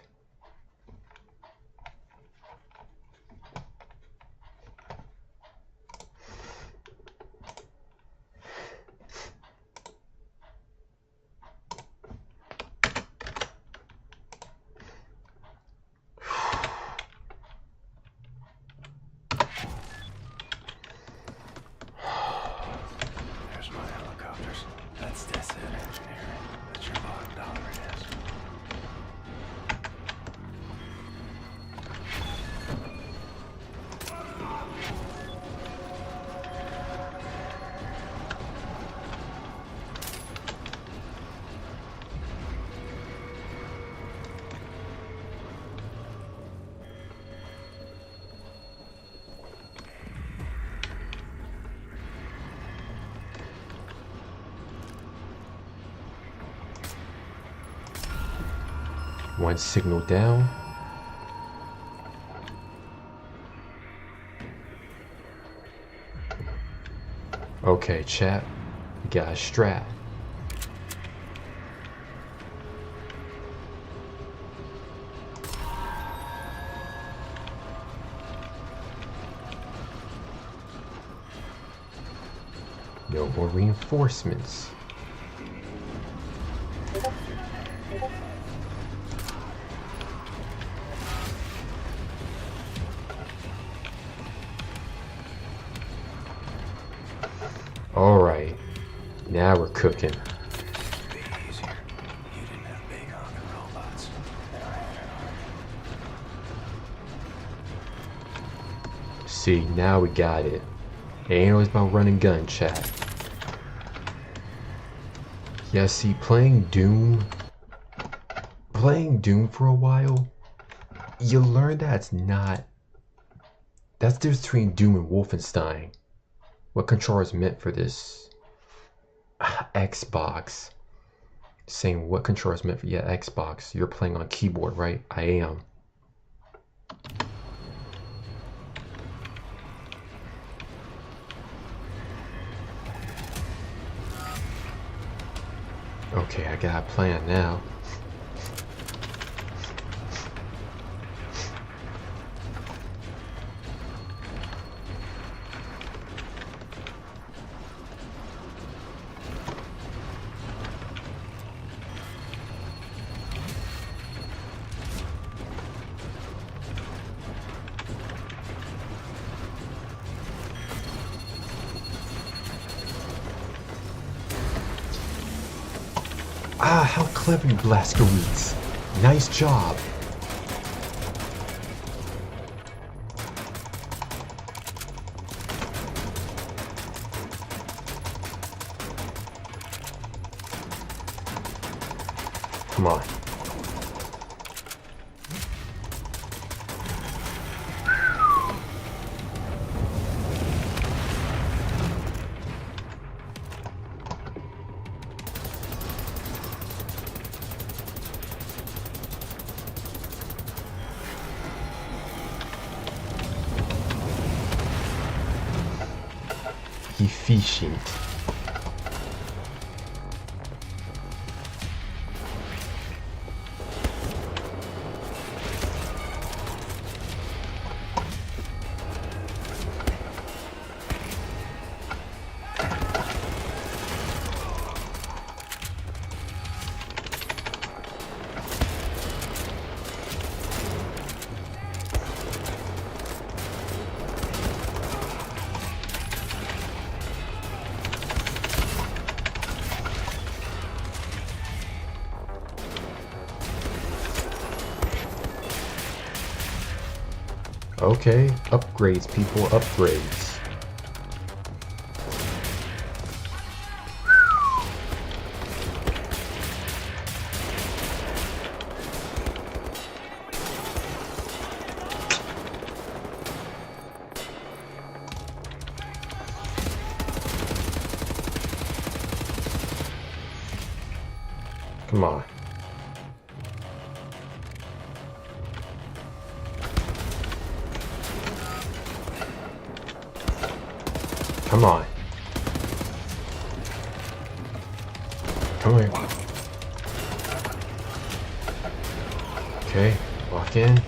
One signal down. Okay, chat. We got a strat. No more reinforcements. All right, now we're cooking. See, now we got it. It ain't always about run and gun, chat. Yeah, see, playing Doom for a while, you learn that's the difference between Doom and Wolfenstein. What controller is meant for this? Xbox. Saying what controller is meant for, yeah, Xbox. You're playing on keyboard, right? I am. Okay, I got a plan now. Ah, how clever you Blaskowiz. Nice job. Come on. Efficient. Okay, upgrades, people, upgrades. Come on. Come on. Come here. Okay, walk in.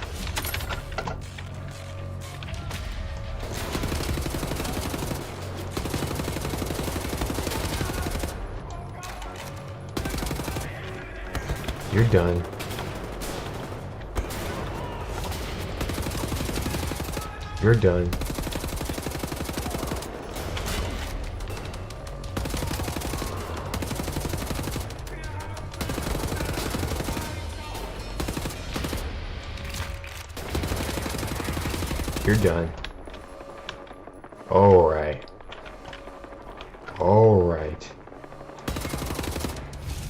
You're done. You're done. You're done. All right. All right.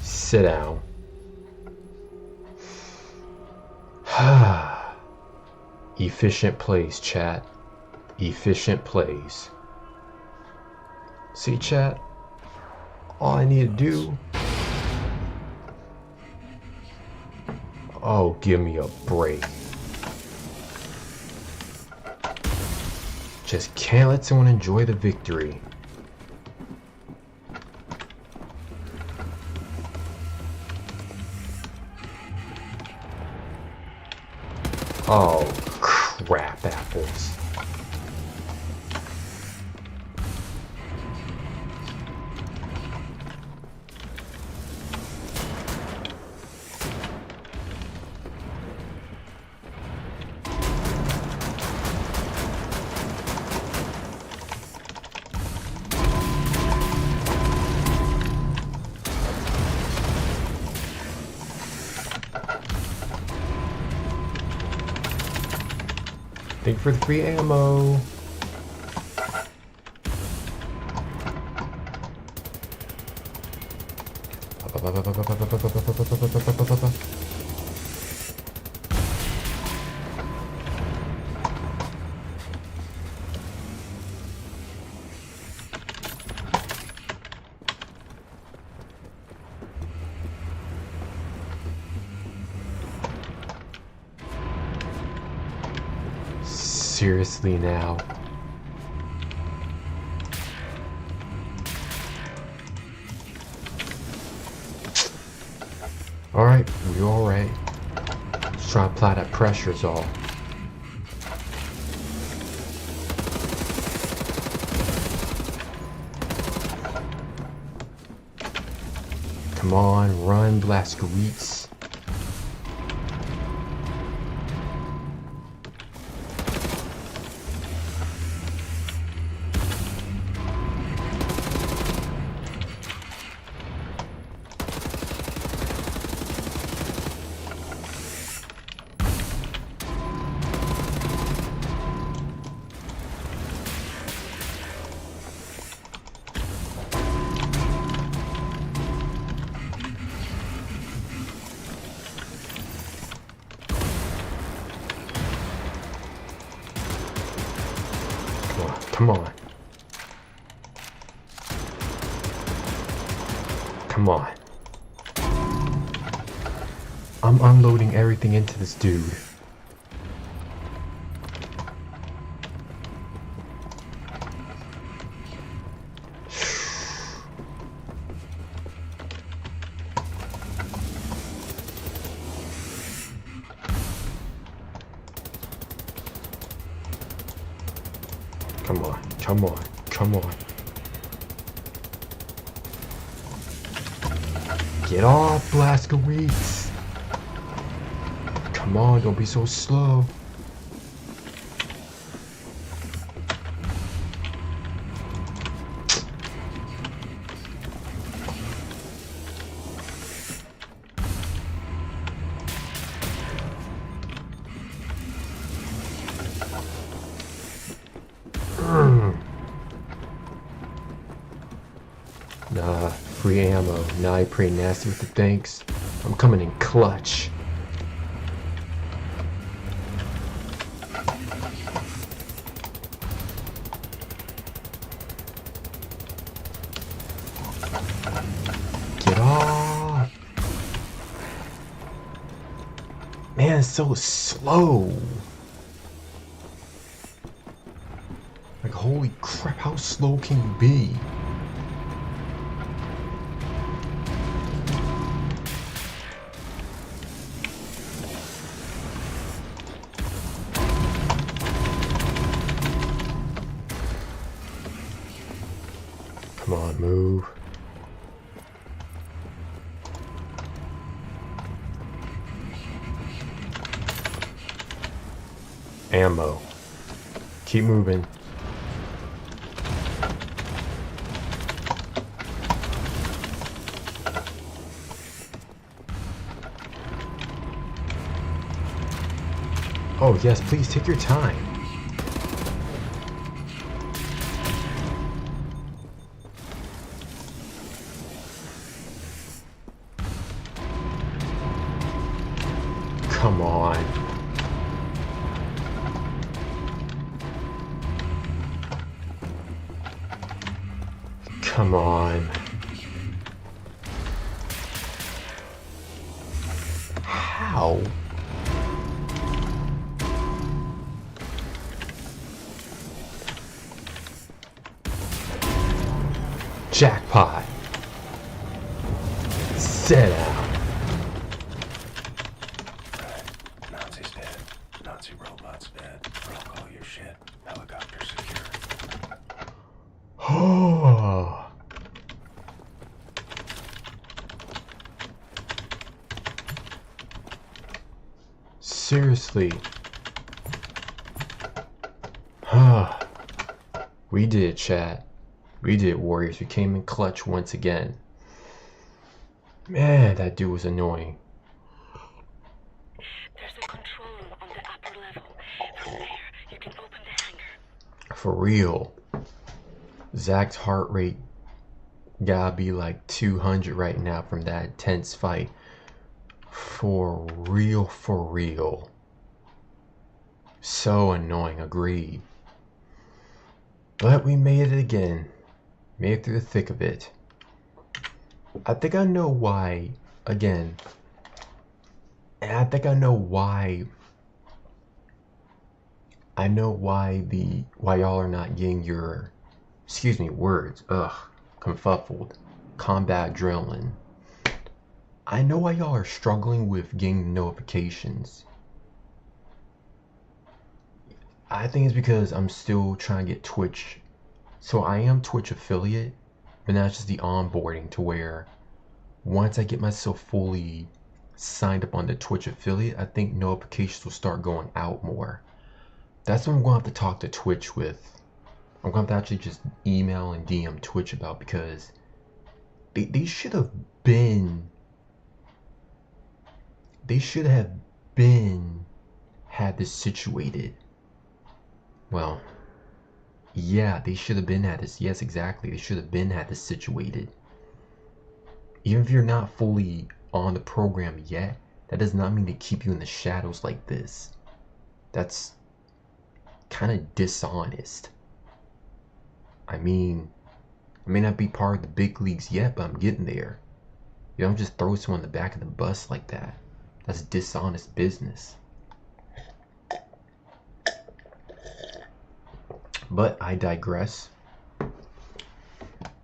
Sit down. Efficient plays, chat. Efficient plays. See, chat? All I need to do Oh, give me a break. Just can't let someone enjoy the victory. Oh, crap apples. Thank you for the free ammo. Seriously now. Alright, we alright. Just trying to apply that pressure is all. Come on, run, Blaskowitz. Come on. Come on. I'm unloading everything into this dude. Come on, come on, come on. Get off, Blaskowitz. Come on, don't be so slow. Nah, free ammo. Nah, you're pretty nasty with the thanks. I'm coming in clutch. Get off! Man, it's so slow. Like, holy crap, how slow can you be? Come on, move. Ammo. Keep moving. Oh yes, please take your time. Come on. Come on. How? Ow. Jackpot. Set out. Nazi's dead. Nazi robot's dead. Broke all your shit. Helicopter secure. Oh. Seriously. We did, chat. We did, Warriors. We came in clutch once again. Man, that dude was annoying. There's a control room on the upper level. From there, you can open the hangar. For real. Zach's heart rate gotta be like 200 right now from that intense fight. For real, for real. So annoying, agreed. But we made it again. Made it through the thick of it. I think I know why, again. And I think I know why. I know why y'all are not getting your, words. Confuffled. Combat adrenaline. I know why y'all are struggling with getting notifications. I think it's because I'm still trying to get Twitch. So I am Twitch affiliate, but not just the onboarding to where once I get myself fully signed up on the Twitch affiliate, I think notifications will start going out more. That's what I'm going to have to talk to Twitch with. I'm going to have to actually just email and DM Twitch about, because they should have been had this situated. Well, yeah, they should have been had this. Yes, exactly. They should have been had this situated. Even if you're not fully on the program yet, that does not mean to keep you in the shadows like this. That's kind of dishonest. I mean, I may not be part of the big leagues yet, but I'm getting there. You don't just throw someone in the back of the bus like that. That's dishonest business. But I digress.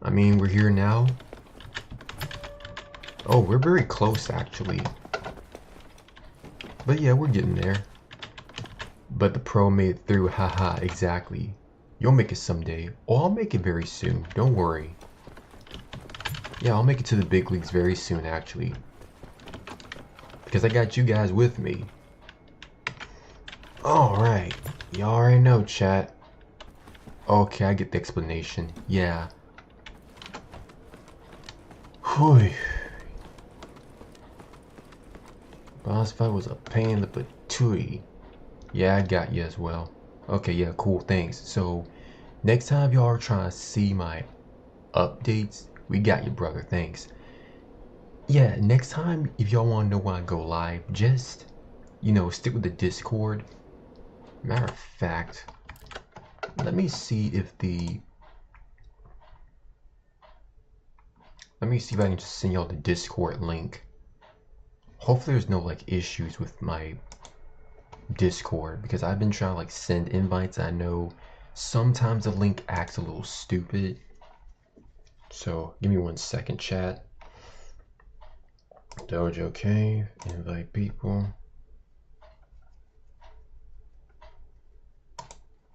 I mean, we're here now. Oh, we're very close actually. But yeah, we're getting there. But the pro made it through, haha, exactly. You'll make it someday. Oh, I'll make it very soon, don't worry. Yeah, I'll make it to the big leagues very soon actually. Because I got you guys with me. Alright, you already know, chat. Okay, I get the explanation. Yeah. Whew. Boss fight was a pain in the patooey. Yeah, I got you as well. Okay, yeah, cool, thanks. So, next time y'all are trying to see my updates, we got you, brother, thanks. Yeah, next time, if y'all want to know when I go live, just, stick with the Discord. Matter of fact, let me see if I can just send y'all the Discord link. Hopefully there's no issues with my Discord, because I've been trying to send invites. I know sometimes the link acts a little stupid. So give me 1 second, chat. Dojo Cave, invite people.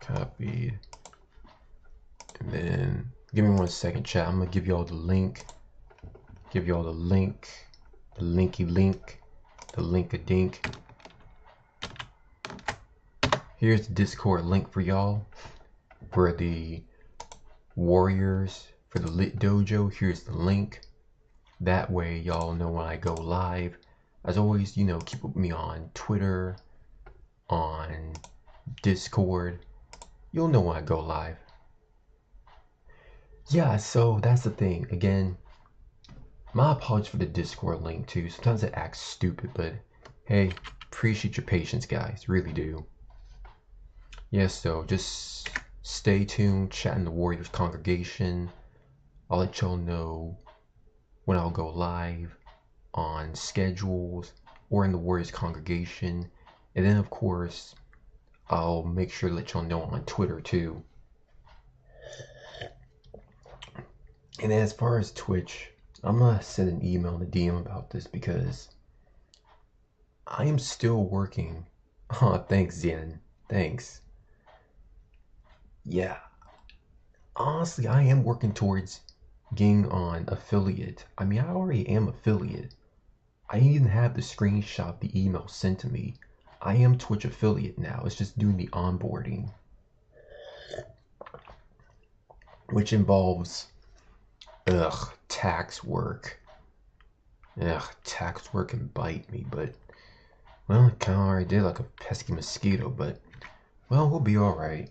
Copied. And then give me 1 second, chat. I'm gonna give y'all the link. Give y'all the link. The linky link. The link-a-dink. Here's the Discord link for y'all. For the Warriors, for the Lit Dojo, here's the link. That way y'all know when I go live. As always, keep with me on Twitter, on Discord. You'll know when I go live. Yeah, so that's the thing. Again, my apologies for the Discord link too. Sometimes it acts stupid, but hey, appreciate your patience, guys. Really do. Yes, so just stay tuned, chat in the Warriors congregation. I'll let y'all know when I'll go live on schedules or in the Warriors congregation. And then, of course, I'll make sure to let y'all know on Twitter too. And as far as Twitch, I'm gonna send an email to DM about this because I am still working. Oh, thanks, Zen. Thanks. Yeah. Honestly, I am working towards getting on affiliate. I mean, I already am affiliate. I even have the screenshot of the email sent to me. I am Twitch affiliate now. It's just doing the onboarding, which involves tax work. Tax work can bite me, but well, it kind of already did, like a pesky mosquito, but well, we'll be alright.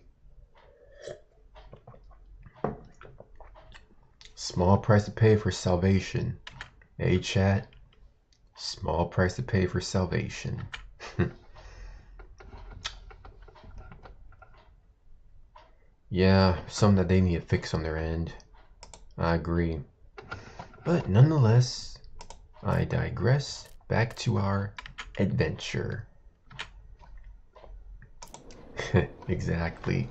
Small price to pay for salvation. Hey chat, small price to pay for salvation. Yeah, something that they need to fix on their end. I agree. But nonetheless, I digress. Back to our adventure. Exactly.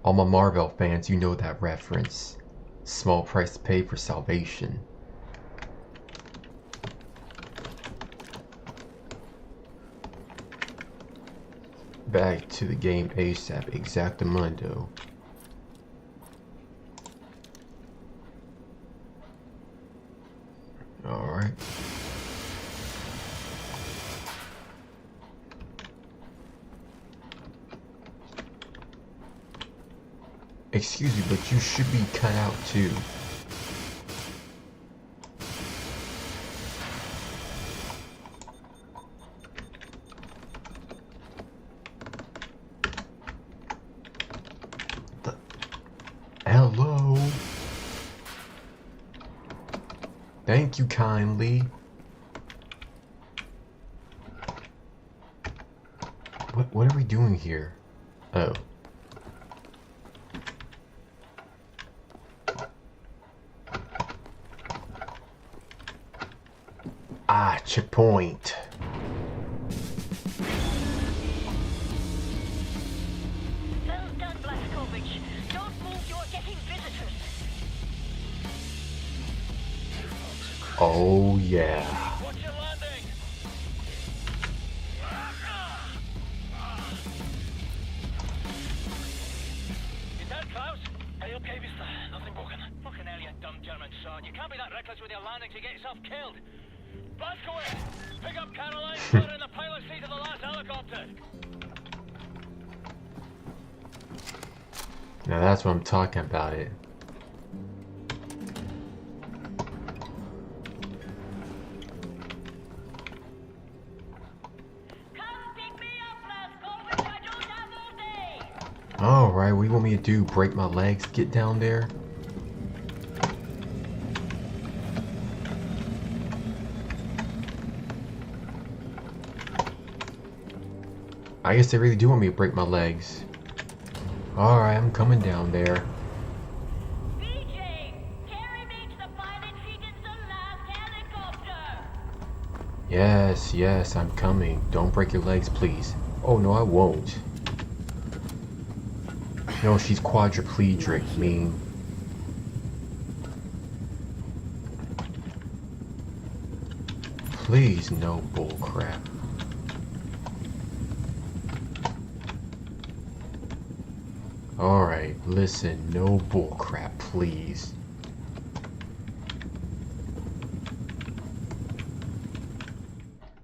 All my Marvel fans, you know that reference. Small price to pay for salvation. Back to the game ASAP, exactamundo. Alright. Excuse me, but you should be cut out too. Hello? Thank you kindly. What are we doing here? Oh. Ah, checkpoint. Well done, Blazkowicz. Don't move, you're getting visitors. Oh yeah. Watch your landing! You dead, Klaus? Are you okay, mister? Nothing broken. Fucking hell, you dumb German son. You can't be that reckless with your landings, you get yourself killed. Blazkowicz! Pick up Caroline, put her in the pilot seat of the last helicopter. Now that's what I'm talking about it. Alright, what do you want me to do? Break my legs to get down there? I guess they really do want me to break my legs. Alright, I'm coming down there. Yes, yes, I'm coming. Don't break your legs, please. Oh, no, I won't. No, she's quadriplegic, mean. Please, no bullcrap. Alright, listen, no bullcrap, please.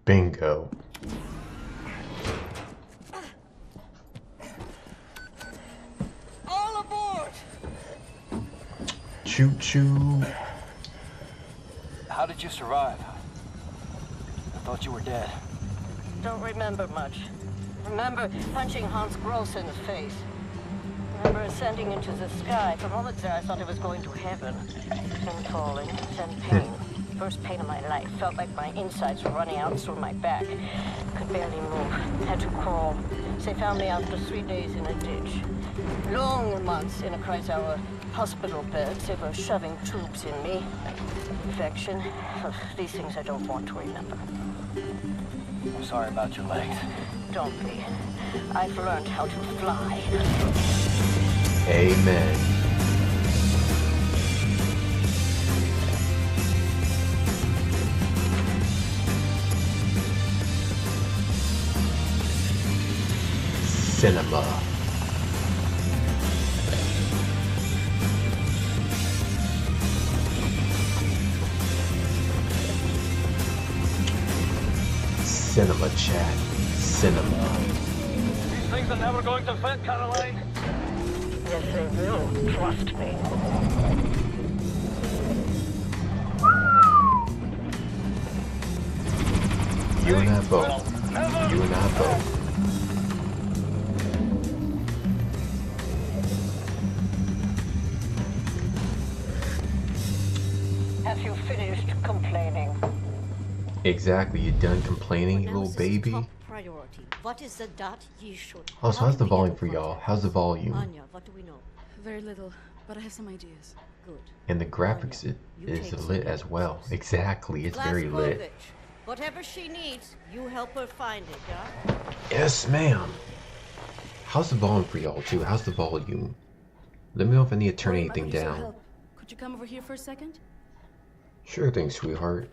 Bingo. All aboard! Choo choo. How did you survive? I thought you were dead. Don't remember much. Remember punching Hans Gross in the face. Remember ascending into the sky. For moments there I thought I was going to heaven. Then falling, then pain. First pain of my life. Felt like my insides were running out through my back. Could barely move. Had to crawl. They found me after 3 days in a ditch. Long months in a Kreisauer hospital bed, they were shoving tubes in me. Infection. These things I don't want to remember. I'm sorry about your legs. Don't be. I've learned how to fly. Amen. Cinema. Cinema chat. Cinema. These things are never going to fit, Caroline. Yes, they will. Trust me. You and I both. You and I both. Have you finished complaining? Exactly. You done complaining, little baby? Priority. What is the dot ye should? Also, how's the volume for y'all? How's the volume? Anya, what do we know? Very little, but I have some ideas. Good. And the graphics is lit as well. Exactly. It's very lit. Blazkowicz, whatever she needs, you help her find it, yeah? Yes, ma'am. How's the volume for y'all too? How's the volume? Let me know if I need to turn anything down. Could you come over here for a second? Sure thing, sweetheart.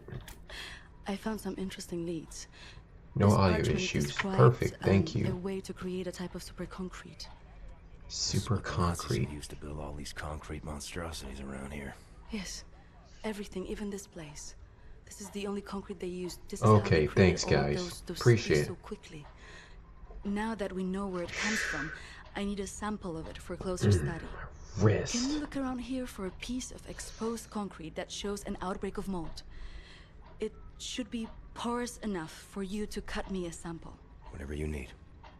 I found some interesting leads. No This audio parchment issues. describes, Perfect. Thank A you. way to create a type of super concrete. Super concrete. Used to build all these concrete monstrosities around here. Yes, everything, even this place. This is the only concrete they used. This is how Okay, they created thanks, all guys. those Appreciate cities it. so quickly. Now that we know where it comes from, I need a sample of it for closer study. Wrist. Can you look around here for a piece of exposed concrete that shows an outbreak of mold? It should be porous enough for you to cut me a sample. Whatever you need.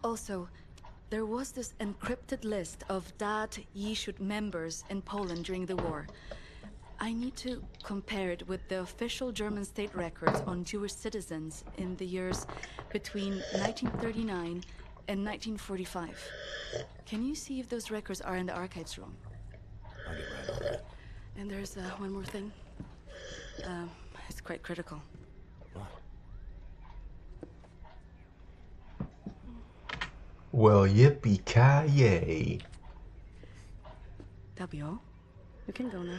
Also, there was this encrypted list of Dat Yishut members in Poland during the war. I need to compare it with the official German state records on Jewish citizens in the years between 1939 and 1945. Can you see if those records are in the archives room? I'll get right on that. And there's one more thing. It's quite critical. Well, yippee-ki-yay. That'll be all. We can go now.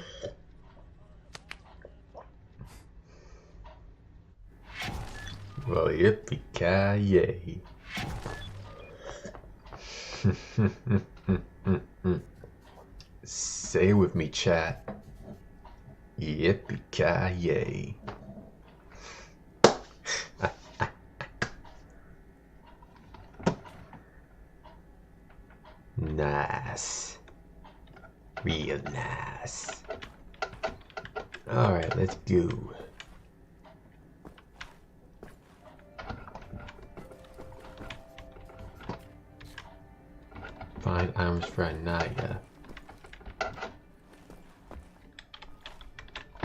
Well, yippee-ki-yay. Say it with me, chat. Yippee-ki-yay. Nice. Real nice. Alright, let's go. Find items for Anaya.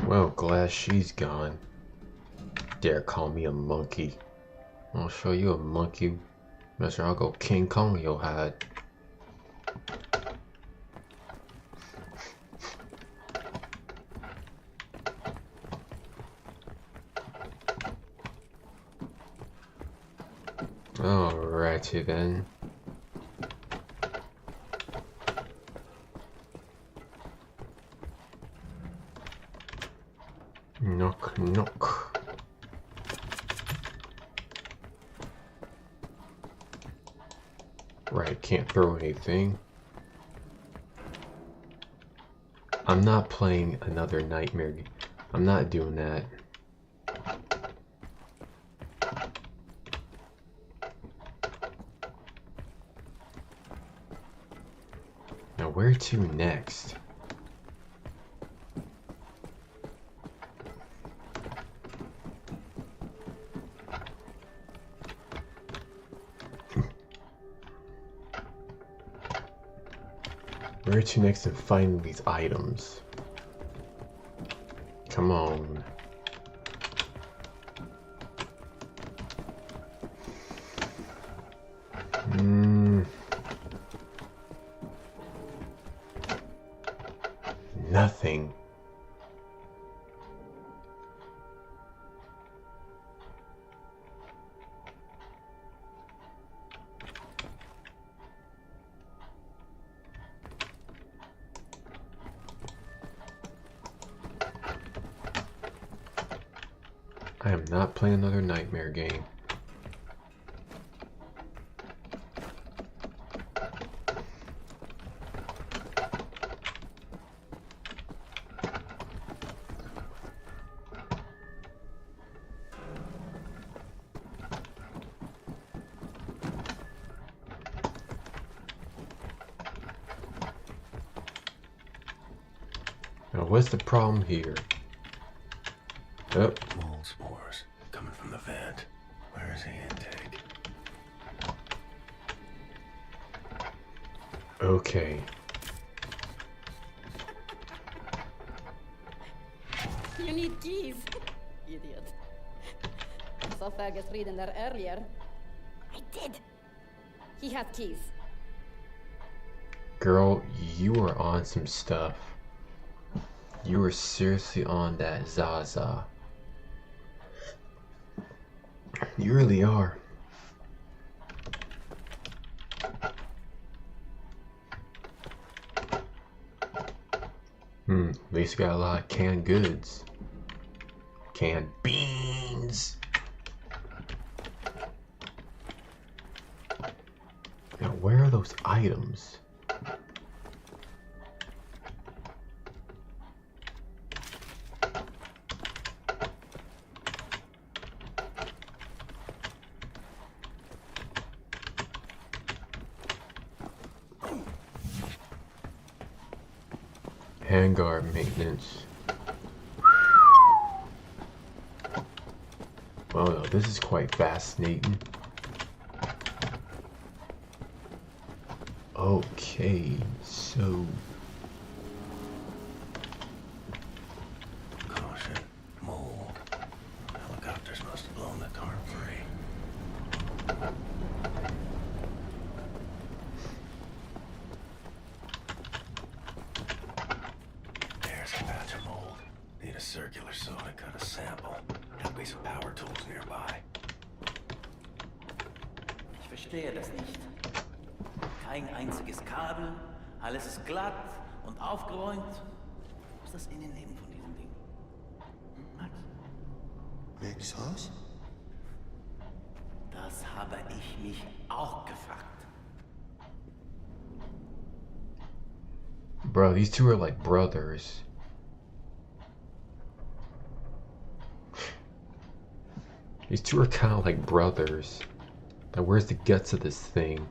Well, glad she's gone. Dare call me a monkey. I'll show you a monkey. Mister, I'll go King Kong your hide. Alrighty then. Knock, knock. Right, can't throw anything. I'm not playing another nightmare. I'm not doing that. Now, where to next? Where to next and find these items? Come on. nothing. I am not playing another nightmare game. Now, what's the problem here? Oh. Mold spores coming from the vent. Where is the intake? Okay. You need keys. Idiot. I saw Fergus reading there earlier. I did. He has keys. Girl, you are on some stuff. You are seriously on that Zaza. You really are. At least you got a lot of canned goods. Canned beans. Now, where are those items? Handguard maintenance. Oh no, this is quite fascinating. Okay, so Caution, mold. Helicopters must have blown the tarp free. There's a patch of mold. Need a circular saw to cut a sample. Gotta be some power tools nearby. Ich verstehe das nicht. Kein einziges Kabel, alles ist glatt und aufgeräumt. Was ist das Innenleben von diesem Ding? Max? Max Haus? Das habe ich mich auch gefragt. bro, these two are like brothers. These two are kind of like brothers. Now, where's the guts of this thing?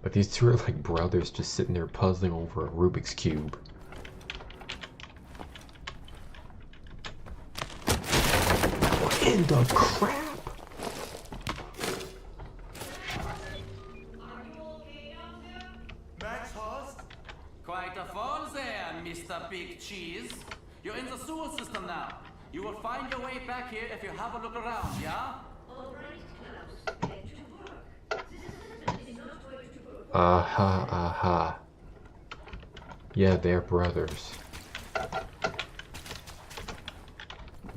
But these two are like brothers just sitting there puzzling over a Rubik's Cube. What in the crap? Max Horst? Quite a fall there, Mr. Big Cheese. You're in the sewer system now. You will find your way back here if you have a look around, yeah? Aha, aha. Yeah, they're brothers.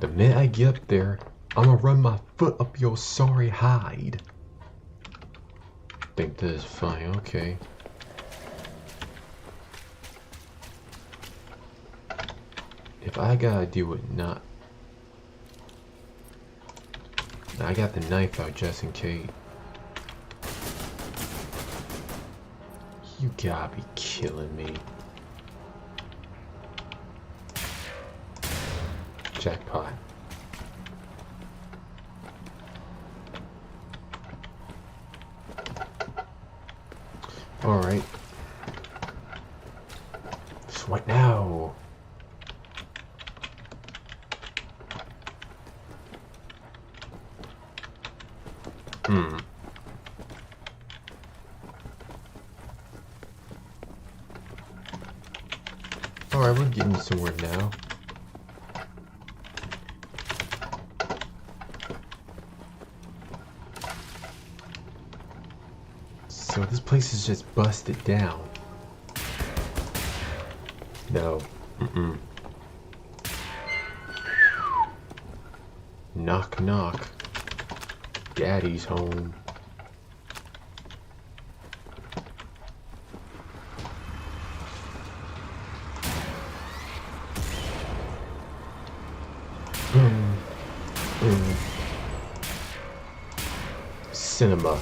The minute I get up there, I'm gonna run my foot up your sorry hide. Think this is funny, okay. If I gotta deal with not... I got the knife out just in case. You gotta be killing me. Jackpot. Alright. So what now? Alright, we're getting somewhere now. So this place is just busted down. No. Mm-mm. Knock, knock. Daddy's home. Cinema.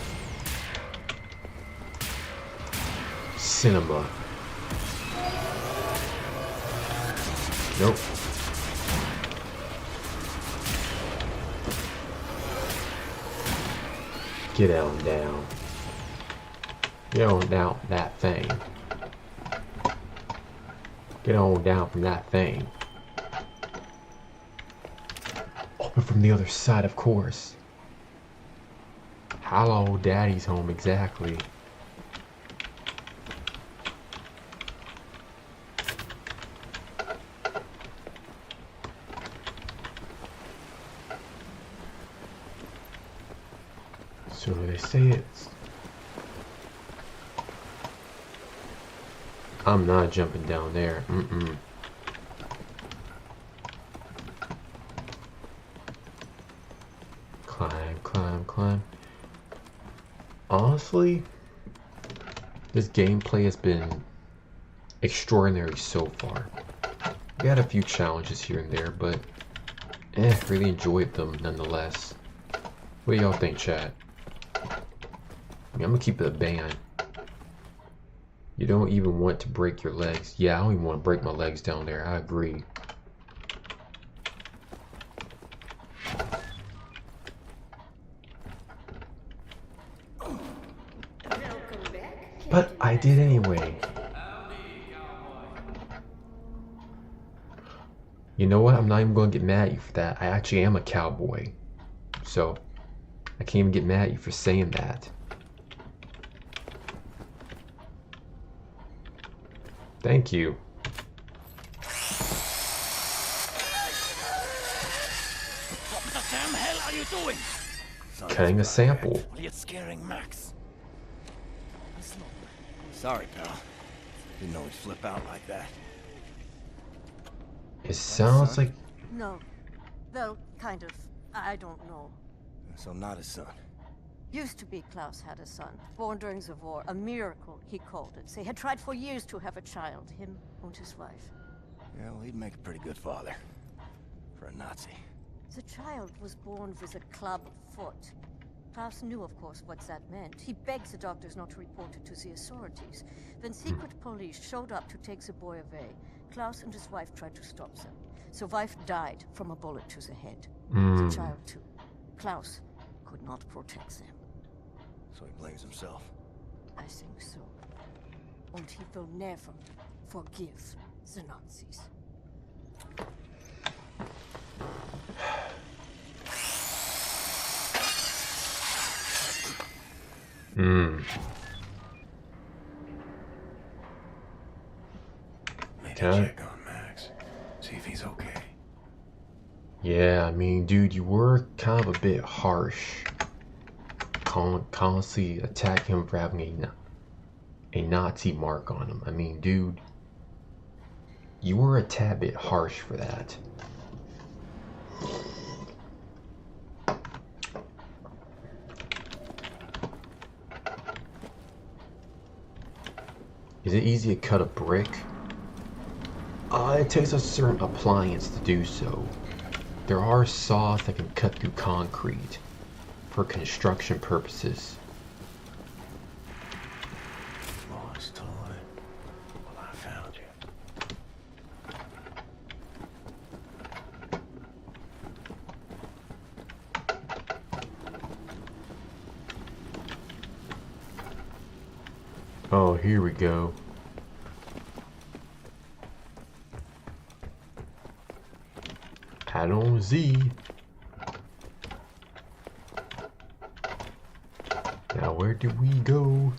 Cinema. Nope. Get on down. Get on down that thing. Get on down from that thing. Open from the other side, of course. Hello, Daddy's home, exactly. So they say it's... I'm not jumping down there. Mm-mm. Climb, climb, climb. Honestly, this gameplay has been extraordinary so far. We had a few challenges here and there, but really enjoyed them nonetheless. What do y'all think, chat? I mean, I'm gonna keep it a band. You don't even want to break your legs. Yeah, I don't even want to break my legs down there. I agree. But I did anyway. You know what? I'm not even going to get mad at you for that. I actually am a cowboy. So, I can't even get mad at you for saying that. Thank you. What the damn hell are you doing? Cutting a sample. Well, you're scaring Max. Sorry, pal. Didn't know he'd flip out like that. It sounds like... No. Well, kind of. I don't know. So not his son. Used to be Klaus had a son, born during the war. A miracle, he called it. They had tried for years to have a child, him and his wife. Yeah, well, he'd make a pretty good father. For a Nazi. The child was born with a club foot. Klaus knew, of course, what that meant. He begged the doctors not to report it to the authorities. When secret police showed up to take the boy away, Klaus and his wife tried to stop them. The wife died from a bullet to the head. The child, too. Klaus could not protect them. So he blames himself. I think so. And he will never forgive the Nazis. Maybe check on Max. See if he's okay. Yeah, I mean, dude, you were kind of a bit harsh. Constantly attack him for having a Nazi mark on him. I mean, dude, you were a tad bit harsh for that. Is it easy to cut a brick? It takes a certain appliance to do so. There are saws that can cut through concrete for construction purposes. Lost toy. Well, I found you. Oh, here we go. Add on Z. Now where do we go?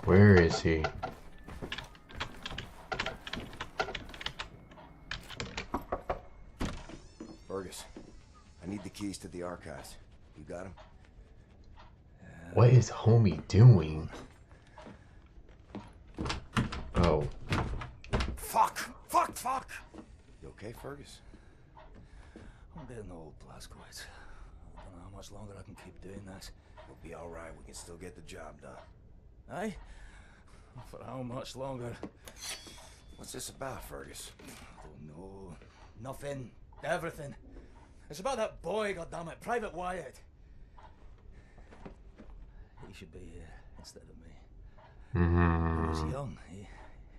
Where is he? Fergus, I need the keys to the archives. You got them? What is homie doing? Oh. Fuck! You okay, Fergus? I'm getting old, Blazkowicz. I don't know how much longer I can keep doing this. We'll be alright. We can still get the job done. Aye? For how much longer? What's this about, Fergus? Don't know. Nothing. Everything. It's about that boy, goddammit, Private Wyatt. He should be here instead of me. He was young. He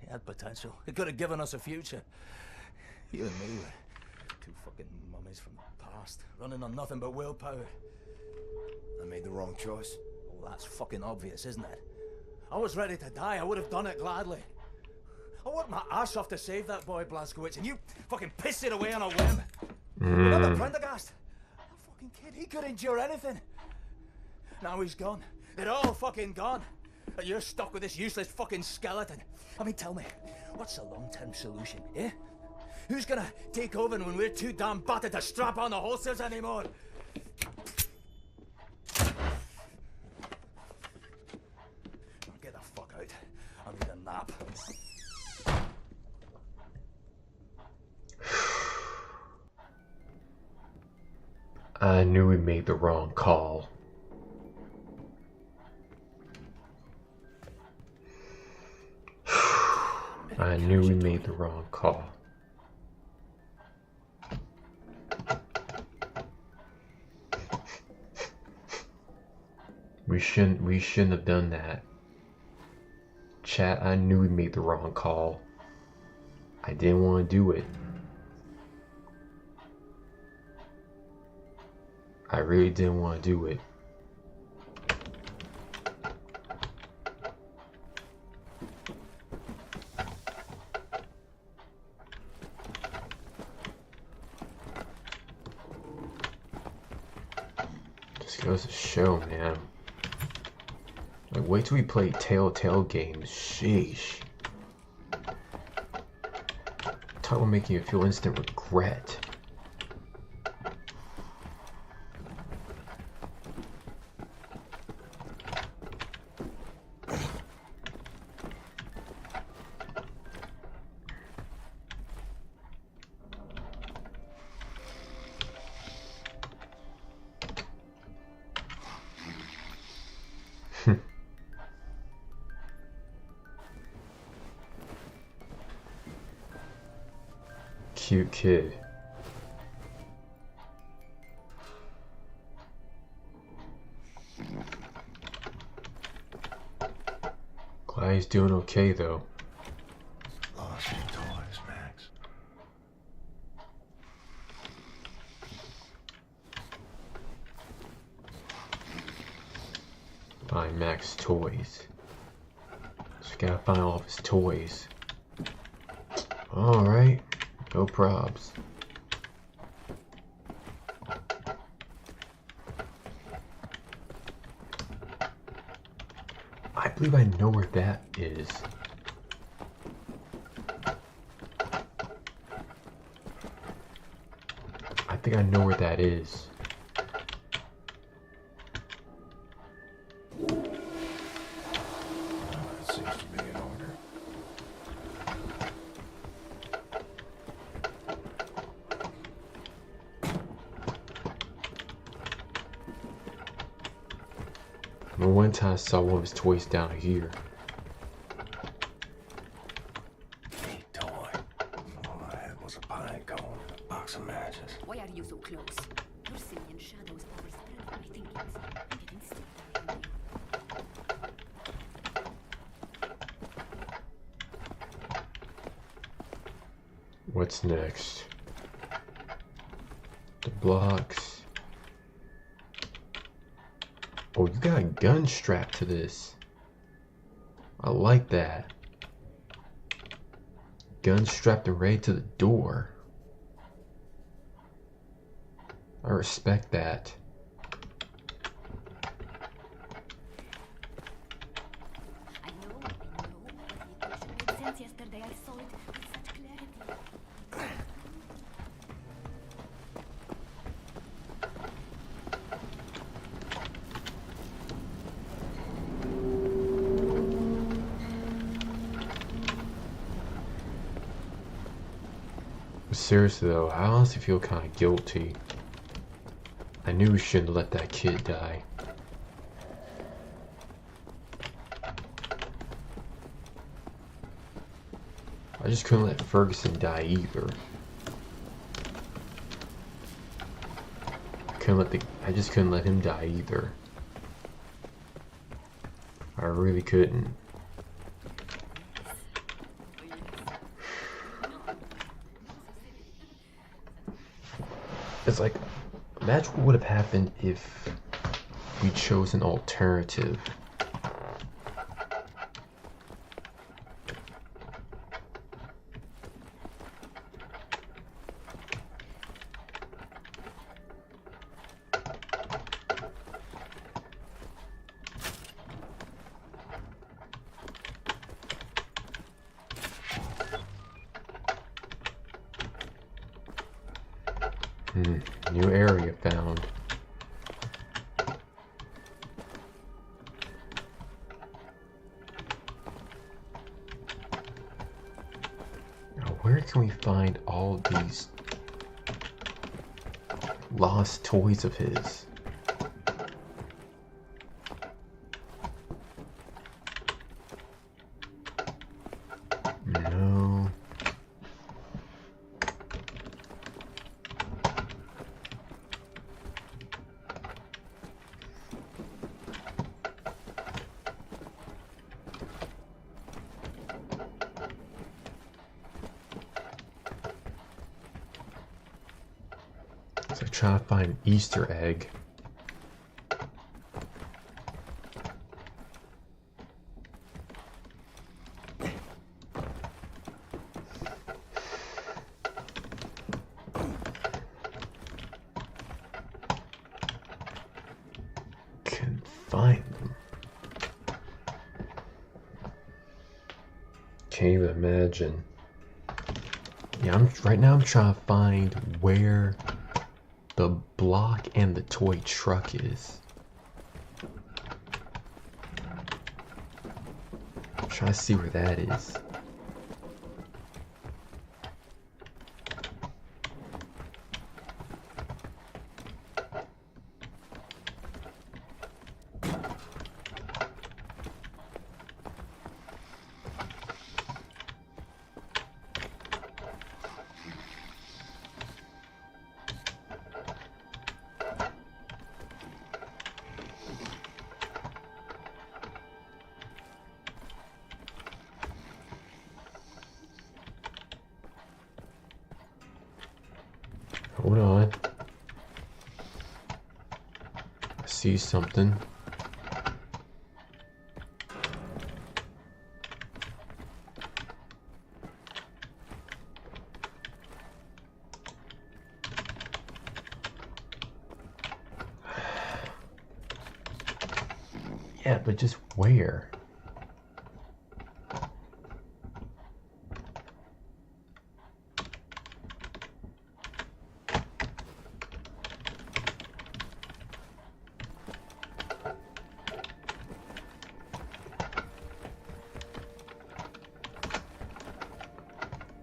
had potential. He could have given us a future. You and me were two fucking mummies from the past, running on nothing but willpower. I made the wrong choice. Oh, that's fucking obvious, isn't it? I was ready to die. I would have done it gladly. I worked my ass off to save that boy, Blazkowicz, and you fucking pissed it away on a whim. Remember Prendergast? That fucking kid, he could endure anything. Now he's gone. They're all fucking gone. And you're stuck with this useless fucking skeleton. I mean, tell me, what's the long-term solution, eh? Who's gonna take over when we're too damn battered to strap on the holsters anymore? Get the fuck out. I need a nap. I knew we made the wrong call. I knew we made the wrong call. We shouldn't have done that. Chat, I knew we made the wrong call. I didn't want to do it. I really didn't want to do it. Just goes to show, man. Like, wait till we play Telltale games. Sheesh. Talk about making you feel instant regret. Cute kid. Glad he's doing okay though. Lost your toys, Max. Find Max toys. So we gotta find all of his toys. Alright. No probs. I believe I know where that is. I think I know where that is. Seems to be in order. One time I saw one of his toys down here. Neat toy. All I had was a pine cone and a box of matches. Why are you so close? Your simian shadows overspread my thinkings. I'm getting sick. What's next? The blocks. Oh, you got a gun strapped to this. I like that. Gun strapped and ready to the door. I respect that. I know, but it should make sense yesterday. I saw it with such clarity. Seriously though, I honestly feel kind of guilty. I knew we shouldn't let that kid die. I just couldn't let Ferguson die either. I just couldn't let him die either. I really couldn't. It's like, imagine what would have happened if we chose an alternative. New area found. Now, where can we find all these lost toys of his? No. So trying to find an Easter egg. Can't find them. Can't even imagine. Yeah, right now I'm trying to find where the block and the toy truck is. I'm trying to see where that is. Hold on. I see something. Yeah, but just where?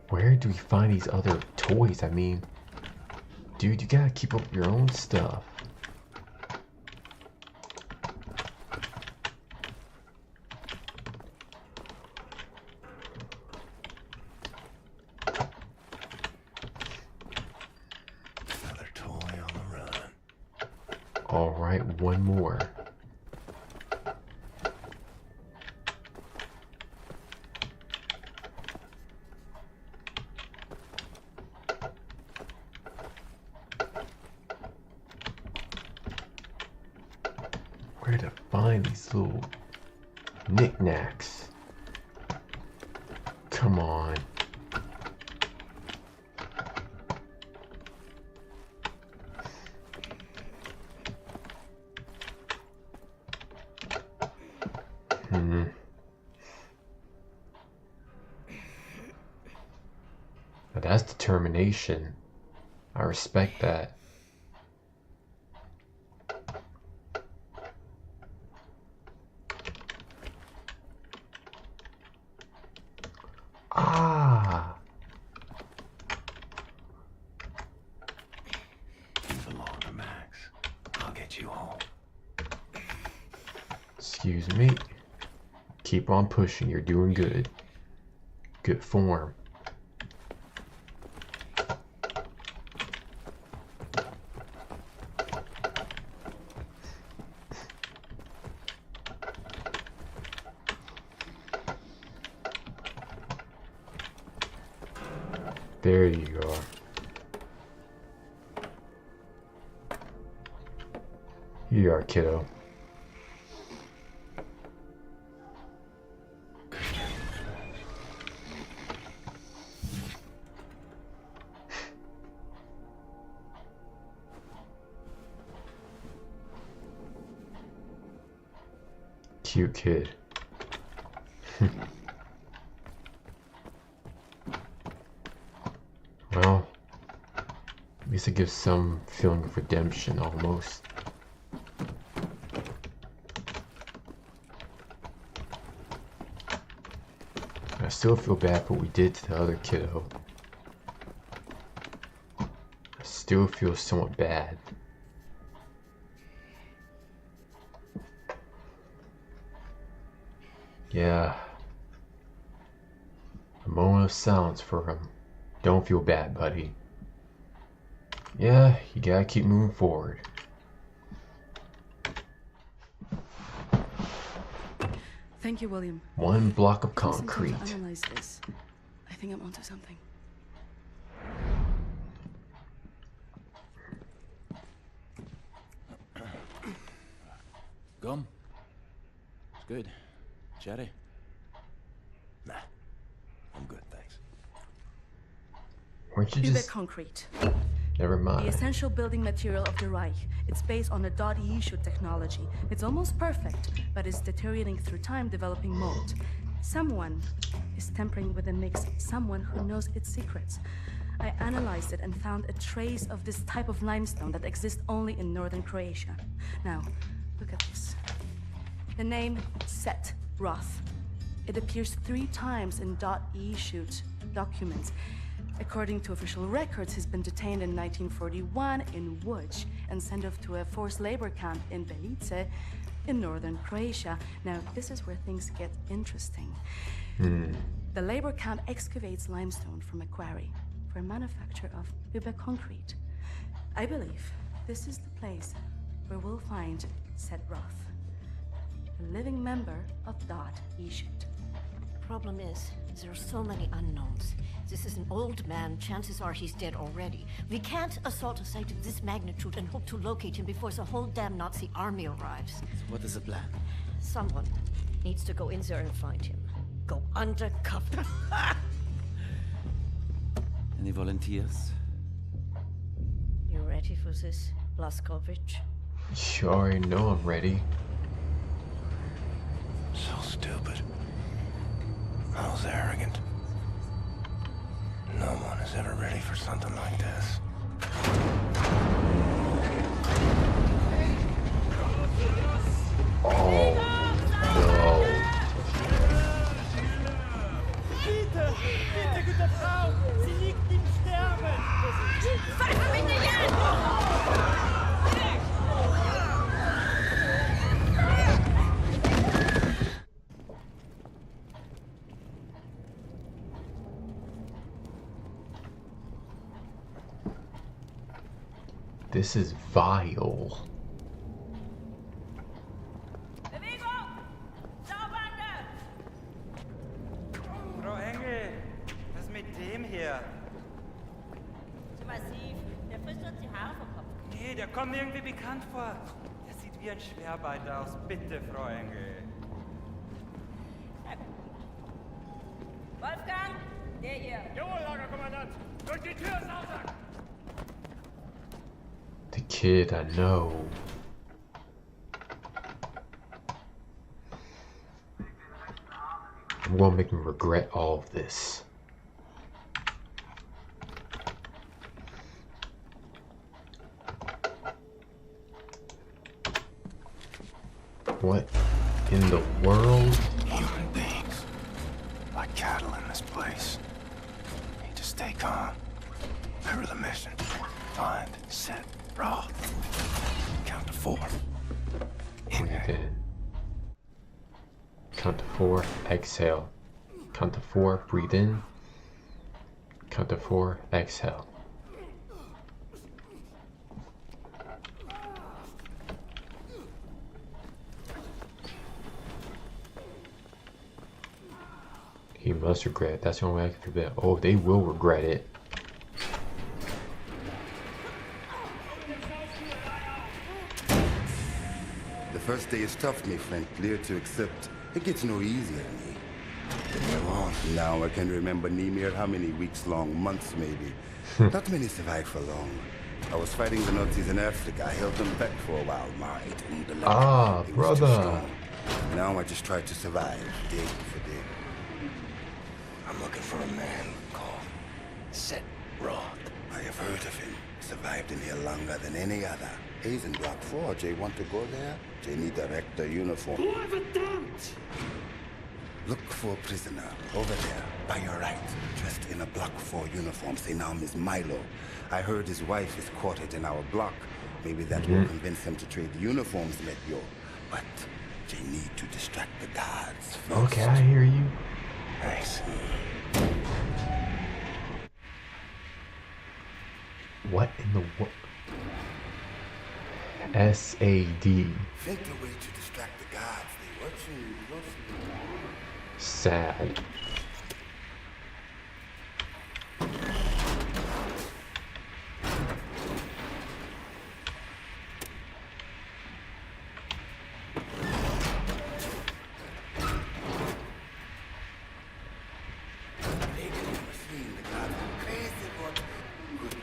Where do we find these other toys? I mean, dude, you gotta keep up your own stuff. Another toy on the run. Alright, one more. Where to find these little knickknacks? Come on. Now that's determination. I respect that. Ah. Excuse me. Keep on pushing. You're doing good. Good form. There you are. Here you are, kiddo. Cute kid. Well, at least it gives some feeling of redemption, almost. I still feel bad for what we did to the other kiddo. I still feel somewhat bad. Yeah. A moment of silence for him. Don't feel bad, buddy. Yeah, you gotta keep moving forward. Thank you, William. One block of Take some time concrete. to analyze this. I think I'm onto something. Gum? It's good. Cherry? Nah. I'm good, thanks. Weren't you Uber just... concrete. Never The mind. essential building material of the Reich. It's based on a .E technology. It's almost perfect, but it's deteriorating through time, developing mold. Someone is tampering with the mix, someone who knows its secrets. I analyzed it and found a trace of this type of limestone that exists only in northern Croatia. Now, look at this. The name Set Roth. It appears 3 times in .E documents. According to official records, he's been detained in 1941 in Łódź and sent off to a forced labor camp in Belice in northern Croatia. Now, this is where things get interesting. The labor camp excavates limestone from a quarry for manufacture of Uber concrete. I believe this is the place where we'll find Set Roth, a living member of .E. Problem is, there are so many unknowns. This is an old man. Chances are he's dead already. We can't assault a site of this magnitude and hope to locate him before the whole damn Nazi army arrives. So what is the plan? Someone needs to go in there and find him. Go undercover. Any volunteers? You ready for this, Blaskovich? You already know I'm ready. So stupid. I was arrogant. No one is ever ready for something like this. Oh, no. Bitte! Bitte, gute Frau! Sie liegt im Sterben! Pfeife mich nicht an! This is vile. Frau Engel, was mit dem hier? Zu massiv. Der frisst uns die Haare vom Kopf. Nee, der kommt mir irgendwie bekannt vor. Der sieht wie ein Schwerbeiter aus. Bitte, Frau Engel. Wolfgang, der hier. Jawohl, Lagerkommandant. Durch die Tür, Sausack! The kid I know. I'm gonna make me regret all of this. What in the world? Human beings. Like cattle in this place. Need to stay calm. Remember the mission. Find, set, Roth. Count to 4. In there. Count to 4, exhale. Count to 4, breathe in. Count to 4, exhale. He must regret it. That's the only way I can feel that. Oh, they will regret it. The first day is tough, my friend. Clear to accept. It gets no easier to me. Now I can remember near how many weeks long, months maybe. Not many survive for long. I was fighting the Nazis in Africa. I held them back for a while. Ah, brother. Now I just try to survive, day for day. I'm looking for a man called Set Roth. I have heard of him. Survived in here longer than any other. He's in Block 4. Jay want to go there? Jay need a rector uniform. Look for a prisoner over there, by your right, dressed in a Block 4 uniform. Say now, Miss Milo. I heard his wife is quartered in our block. Maybe that will convince him to trade the uniforms, met yo. But they need to distract the guards first. Okay, I hear you. Nice. What in the what? SAD. Think the way to distract the guards. They watching you closely. Sad.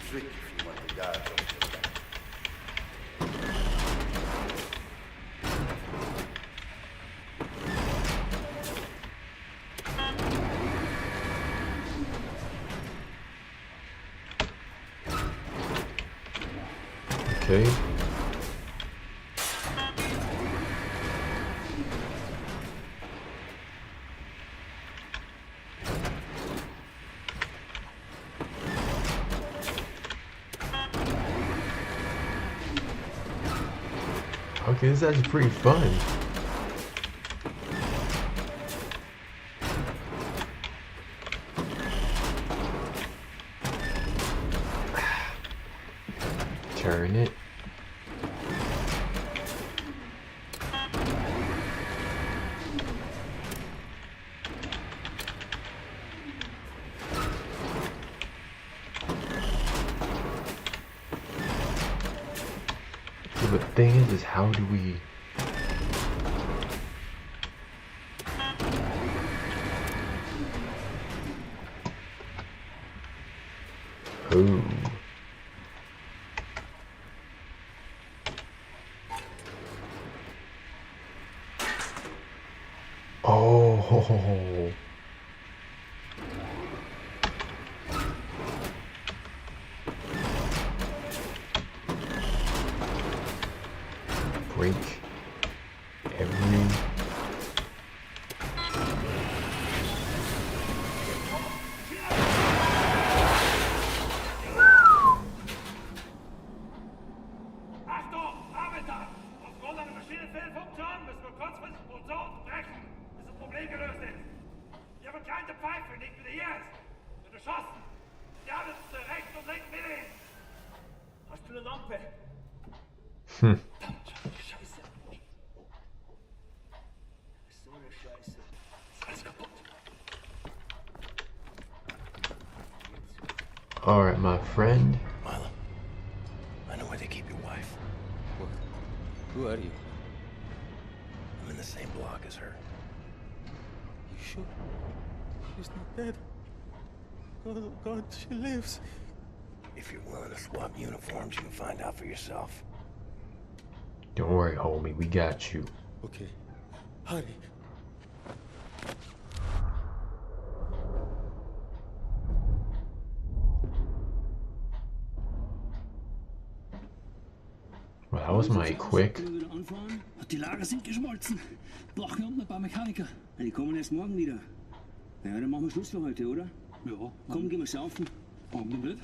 Trick if you want the guards off your back. Okay. Okay, this is actually pretty fun. Turn it. The thing is how do we... Ooh. Oh. Break every... Alright, my friend. Milo, I know where they keep your wife. What? Who are you? I'm in the same block as her. You sure? She's not dead. Oh God, she lives. If you're willing to swap uniforms, you can find out for yourself. Don't worry, homie, we got you. Okay, hurry. Well, that was mighty quick. Die Lager sind geschmolzen. Brauchen unten ein paar Mechaniker. Die kommen erst morgen wieder. Ja, dann machen wir Schluss für heute, oder? Ja. Komm, gehen wir saufen. Warum nicht?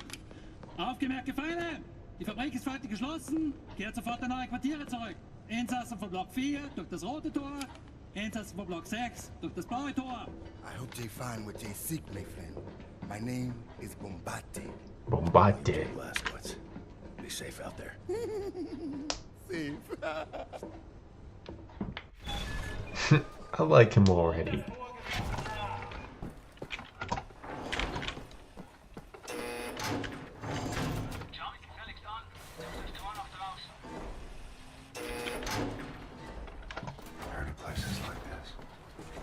Aufgemerkte Feinde! Die Fabrik ist für heute geschlossen. Kehrt sofort in eure Quartiere zurück. Insassen von Block 4 durch das rote Tor. Einsatz von Block 6 durch das blaue Tor. I hope they find what they seek, my friend. My name is Bombate. Bombate. Last ones. Be safe out there. Safe. I like him already. Heard of places like this.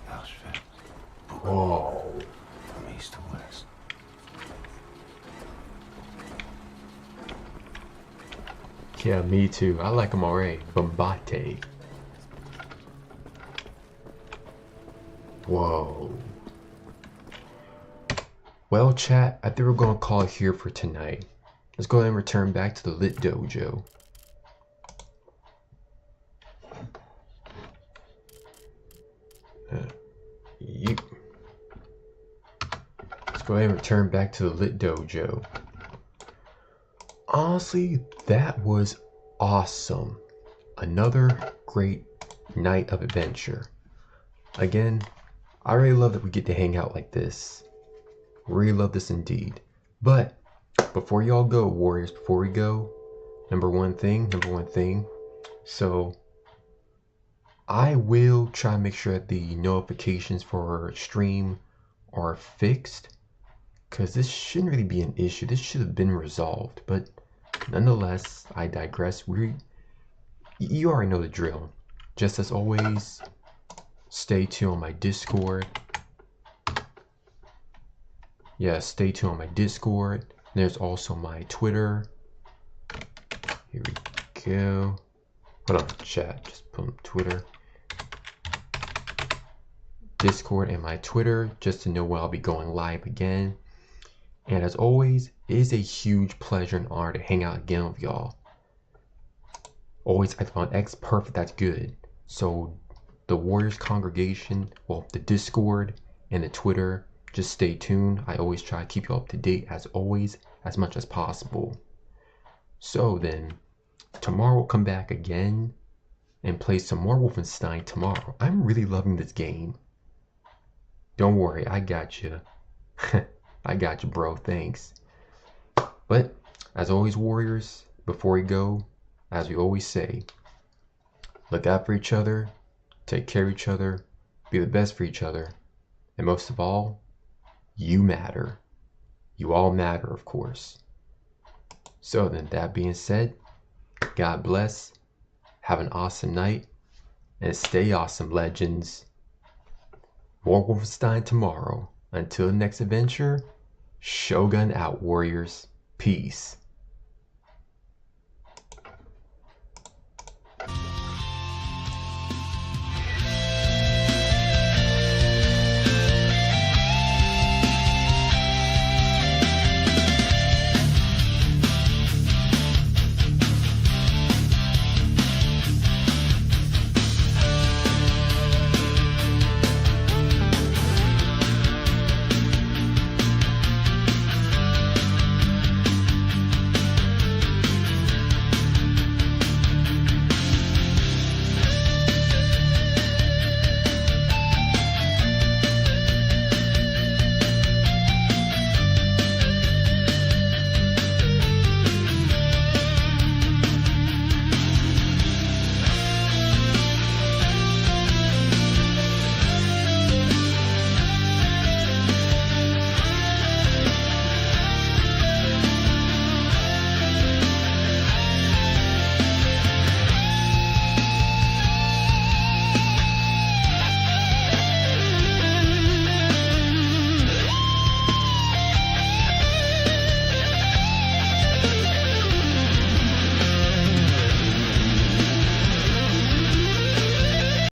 Auschwitz. Whoa. From east to west. Yeah, me too. I like him already. Bombate. Whoa. Well, chat, I think we're going to call it here for tonight. Let's go ahead and return back to the Lit Dojo. Let's go ahead and return back to the Lit Dojo. Honestly, that was awesome. Another great night of adventure. Again, I really love that we get to hang out like this. Really love this indeed. But before y'all go, warriors, before we go, number one thing. So I will try to make sure that the notifications for our stream are fixed, because this shouldn't really be an issue. This should have been resolved, but nonetheless, I digress. You already know the drill. Just as always, stay tuned on my Discord. Yeah, stay tuned on my Discord. There's also my Twitter. Here we go. Hold on, chat. Just put on Twitter. Discord and my Twitter, just to know when I'll be going live again. And as always, it is a huge pleasure and honor to hang out again with y'all. Always I found X perfect, that's good. So the Warriors congregation, well, the Discord and the Twitter, just stay tuned. I always try to keep you up to date as always, as much as possible. So then, tomorrow we'll come back again and play some more Wolfenstein tomorrow. I'm really loving this game. Don't worry, I got you. I got you, bro. Thanks. But as always, warriors, before we go, as we always say, look out for each other, take care of each other, be the best for each other, and most of all, you matter. You all matter, of course. So then, that being said, God bless, have an awesome night, and stay awesome, legends. More Wolfenstein tomorrow. Until the next adventure, Shogun out, warriors. Peace.